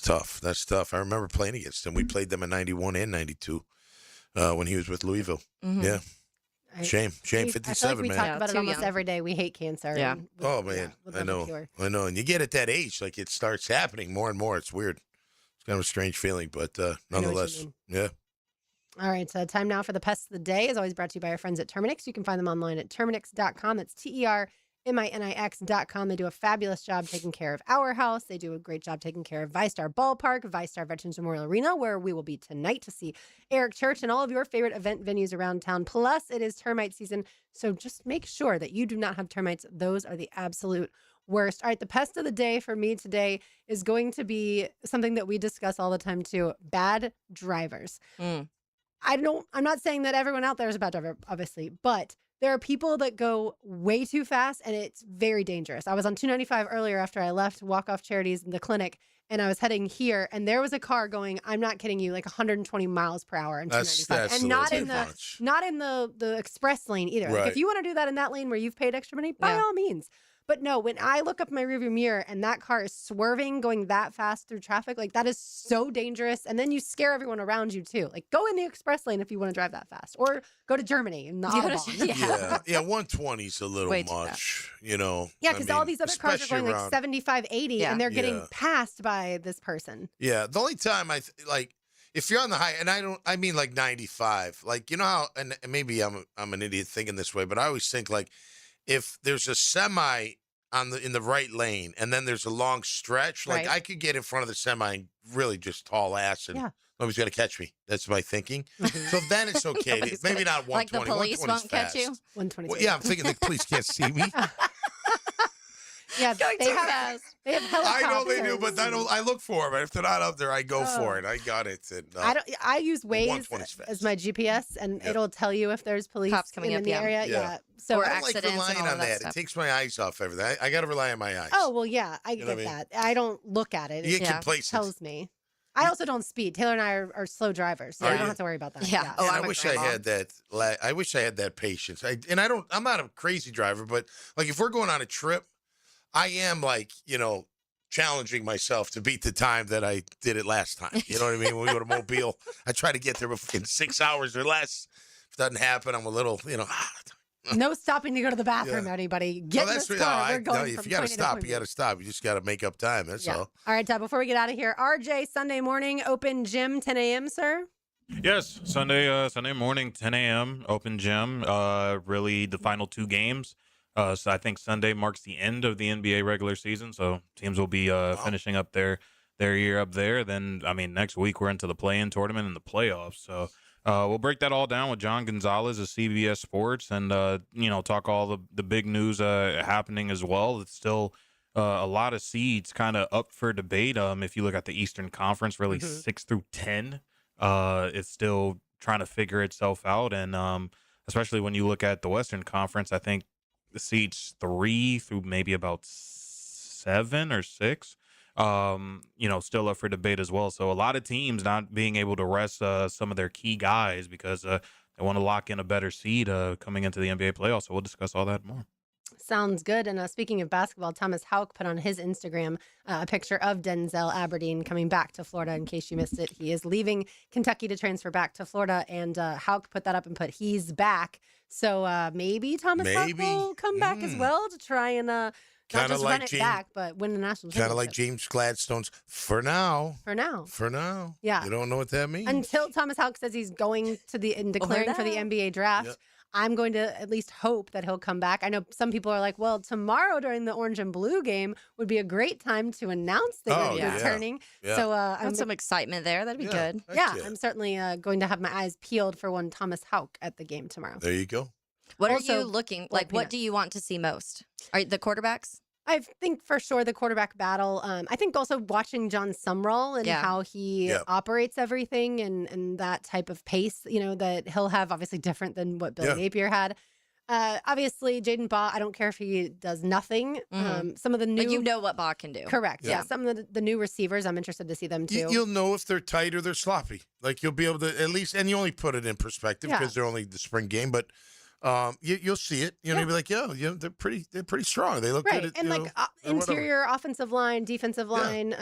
tough. That's tough. I remember playing against him. We played them in 91 and 92 when he was with Louisville. Mhm. Yeah. Shame. I feel like 57, we man. talk about it Too almost young. every day. We hate cancer. Yeah. and Oh, man. would I love a know. cure. I know. And you get at that age, like it starts happening more and more. It's weird. It's kind of a strange feeling, but nonetheless. mean. Yeah. All right, so time now for the pest of the day is always brought to you by our friends at Terminix. You can find them online at Terminix.com. That's MINIX.com. They do a fabulous job taking care of our house. They do a great job taking care of ViStar Ballpark, ViStar Veterans Memorial Arena, where we will be tonight to see Eric Church and all of your favorite event venues around town. Plus, it is termite season, so just make sure that you do not have termites. Those are the absolute worst. All right, the pest of the day for me today is going to be something that we discuss all the time too: bad drivers. I'm not saying that everyone out there is a bad driver, obviously, but there are people that go way too fast, and it's very dangerous. I was on 295 earlier after I left Walk Off Charities in the clinic, and I was heading here, and there was a car going, I'm not kidding you, like 120 miles per hour on 295. That's And much. not in the express lane either. Like, Right. if you want to do that in that lane where you've paid extra money, by all means. But no, when I look up my rearview mirror and that car is swerving, going that fast through traffic, like that is so dangerous. And then you scare everyone around you too. Like, go in the express lane if you want to drive that fast, or go to Germany in the Autobahn. Yeah, 120 is a little Way too much, you know. Yeah, I because mean, all these other cars are especially going like around- 75, 80, and they're getting Yeah. passed by this person. Yeah, the only time like if you're on the high, and I mean like 95, like, you know how, and maybe I'm an idiot thinking this way, but I always think like if there's a semi in the right lane and then there's a long stretch, like Right. I could get in front of the semi and really just haul ass and Yeah. nobody's gonna catch me. That's my thinking. So then it's okay. Nobody's Maybe gonna- not 120. Like the police 120's won't catch fast. you? 120. Well, yeah, I'm thinking the police can't see me. Yeah, Going they too have, fast. they have I helicopters. know they do, but I look for them. If they're not up there, I go for Oh. it. I got it. And, I use Waze 120's fast. as my GPS, and Yep. it'll tell you if there's police Cops coming in up, the yeah. area. Yeah. So Or I don't like accidents and relying all of on that that. stuff. It takes my eyes off everything. I got to rely on my eyes. Oh, well, yeah, I You know get what I mean? that. I don't look at it. You It get complacent. tells me. I also don't speed. Taylor and I are slow drivers, so Are I don't you? have to worry about that. Yeah. And I wish I had that. I wish I had that patience. I'm not a crazy driver, but like if we're going on a trip, I am like, challenging myself to beat the time that I did it last time. You know what I mean? When we go to Mobile, I try to get there in 6 hours or less. If it doesn't happen, I'm a little, No stopping to go to the bathroom, Yeah. anybody. Get in this what- car. We're no, going if from you got to point A stop, point you got to stop. You just got to make up time. That's Yeah. all. All right, before we get out of here, RJ, Sunday morning, open gym, 10 a.m., sir? Yes, Sunday morning, 10 a.m. open gym. Really, the final two games. So I think Sunday marks the end of the NBA regular season. So teams will be finishing up their year up there. Then next week we're into the play-in tournament and the playoffs. So we'll break that all down with John Gonzalez of CBS Sports, and talk all the big news happening as well. It's still a lot of seeds kind of up for debate. If you look at the Eastern Conference, really 6 through 10. It's still trying to figure itself out, and especially when you look at the Western Conference, I think the seeds 3 through maybe about 7 or 6, still up for debate as well. So a lot of teams not being able to rest some of their key guys because they want to lock in a better seed coming into the NBA playoffs. So we'll discuss all that more. Sounds good. And speaking of basketball, Thomas Houck put on his Instagram a picture of Denzel Aberdeen coming back to Florida. In case you missed it, he is leaving Kentucky to transfer back to Florida. And Houck put that up and put, he's back. So maybe Thomas Houck will come back as well to try and not Kinda just like run it James- back, but win the national Kind championship. of like James Gladstone's for now. For now. For now. Yeah. You don't know what that means. Until Thomas Houck says he's going to declaring for the NBA draft. Yep. I'm going to at least hope that he'll come back. I know some people are like, well, tomorrow during the Orange and Blue game would be a great time to announce that Oh, you're yeah. returning. Yeah. So Got I'm some excitement there. That'd be good. yeah, I'm certainly going to have my eyes peeled for one Thomas Houck at the game tomorrow. There you go. What Also, are you looking like? What do you want to see most? Are the quarterbacks? I think for sure the quarterback battle. I think also watching John Sumrall and Yeah. how he Yeah. operates everything and that type of pace, that he'll have obviously different than what Billy Yeah. Napier had. Obviously, Jaden Baugh, I don't care if he does nothing. Some of the new, Like you know what Baugh can do. correct. Yeah. Yeah. Some of the new receivers, I'm interested to see them too. You'll know if they're tight or they're sloppy. Like you'll be able to at least, and you only put it in perspective Yeah. because they're only the spring game, but you'll see it. You'll be like, they're pretty strong. They look Right, good. At, and you like know, or whatever. interior offensive line, defensive line,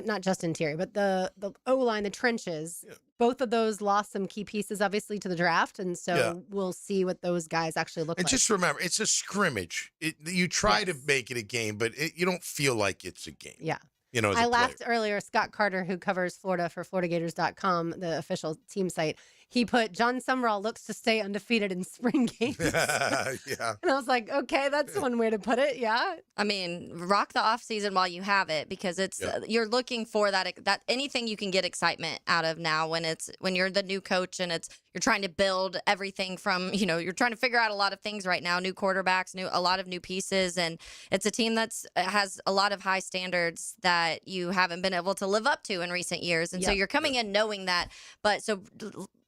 not just interior, but the O line, the trenches. Both of those lost some key pieces, obviously, to the draft, and so Yeah. we'll see what those guys actually look And like. just remember, it's a scrimmage. You try to make it a game, but you don't feel like it's a game. Yeah. You know, as I a laughed player. earlier. Scott Carter, who covers Florida for FloridaGators.com, the official team site, he put John Summerall looks to stay undefeated in spring games. Yeah. And I was like, okay, that's one way to put it. Yeah. I mean, rock the off season while you have it, because it's you're looking for that anything you can get excitement out of now when you're the new coach and you're trying to build everything from, you're trying to figure out a lot of things right now, new quarterbacks, a lot of new pieces, and it's a team has a lot of high standards that you haven't been able to live up to in recent years. And so you're coming in knowing that, but so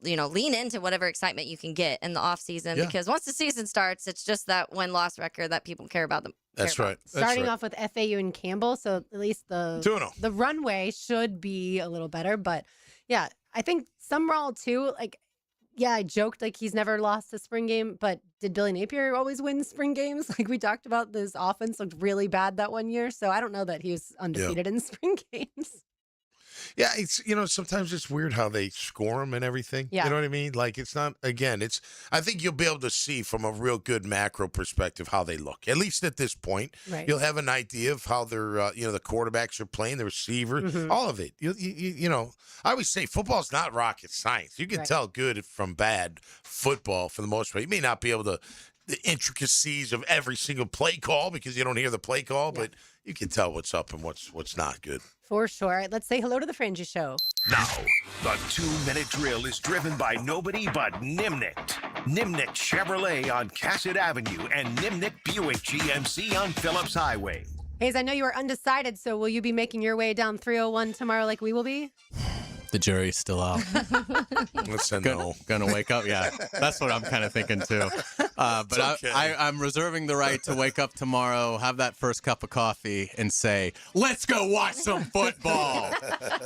lean into whatever excitement you can get in the off season, because once the season starts, it's just that win-loss record that people care about. That's right. Starting off with FAU and Campbell, so at least the runway should be a little better. But yeah, I think Summerall too. I joked he's never lost a spring game, but did Billy Napier always win spring games? We talked about, this offense looked really bad that one year, so I don't know that he was undefeated in spring games. Yeah, it's sometimes it's weird how they score them and everything. Yeah. You know what I mean? It's not, again, I think you'll be able to see from a real good macro perspective how they look. At least at this point, you'll have an idea of how they're the quarterbacks are playing, the receiver, all of it. I always say football's not rocket science. You can tell good from bad football for the most part. You may not be able to the intricacies of every single play call because you don't hear the play call, but you can tell what's up and what's not good. For sure. All right, let's say hello to the Frangie Show. Now, the 2-minute drill is driven by nobody but Nimnicht. Nimnicht Chevrolet on Cassett Avenue and Nimnicht Buick GMC on Phillips Highway. Hayes, I know you are undecided, so will you be making your way down 301 tomorrow like we will be? The jury's still out. Listen, gonna wake up. Yeah, that's what I'm kind of thinking too. But okay. I'm reserving the right to wake up tomorrow, have that first cup of coffee, and say, "Let's go watch some football."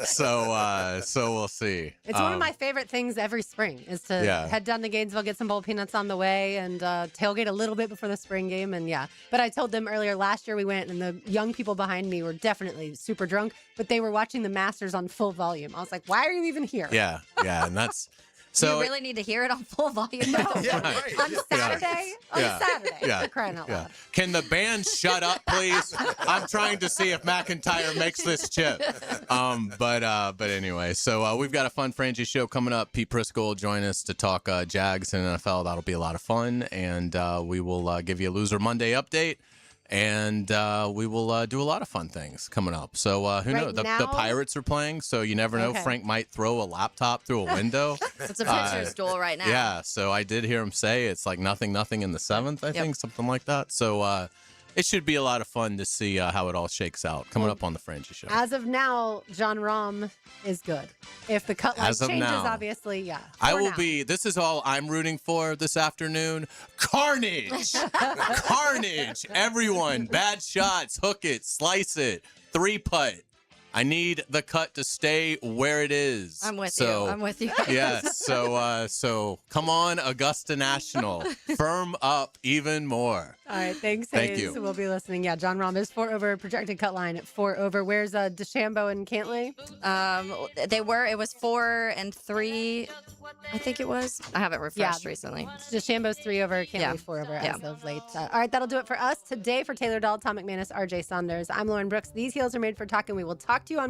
So we'll see. It's one of my favorite things every spring is to head down to Gainesville, get some bowl peanuts on the way, and tailgate a little bit before the spring game. And but I told them earlier last year we went, and the young people behind me were definitely super drunk, but they were watching the Masters on full volume. I was like, why are you even here? Yeah, and that's so. You really need to hear it on full volume on Saturday. On Saturday, for crying out loud. Can the band shut up, please? I'm trying to see if McIntyre makes this chip. But anyway, so we've got a fun Frangie show coming up. Pete Prisco will join us to talk Jags and NFL. That'll be a lot of fun, and we will give you a Loser Monday update. And we will do a lot of fun things coming up. So who knows? The Pirates are playing, so you never know. Frank might throw a laptop through a window. It's a pitcher's duel right now. Yeah, so I did hear him say it's like nothing in the seventh, I think, something like that. So it should be a lot of fun to see how it all shakes out coming up on the Frangie Show. As of now, John Rahm is good. If the cut line changes, obviously, I will be. This is all I'm rooting for this afternoon. Carnage! Carnage! Everyone, bad shots, hook it, slice it, 3-putt. I need the cut to stay where it is. I'm with you. I'm with you. Yes. So come on, Augusta National. Firm up even more. All right. Thanks, Thank Hayes. you. We'll be listening. Yeah, John Rahm is 4 over, projected cut line at 4 over. Where's DeChambeau and Cantley? It was 4 and 3, I think it was. I haven't refreshed recently. DeChambeau's 3 over, Cantley 4 over as of late. All right, that'll do it for us today. For Taylor Dahl, Tom McManus, RJ Saunders, I'm Lauren Brooks. These heels are made for talking. We will talk to you on